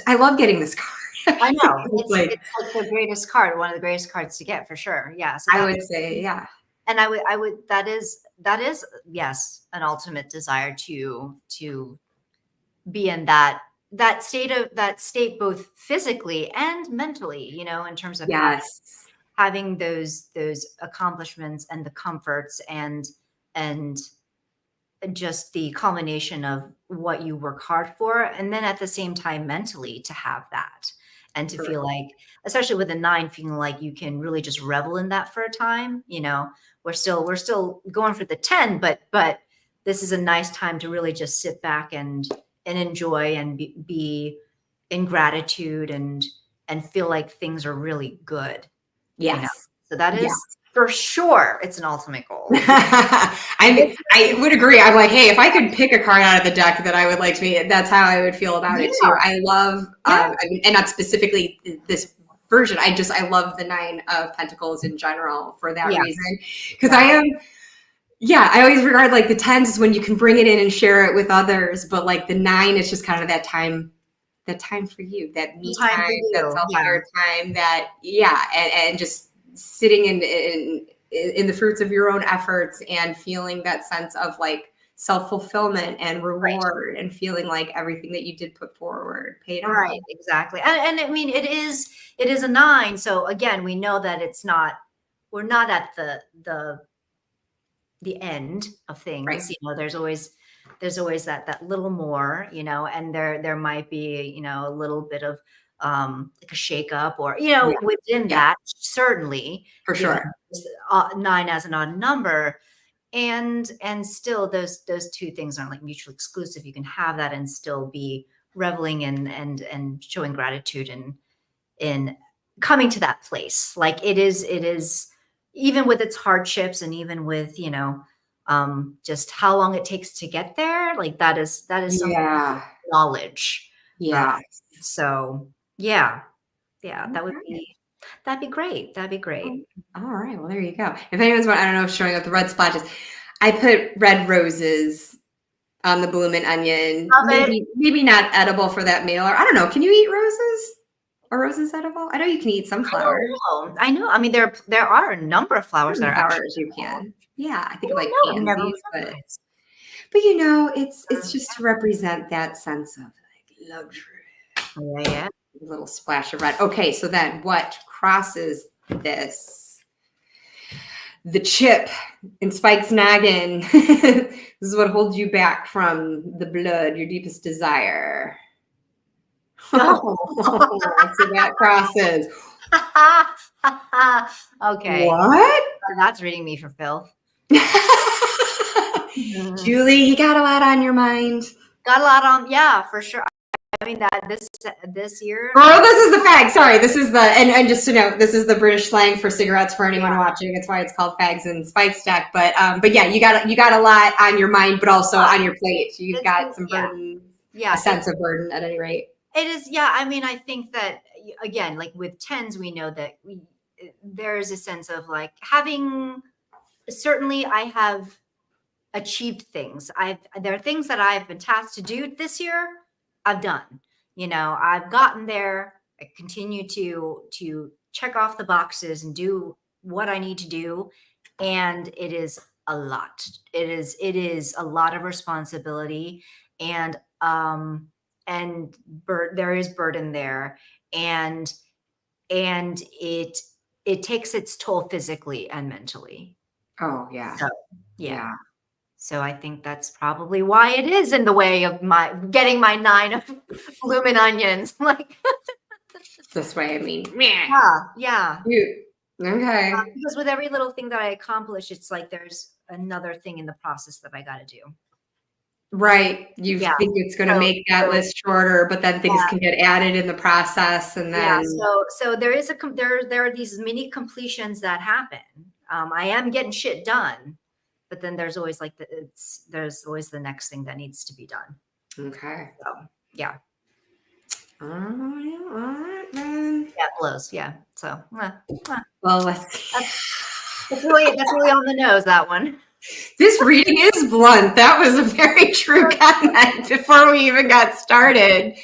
Speaker 1: I love getting this card.
Speaker 2: I know.
Speaker 1: It's like
Speaker 2: It's like the greatest card, one of the greatest cards to get for sure. Yeah. So
Speaker 1: I
Speaker 2: that
Speaker 1: would say, yeah.
Speaker 2: and I would that is yes, an ultimate desire to be in that state both physically and mentally, you know, in terms of
Speaker 1: Yes.
Speaker 2: having those accomplishments and the comforts and just the culmination of what you work hard for, and then at the same time mentally to have that and to feel like, especially with a 9, feeling like you can really just revel in that for a time. You know, we're still going for the 10, but this is a nice time to really just sit back and enjoy and be in gratitude and feel like things are really good.
Speaker 1: Yes.
Speaker 2: You know? So that is for sure, it's an ultimate goal.
Speaker 1: I would agree. I'm like, hey, if I could pick a card out of the deck that I would like to be, that's how I would feel about it too. I love, I mean, and not specifically this version. I love the 9 of Pentacles in general for that reason. Because I always regard like the 10s is when you can bring it in and share it with others. But like the 9 is just kind of that time for you, that me time, that self-care time, that, and just sitting in the fruits of your own efforts and feeling that sense of like self-fulfillment and reward and feeling like everything that you did put forward paid off.
Speaker 2: Right, exactly. And I mean, it is a 9. So again, we know that we're not at the end of things.
Speaker 1: Right.
Speaker 2: You know, there's always that little more, you know, and there might be, you know, a little bit of like a shake up or, you know, within that, certainly
Speaker 1: for sure.
Speaker 2: 9 as an odd number. And still those 2 things aren't like mutually exclusive. You can have that and still be reveling and showing gratitude in coming to that place. Like it is even with its hardships and even with, you know, just how long it takes to get there. Like that is some knowledge.
Speaker 1: Yeah.
Speaker 2: So that'd be great. That'd be great.
Speaker 1: All right. Well, there you go. If anyone's I don't know if showing up the red splotches, I put red roses on the bloomin' onion. Maybe not edible for that mailer. I don't know. Can you eat roses? Are roses edible? I know you can eat some flowers.
Speaker 2: I know. I mean, there are a number of flowers that are
Speaker 1: flowers you can. Yeah, I think of like pansies, but you know, it's just to represent that sense of like luxury.
Speaker 2: Yeah.
Speaker 1: A little splash of red. Okay, so then what crosses this? The chip in Spike's noggin. This is what holds you back from the blood, your deepest desire. So that crosses.
Speaker 2: Okay.
Speaker 1: What?
Speaker 2: That's reading me for filth.
Speaker 1: Juli, you got a lot on your mind.
Speaker 2: Got a lot on, yeah, for sure. I mean that this year.
Speaker 1: Oh, this is the fag. Sorry, this is the and just to note, this is the British slang for cigarettes for anyone watching. It's why it's called fags and spike stack. But yeah, you got a lot on your mind, but also on your plate. You've got some burden. Yeah, a sense of burden at any rate.
Speaker 2: It is. Yeah, I mean, I think that again, like with 10s, we know that there is a sense of like having. Certainly, I have achieved things. There are things that I've been tasked to do this year. I've done, you know, I've gotten there. I continue to check off the boxes and do what I need to do. And it is a lot. It is a lot of responsibility and there is burden there. And it takes its toll physically and mentally.
Speaker 1: Oh yeah.
Speaker 2: So, yeah. So I think that's probably why it is in the way of getting my 9 of blooming onions. Like
Speaker 1: this way, I mean,
Speaker 2: yeah.
Speaker 1: You Okay.
Speaker 2: Because with every little thing that I accomplish, it's like there's another thing in the process that I got to do.
Speaker 1: Right. You
Speaker 2: Yeah.
Speaker 1: think it's going to make that list shorter, but then things can get added in the process, and then
Speaker 2: so there is there are these mini completions that happen. I am getting shit done, but then there's always like there's always the next thing that needs to be done.
Speaker 1: Okay.
Speaker 2: So yeah.
Speaker 1: All right, then.
Speaker 2: Yeah, it blows. Yeah. So
Speaker 1: Well,
Speaker 2: that's really on the nose, that one.
Speaker 1: This reading is blunt. That was a very true comment before we even got started.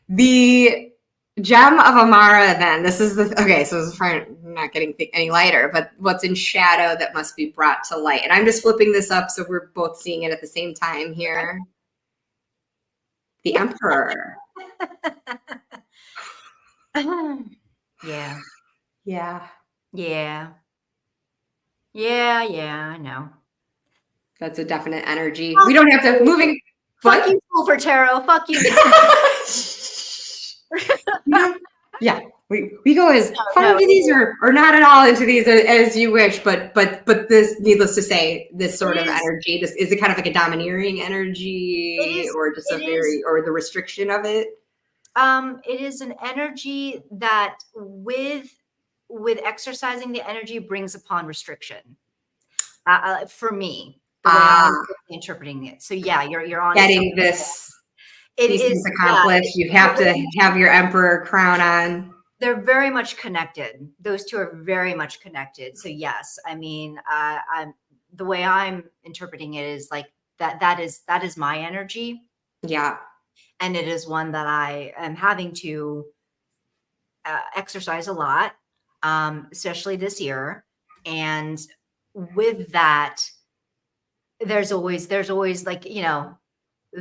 Speaker 1: The gem of Amara, then. This is okay, so this is probably not getting any lighter, but what's in shadow that must be brought to light. And I'm just flipping this up so we're both seeing it at the same time here. The Emperor.
Speaker 2: Yeah.
Speaker 1: Yeah.
Speaker 2: Yeah. Yeah, yeah, I know.
Speaker 1: That's a definite energy. We don't have to moving.
Speaker 2: Fuck you, fool for tarot. Fuck you.
Speaker 1: Yeah, we go as far into these or not at all into these as you wish, but this, needless to say, this sort of energy, this is it kind of like a domineering energy, or just or the restriction of it.
Speaker 2: It is an energy that with exercising the energy brings upon restriction. For me, the way I'm interpreting it. So yeah, you're on
Speaker 1: getting this. These things accomplished. You have to have your Emperor crown on.
Speaker 2: They're very much connected. Those two are very much connected. So yes, I mean, I'm the way I'm interpreting it is like that is my energy.
Speaker 1: Yeah.
Speaker 2: And it is one that I am having to exercise a lot, especially this year. And with that, there's always like, you know,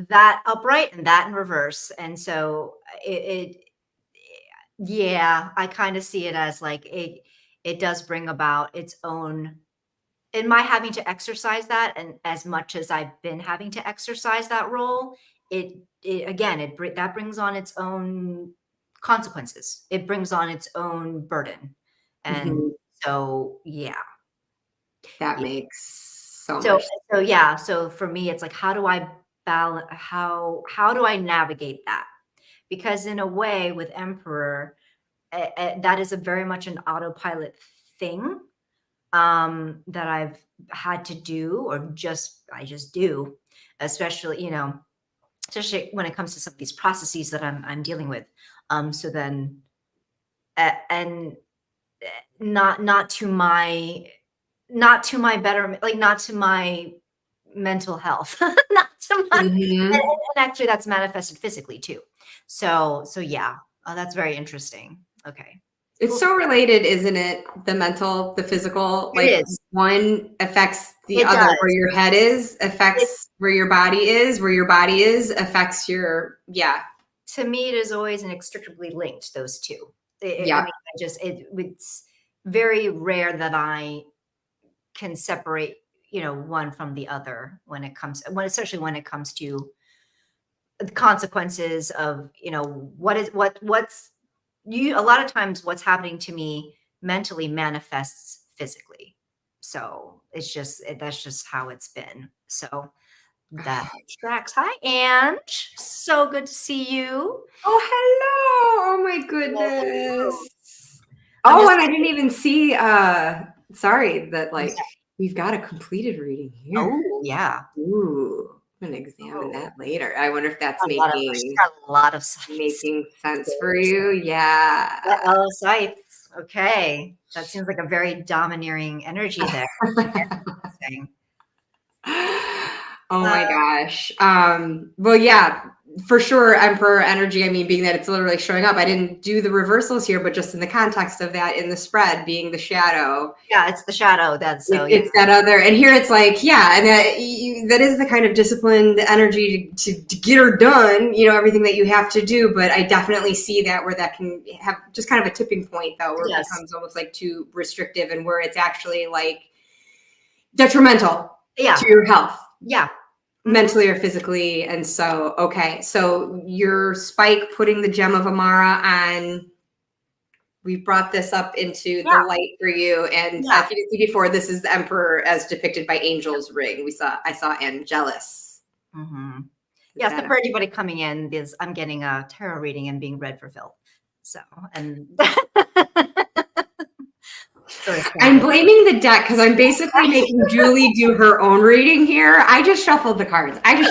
Speaker 2: that upright and that in reverse. And so yeah, I kind of see it as like it does bring about its own, in my having to exercise that, and as much as I've been having to exercise that role, that brings on its own consequences. It brings on its own burden. And so yeah.
Speaker 1: That makes so much sense.
Speaker 2: So yeah, so for me it's like, how do I balance, how do I navigate that? Because in a way with Emperor, that is a very much an autopilot thing that I've had to do, or I just do, especially, you know, especially when it comes to some of these processes that I'm dealing with. So then, and not to my betterment, like not to my mental health, not to my, and actually that's manifested physically too. So yeah, that's very interesting. Okay.
Speaker 1: It's so related, isn't it? The mental, the physical, like one affects the other. Where your head is affects where your body is, where your body is affects your, yeah.
Speaker 2: To me, it is always inextricably linked, those two.
Speaker 1: Yeah.
Speaker 2: I mean, it's very rare that I can separate, you know, one from the other especially when it comes to the consequences of, you know, what's a lot of times what's happening to me mentally manifests physically. So it's just, that's just how it's been. So that tracks. Hi, Ange. So good to see you.
Speaker 1: Oh, hello. Oh my goodness. Oh, and I didn't even see, sorry that like we've got a completed reading here.
Speaker 2: Oh, yeah.
Speaker 1: Ooh. I'm going to examine that later. I wonder if that's making
Speaker 2: a lot of
Speaker 1: sense for you. Yeah.
Speaker 2: Oh, sights. Okay. That seems like a very domineering energy there.
Speaker 1: Oh my gosh. Well, yeah, for sure. Emperor energy. I mean, being that it's literally showing up, I didn't do the reversals here, but just in the context of that, in the spread being the shadow.
Speaker 2: Yeah, it's the shadow.
Speaker 1: It's that other, and here it's like, yeah, and that is the kind of disciplined energy to get her done, you know, everything that you have to do. But I definitely see that where that can have just kind of a tipping point though, where it becomes almost like too restrictive, and where it's actually like detrimental to your health.
Speaker 2: Yeah.
Speaker 1: Mentally or physically. And so, okay. So your Spike putting the gem of Amara on we've brought this up into the light for you. And if you didn't see before, this is the Emperor as depicted by Angel's ring. I saw Angelus.
Speaker 2: Mm-hmm. Yes, so for anybody coming in, I'm getting a tarot reading and being read for filth. So, and
Speaker 1: I'm blaming the deck because I'm basically making Juli do her own reading here. I just shuffled the cards. I'm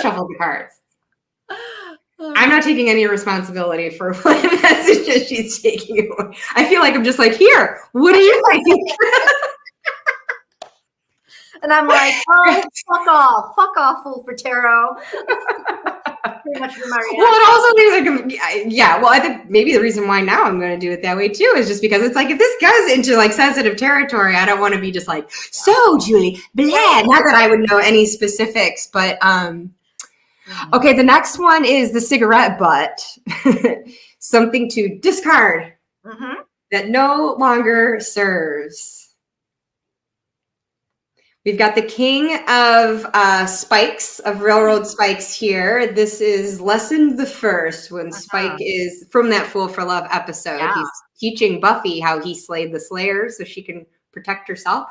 Speaker 1: not taking any responsibility for what messages she's taking away. I feel like I'm just like, here, what do you think?
Speaker 2: And I'm like, oh, fuck off, fool for tarot. Pretty much my reaction.
Speaker 1: Well, it also means like, yeah. Well, I think maybe the reason why now I'm going to do it that way too is just because it's like if this goes into like sensitive territory, I don't want to be just like, so Juli, blah. Not that I would know any specifics, but okay. The next one is the cigarette butt, something to discard that no longer serves. We've got the king of spikes, of railroad spikes here. This is lesson the first when Spike is from that Fool for Love episode. Yeah. He's teaching Buffy how he slayed the Slayer so she can protect herself.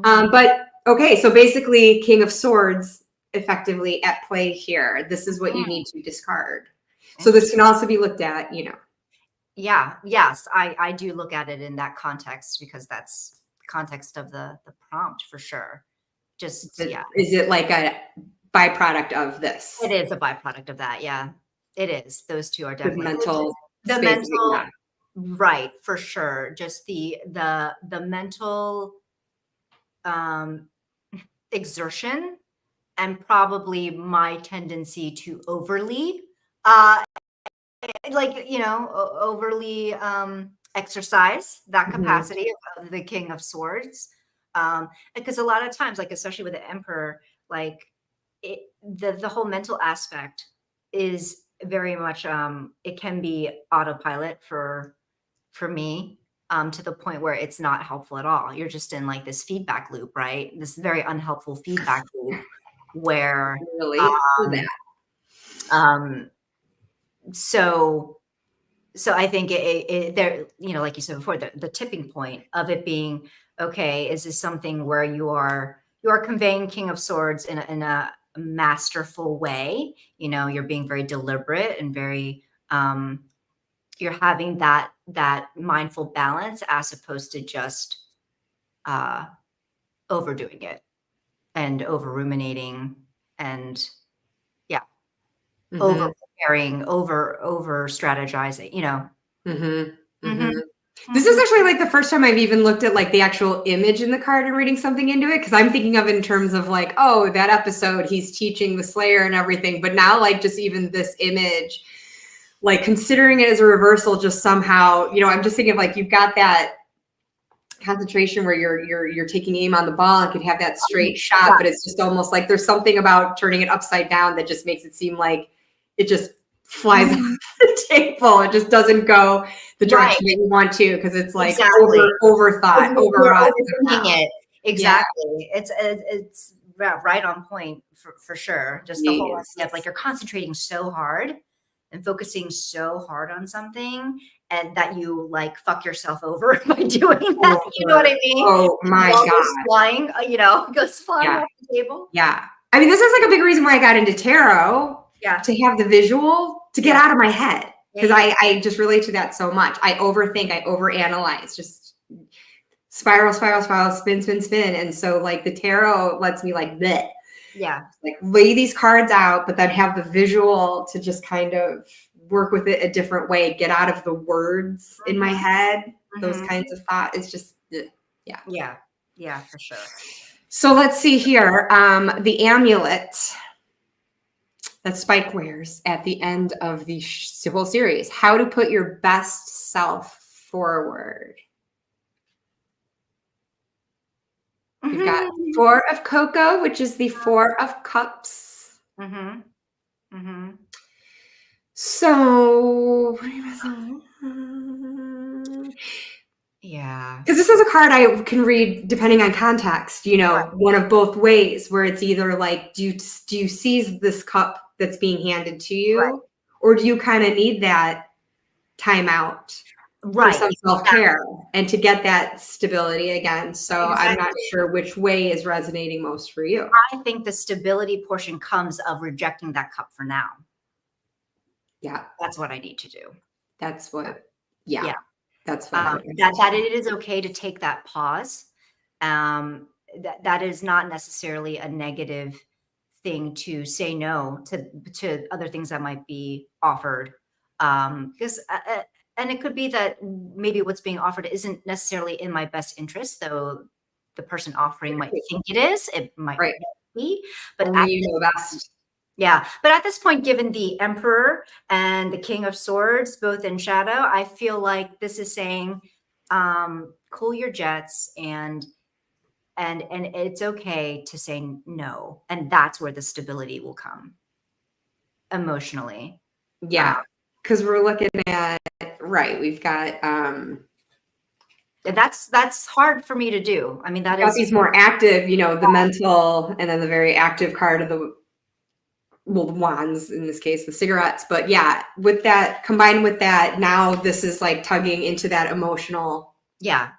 Speaker 1: But okay, so basically King of Swords effectively at play here. This is what you need to discard. So this can also be looked at, you know.
Speaker 2: Yeah, yes, I do look at it in that context because that's context of the prompt for sure. Just
Speaker 1: Is it like a byproduct of this?
Speaker 2: It is a byproduct of that. Yeah, it is. Those two are definitely
Speaker 1: the mental,
Speaker 2: right, for sure. Just the mental exertion and probably my tendency to overly overly exercise that capacity of the King of Swords. Because a lot of times, like especially with the Emperor, like the whole mental aspect is very much it can be autopilot for me to the point where it's not helpful at all. You're just in like this feedback loop, right? This very unhelpful feedback loop where so I think it there, you know, like you said before, the tipping point of it being, okay, is this something where you are conveying King of Swords in a masterful way? You know, you're being very deliberate and very you're having that mindful balance as opposed to just overdoing it and over ruminating and over preparing, over strategizing, you know.
Speaker 1: This is actually like the first time I've even looked at like the actual image in the card and reading something into it, because I'm thinking of it in terms of like, oh, that episode he's teaching the Slayer and everything, but now like just even this image, like considering it as a reversal, just somehow, you know, I'm just thinking of like you've got that concentration where you're taking aim on the ball and could have that straight shot, but it's just almost like there's something about turning it upside down that just makes it seem like it just flies off the table. It just doesn't go the direction that you want to, because it's like overthought,
Speaker 2: overthinking it. Exactly. Yeah. It's right on point for sure. Just the whole idea of like you're concentrating so hard and focusing so hard on something, and that you like fuck yourself over by doing that. You know what I mean?
Speaker 1: Oh my God.
Speaker 2: Goes flying, goes flying off the table.
Speaker 1: Yeah. I mean, this is like a big reason why I got into tarot. Yeah. To have the visual to get out of my head. Because I just relate to that so much. I overthink, I overanalyze, just spiral, spin. And so like the tarot lets me like bleh.
Speaker 2: Yeah.
Speaker 1: Like lay these cards out, but then have the visual to just kind of work with it a different way, get out of the words in my head, those kinds of thoughts. It's just,
Speaker 2: Yeah, for sure.
Speaker 1: So let's see here. The amulet that Spike wears at the end of the whole series. How to put your best self forward. We've got Four of Cocoa, which is the Four of Cups. So,
Speaker 2: yeah.
Speaker 1: Because this is a card I can read depending on context, you know, one of both ways, where it's either like, do you seize this cup that's being handed to you, or do you kind of need that time out? for some
Speaker 2: Right.
Speaker 1: self-care and to get that stability again. So I'm not
Speaker 2: Exactly.
Speaker 1: sure which way is resonating most for you.
Speaker 2: I think the stability portion comes of rejecting that cup for now.
Speaker 1: Yeah.
Speaker 2: That's what I need to do.
Speaker 1: That's what, yeah,
Speaker 2: Yeah.
Speaker 1: that's what I would
Speaker 2: That
Speaker 1: imagine.
Speaker 2: it is okay to take that pause. That is not necessarily a negative thing to say no to other things that might be offered. Because and it could be that maybe what's being offered isn't necessarily in my best interest, though the person offering might think it is. It might
Speaker 1: Right.
Speaker 2: not be, but
Speaker 1: Only you know best.
Speaker 2: yeah, but at this point, given the Emperor and the King of Swords, both in shadow, I feel like this is saying, cool your jets and it's okay to say no. And that's where the stability will come emotionally.
Speaker 1: Yeah. Because we're looking at, right, we've got
Speaker 2: And that's hard for me to do. I mean, that is
Speaker 1: these more active, you know, the mental and then the very active card of the, well, the wands in this case, the cigarettes. But yeah, with that combined with that, now this is like tugging into that emotional.
Speaker 2: yeah.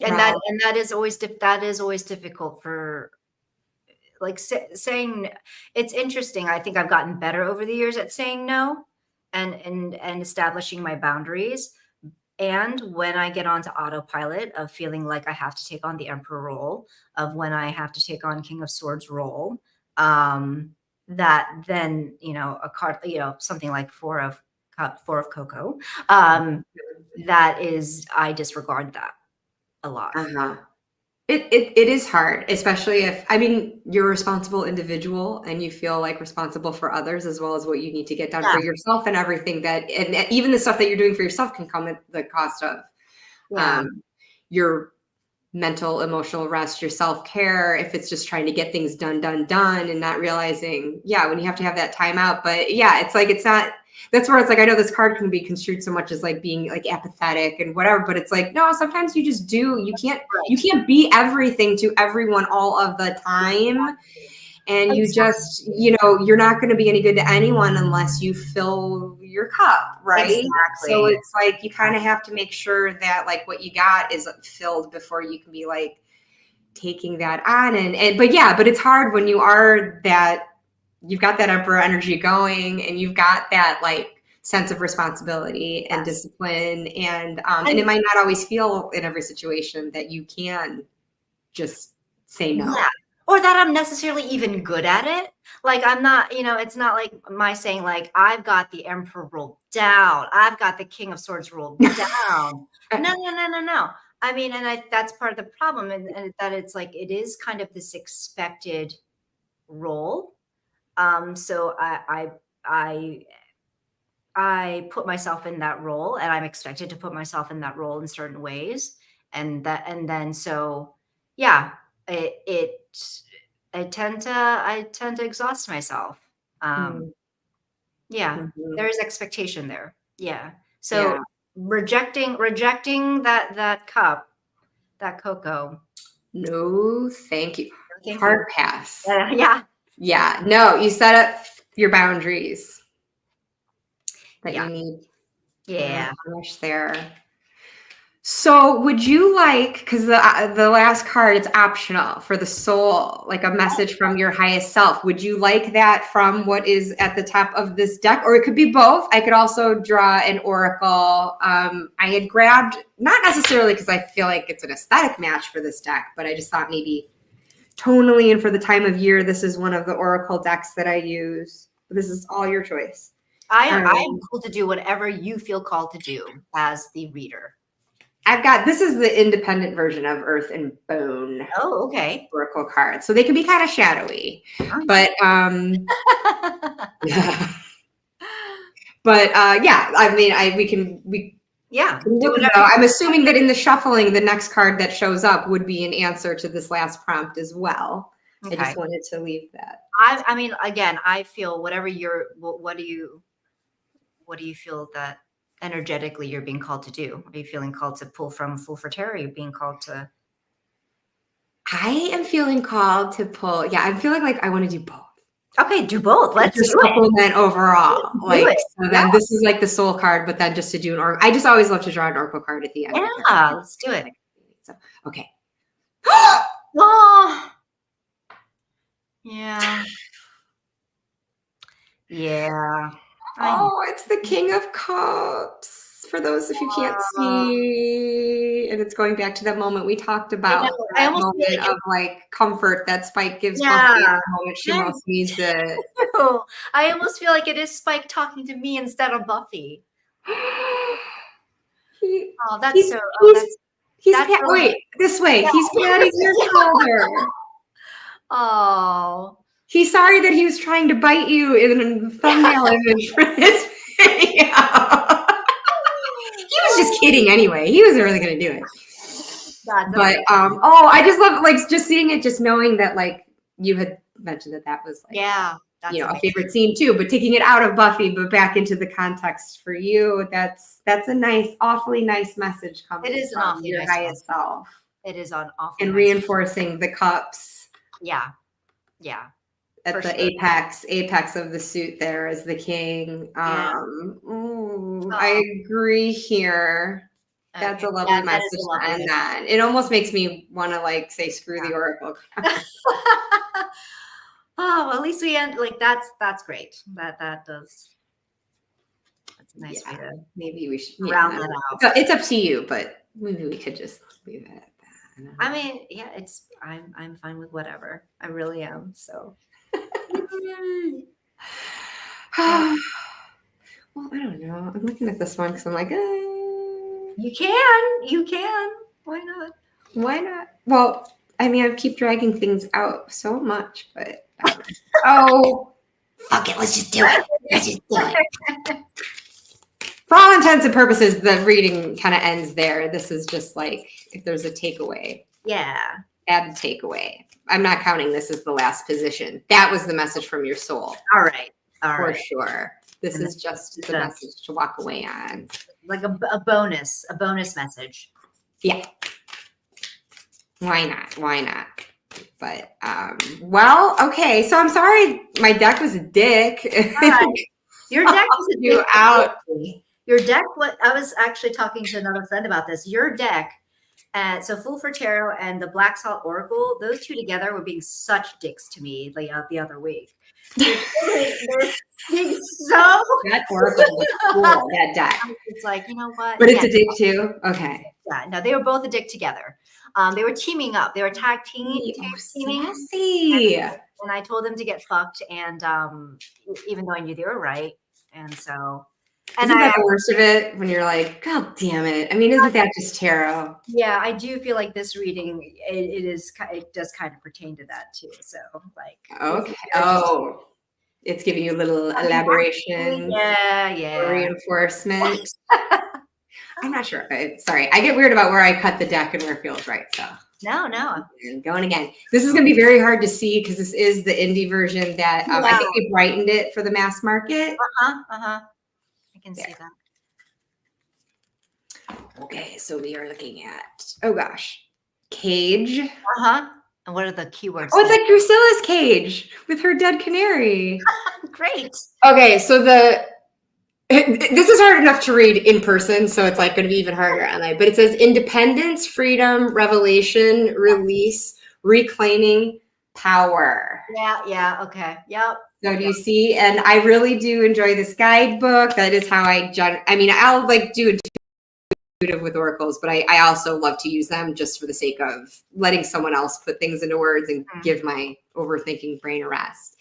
Speaker 2: And
Speaker 1: Wow.
Speaker 2: that is always that is always difficult for like saying it's interesting. I think I've gotten better over the years at saying no and establishing my boundaries. And when I get onto autopilot of feeling like I have to take on the emperor role, of when I have to take on King of Swords role, that then, you know, a card, you know, something like four of cocoa, that is, I disregard that a lot.
Speaker 1: Uh-huh. It is hard, especially if, I mean, you're a responsible individual and you feel like responsible for others as well as what you need to get done for
Speaker 2: Yeah.
Speaker 1: yourself and everything that, and even the stuff that you're doing for yourself can come at the cost of
Speaker 2: Yeah.
Speaker 1: your mental, emotional rest, your self-care, if it's just trying to get things done and not realizing, yeah, when you have to have that time out. But yeah, it's like, it's not, that's where it's like, I know this card can be construed so much as like being like apathetic and whatever, but it's like, no, sometimes you just do, you
Speaker 2: Right.
Speaker 1: can't be everything to everyone all of the time. And you just, you know, you're not going to be any good to anyone unless you fill your cup, right? So
Speaker 2: Exactly.
Speaker 1: it's like you kind of have to make sure that like what you got is filled before you can be like taking that on. And but yeah, but it's hard when you are that, you've got that emperor energy going and you've got that like sense of responsibility and
Speaker 2: Yes.
Speaker 1: discipline and it might not always feel in every situation that you can just say no.
Speaker 2: Yeah. Or that I'm necessarily even good at it. Like I'm not, you know, it's not like my saying like I've got the emperor rule down. I've got the king of swords rule down. No, no, no, no, no. I mean, and that's part of the problem, and that it's like it is kind of this expected role. So I put myself in that role, and I'm expected to put myself in that role in certain ways, and then so yeah, it I tend to exhaust myself. Um,
Speaker 1: Mm,
Speaker 2: yeah,
Speaker 1: mhm.
Speaker 2: there is expectation there. Yeah,
Speaker 1: Yeah.
Speaker 2: so rejecting that cup, that cocoa.
Speaker 1: No, thank you.
Speaker 2: No, thank you.
Speaker 1: Hard pass.
Speaker 2: Yeah,
Speaker 1: Yeah. No, you set up your boundaries that
Speaker 2: yeah,
Speaker 1: you need. Oh
Speaker 2: yeah.
Speaker 1: gosh, there. So would you like, because the last card, it's optional for the soul, like a message from your highest self. Would you like that from what is at the top of this deck? Or it could be both. I could also draw an oracle. I had grabbed, not necessarily because I feel like it's an aesthetic match for this deck, but I just thought maybe tonally and for the time of year, this is one of the oracle decks that I use. This is all your choice.
Speaker 2: I am
Speaker 1: Um,
Speaker 2: cool to do whatever you feel called to do as the reader.
Speaker 1: I've got, this is the independent version of Earth and Bone
Speaker 2: Oh, okay.
Speaker 1: oracle cards. So they can be kind of shadowy, but but yeah, I mean, we
Speaker 2: Yeah,
Speaker 1: can
Speaker 2: do
Speaker 1: look
Speaker 2: whatever
Speaker 1: though.
Speaker 2: you
Speaker 1: I'm assuming that in the shuffling, the next card that shows up would be an answer to this last prompt as well. I
Speaker 2: okay.
Speaker 1: just wanted to leave that.
Speaker 2: I mean, again, I feel whatever you're what do you feel that energetically you're being called to do? Are you feeling called to pull from Fool for Terror? Are you being called to
Speaker 1: I am feeling called to pull. Yeah, I'm feeling like I want to do both.
Speaker 2: Okay, do both. Let's
Speaker 1: just
Speaker 2: do it.
Speaker 1: supplement overall.
Speaker 2: Do
Speaker 1: Like,
Speaker 2: it.
Speaker 1: so then this is like the soul card, but then just to do an oracle. I just always love to draw an oracle card at the end.
Speaker 2: Yeah, let's do it.
Speaker 1: So, okay.
Speaker 2: Oh, yeah. Yeah.
Speaker 1: Oh, it's the King of Cups. For those if you can't see, and it's going back to that moment we talked about, that moment of like comfort that Spike gives Buffy at the moment she most needs it.
Speaker 2: I almost feel like it is Spike talking to me instead of Buffy. That's so.
Speaker 1: Wait, this way. Yeah. He's patting your shoulder.
Speaker 2: Oh.
Speaker 1: He's sorry that he was trying to bite you in the thumbnail image for this video. He was just kidding anyway. He wasn't really going to do it. But, I just love, like, just seeing it, just knowing that, like, you had mentioned that was, like, a favorite scene, too. But taking it out of Buffy, but back into the context for you, that's a nice, awfully nice message coming from your highest self.
Speaker 2: It is an awfully
Speaker 1: and reinforcing the cups.
Speaker 2: Yeah. Yeah.
Speaker 1: At the apex of the suit there is the king. I agree here. That's a lovely message to end that. It almost makes me want to like say screw the oracle.
Speaker 2: Well, at least we end like that's great. That does. That's a nice way to
Speaker 1: maybe we should
Speaker 2: round that out.
Speaker 1: So it's up to you, but maybe we could just leave it at that.
Speaker 2: I mean, yeah, I'm fine with whatever. I really am. So.
Speaker 1: Well, I don't know. I'm looking at this one because I'm like,
Speaker 2: you can. Why not?
Speaker 1: Well, I mean, I keep dragging things out so much, but fuck it, let's just do it. For all intents and purposes, the reading kind of ends there. This is just like if there's a takeaway.
Speaker 2: Yeah.
Speaker 1: Add a takeaway. I'm not counting this as the last position. That was the message from your soul.
Speaker 2: All right.
Speaker 1: For sure. This is just the message to walk away on.
Speaker 2: Like a bonus message.
Speaker 1: Yeah. Why not? But, well, okay. So I'm sorry my deck was a dick.
Speaker 2: All right. Your deck was a dick.
Speaker 1: Out.
Speaker 2: Your deck, I was actually talking to another friend about this. Your deck, so Fool for Tarot and the Black Salt Oracle, those two together were being such dicks to me like the other week. They're being so
Speaker 1: that oracle was cool, that deck.
Speaker 2: It's like, you know what?
Speaker 1: But it's a dick too? Okay.
Speaker 2: Yeah, no, they were both a dick together. They were teaming up. They were tag teaming. And I told them to get fucked. And even though I knew they were right. And so.
Speaker 1: Isn't that the worst of it when you're like, God damn it. I mean, isn't that just tarot?
Speaker 2: Yeah, I do feel like this reading, it does kind of pertain to that too. So like.
Speaker 1: Okay. It's giving you a little elaboration.
Speaker 2: Yeah.
Speaker 1: Reinforcement. I'm not sure. Sorry. I get weird about where I cut the deck and where it feels right. So.
Speaker 2: No.
Speaker 1: And going again. This is going to be very hard to see because this is the indie version that I think we brightened it for the mass market.
Speaker 2: I can see that.
Speaker 1: Okay, so we are looking at, cage.
Speaker 2: And what are the keywords?
Speaker 1: Oh, it's like Drusilla's cage with her dead canary.
Speaker 2: Great.
Speaker 1: Okay, so this is hard enough to read in person, so it's like going to be even harder online. But it says independence, freedom, revelation, release, reclaiming power.
Speaker 2: Yeah. Okay. Yep.
Speaker 1: So do you see? And I really do enjoy this guidebook. That is how I'll like do intuitive with oracles, but I also love to use them just for the sake of letting someone else put things into words and give my overthinking brain a rest.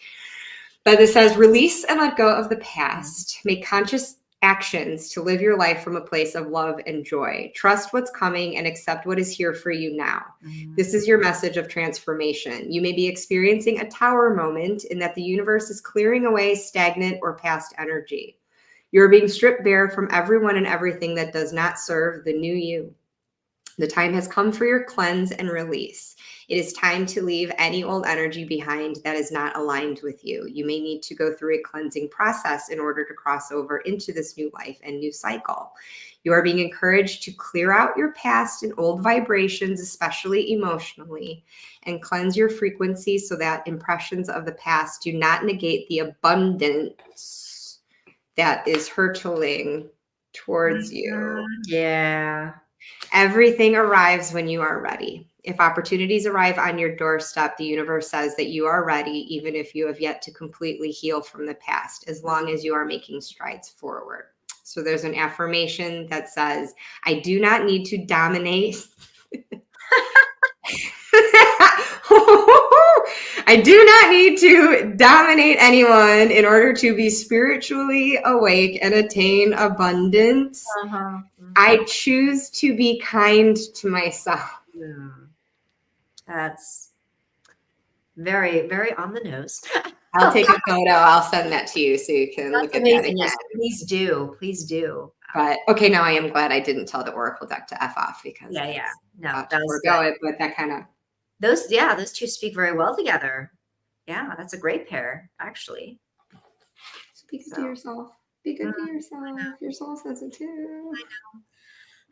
Speaker 1: But it says release and let go of the past. Make conscious actions to live your life from a place of love and joy. Trust what's coming and accept what is here for you now. This is your message of transformation. You may be experiencing a tower moment in that the universe is clearing away stagnant or past energy. You're being stripped bare from everyone and everything that does not serve the new you. The time has come for your cleanse and release. It is time to leave any old energy behind that is not aligned with you. You may need to go through a cleansing process in order to cross over into this new life and new cycle. You are being encouraged to clear out your past and old vibrations, especially emotionally, and cleanse your frequency so that impressions of the past do not negate the abundance that is hurtling towards you.
Speaker 2: Yeah.
Speaker 1: Everything arrives when you are ready. If opportunities arrive on your doorstep, the universe says that you are ready, even if you have yet to completely heal from the past, as long as you are making strides forward. So there's an affirmation that says, I do not need to dominate. I do not need to dominate anyone in order to be spiritually awake and attain abundance. I choose to be kind to myself.
Speaker 2: Yeah. That's very, very on the nose.
Speaker 1: I'll take a photo. I'll send that to you so you can look at that again.
Speaker 2: Yes, please do. Please do.
Speaker 1: But okay, now I am glad I didn't tell the Oracle deck to F off because
Speaker 2: No,
Speaker 1: that
Speaker 2: was
Speaker 1: forego it, but that kind of
Speaker 2: those two speak very well together. Yeah, that's a great pair, actually.
Speaker 1: Be good to yourself. Be good to yourself. Your soul says it too.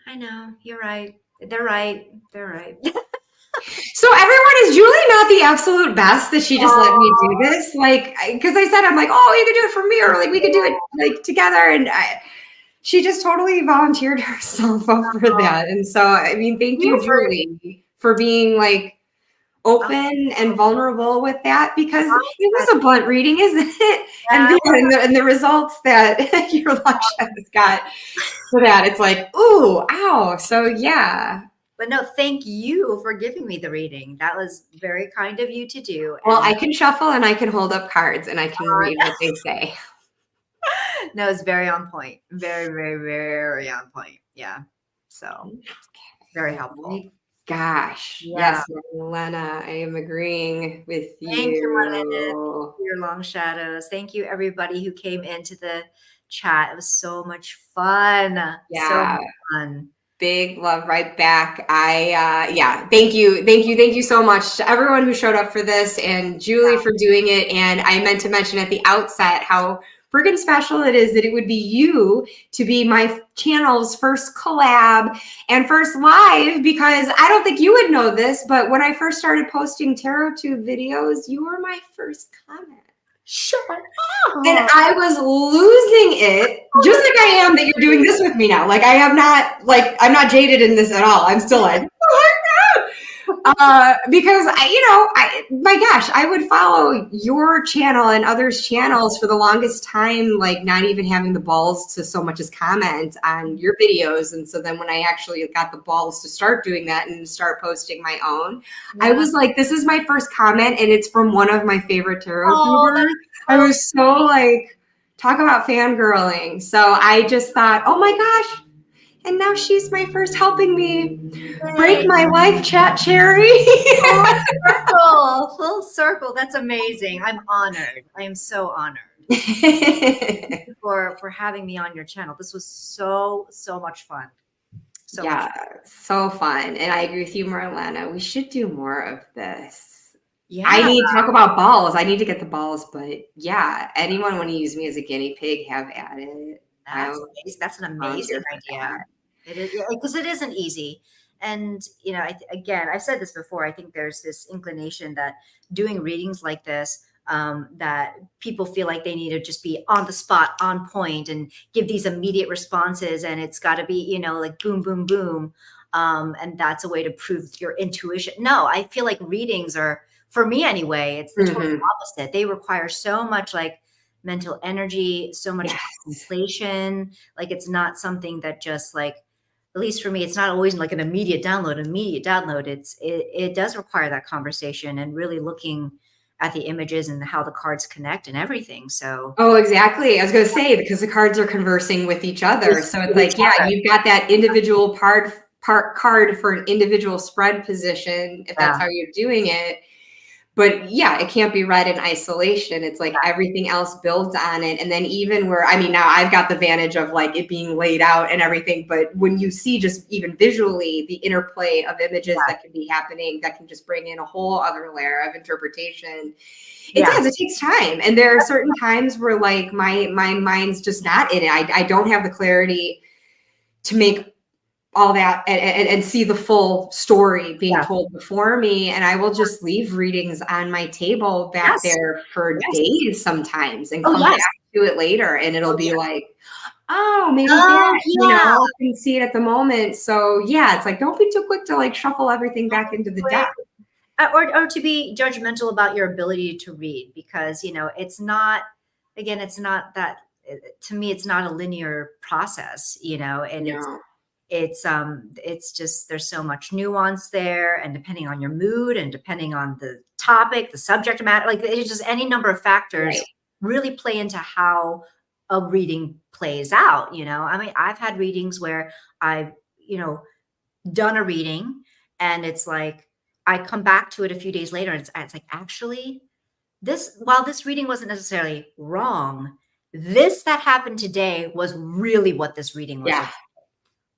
Speaker 2: I know. You're right. They're right.
Speaker 1: So everyone, is Juli not the absolute best that she just let me do this? Like, because I said, I'm like, oh, you could do it for me, or like we could do it like together. And she just totally volunteered herself up for that. And so, I mean, thank you, Juli, for being like open and vulnerable with that, because it was a blunt reading, isn't it? Yeah. And the results that your lashes got for that, it's like, ooh, ow. So yeah.
Speaker 2: But no, thank you for giving me the reading. That was very kind of you to do.
Speaker 1: Well, I can shuffle and I can hold up cards and I can read what they say.
Speaker 2: No, it's very on point. Very, very, very on point. Yeah. So very helpful.
Speaker 1: Gosh.
Speaker 2: Yeah.
Speaker 1: Yes, Lena, I am agreeing with you.
Speaker 2: Thank you, Marlena, your long shadows. Thank you, everybody who came into the chat. It was so much fun.
Speaker 1: Yeah.
Speaker 2: So much fun.
Speaker 1: Big love right back. Thank you so much to everyone who showed up for this, and Juli for doing it. And I meant to mention at the outset how friggin' special it is that it would be you to be my channel's first collab and first live, because I don't think you would know this, but when I first started posting tarot tube videos, you were my first comment.
Speaker 2: Shut up.
Speaker 1: And I was losing it, just like I am that you're doing this with me now. Like I'm not jaded in this at all. I'm still like, oh my God. Because my gosh, I would follow your channel and others' channels for the longest time, like not even having the balls to so much as comment on your videos. And so then when I actually got the balls to start doing that and start posting my own, I was like, this is my first comment, and it's from one of my favorite tarot tubers. I was so like, talk about fangirling. So I just thought, oh my gosh. And now she's my first helping me break my life chat cherry.
Speaker 2: Full circle. That's amazing. I'm honored. I am so honored for having me on your channel. This was so much fun.
Speaker 1: So fun. And I agree with you, Marlena. We should do more of this.
Speaker 2: Yeah.
Speaker 1: I need to talk about balls. I need to get the balls, but yeah, anyone want to use me as a guinea pig, have at it.
Speaker 2: That's an amazing idea. It is, because it isn't easy. And, again, I've said this before, I think there's this inclination that doing readings like this, that people feel like they need to just be on the spot, on point, and give these immediate responses. And it's got to be, like boom, boom, boom. And that's a way to prove your intuition. No, I feel like readings are, for me anyway, it's the total opposite. They require so much like mental energy, so much contemplation. Like it's not something that just like, at least for me, it's not always like an immediate download. It does require that conversation and really looking at the images and how the cards connect and everything. So
Speaker 1: exactly. I was going to say, because the cards are conversing with each other. So it's like, you've got that individual card for an individual spread position, if that's how you're doing it. but yeah, it can't be read in isolation. It's like everything else builds on it. And then even where, I mean, now I've got the advantage of like it being laid out and everything, but when you see just even visually the interplay of images that can be happening, that can just bring in a whole other layer of interpretation. It does, it takes time. And there are certain times where like my mind's just not in it. I don't have the clarity to make all that and see the full story being told before me. And I will just leave readings on my table back there for days sometimes and come back to it later. And it'll be like, oh, maybe that, you know, I can see it at the moment. So yeah, it's like, don't be too quick to like shuffle everything back into the deck.
Speaker 2: Or to be judgmental about your ability to read, because, you know, it's not, again, it's not that, to me, it's not a linear process, you know, and it's just, there's so much nuance there, and depending on your mood and depending on the topic, the subject matter, like it's just any number of factors really play into how a reading plays out. You know, I mean, I've had readings where I've, you know, done a reading and it's like, I come back to it a few days later and it's like, actually, while this reading wasn't necessarily wrong, this that happened today was really what this reading was about.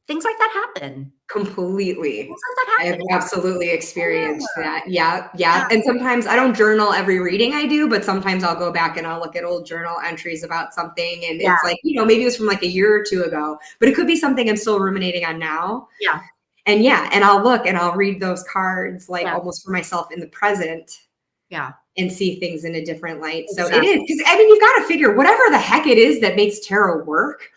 Speaker 2: Things like that happen.
Speaker 1: Completely.
Speaker 2: Things like that happen.
Speaker 1: I have absolutely experienced that. Yeah. And sometimes I don't journal every reading I do, but sometimes I'll go back and I'll look at old journal entries about something. And it's like, you know, maybe it was from like a year or two ago, but it could be something I'm still ruminating on now. And and I'll look and I'll read those cards like almost for myself in the present. And see things in a different light. So it is, because I mean, you've got to figure whatever the heck it is that makes tarot work.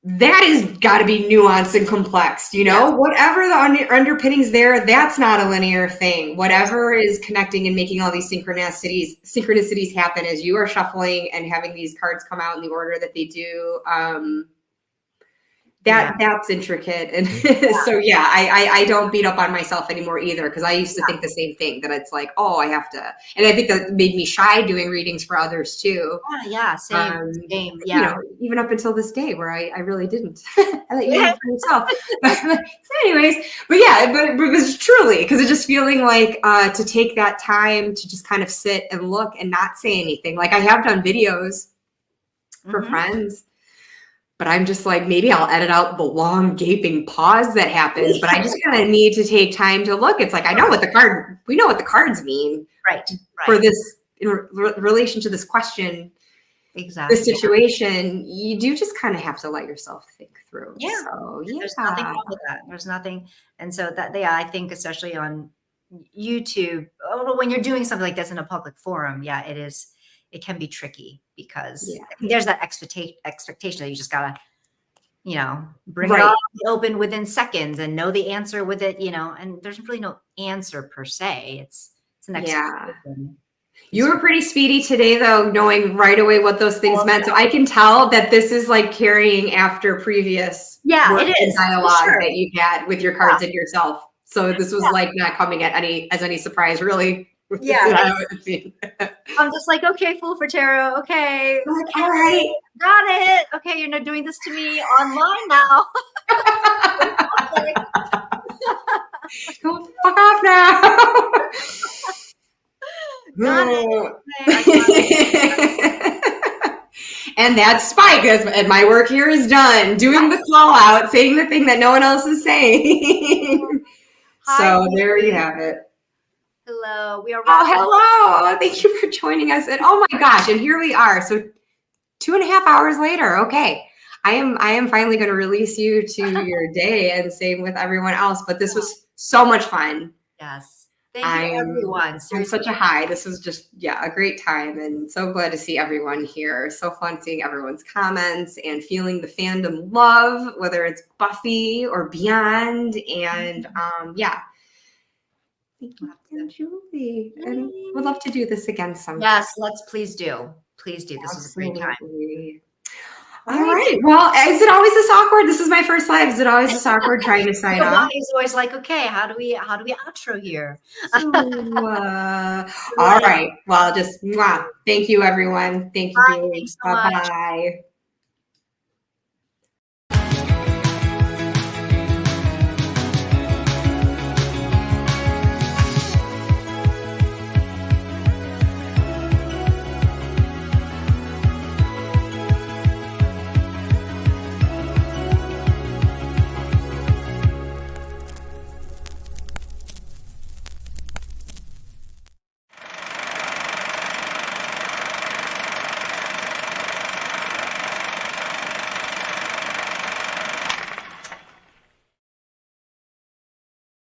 Speaker 1: That is got to be nuanced and complex, you know, whatever the underpinnings there, that's not a linear thing. Whatever is connecting and making all these synchronicities happen as you are shuffling and having these cards come out in the order that they do. That's intricate. And so, I don't beat up on myself anymore either. Cause I used to think the same thing, that it's like, oh, I have to, and I think that made me shy doing readings for others too.
Speaker 2: Same.
Speaker 1: You know, even up until this day where I really didn't. I let you know for yourself. So anyways, but it was truly, cause it's just feeling like, to take that time to just kind of sit and look and not say anything. Like I have done videos for friends, but I'm just like, maybe I'll edit out the long gaping pause that happens, but I just kind of need to take time to look. It's like, we know what the cards mean for this in relation to this question, this situation. You do just kind of have to let yourself think through. So,
Speaker 2: there's nothing wrong with that. There's nothing. And so that I think especially on YouTube, when you're doing something like this in a public forum, it can be tricky because there's that expectation that you just gotta, you know, bring it all open within seconds and know the answer with it, you know, and there's really no answer per se. It's an expectation.
Speaker 1: You were pretty speedy today though, knowing right away what those things meant. So I can tell that this is like carrying after previous
Speaker 2: it is
Speaker 1: dialogue that you've had with your cards and yourself. So this was like not coming at any surprise really.
Speaker 2: I'm just like, okay, fool for tarot. Okay.
Speaker 1: Like, all right.
Speaker 2: Got it. Okay. You're not doing this to me online now.
Speaker 1: Go fuck off now.
Speaker 2: Got it.
Speaker 1: And that's Spike. And my work here is done. Doing the call out, saying the thing that no one else is saying. So there you have it.
Speaker 2: Hello, we are.
Speaker 1: Hello. Thank you for joining us. And oh my gosh, and here we are. So 2.5 hours later. Okay. I am finally going to release you to your day, and same with everyone else. But this was so much fun.
Speaker 2: Yes. Thank you, everyone.
Speaker 1: I'm such a high. This was just, a great time, and so glad to see everyone here. So fun seeing everyone's comments and feeling the fandom love, whether it's Buffy or beyond. And thank you, Juli. And we'd love to do this again sometime.
Speaker 2: Yes, please do. Please do. This was a great time.
Speaker 1: All right. Well, is it always this awkward? This is my first live. Is it always this awkward trying to sign off?
Speaker 2: He's always like, okay, how do we outro here?
Speaker 1: All right. Well, just thank you, everyone. Thank you.
Speaker 2: Thanks so much.
Speaker 1: Bye-bye.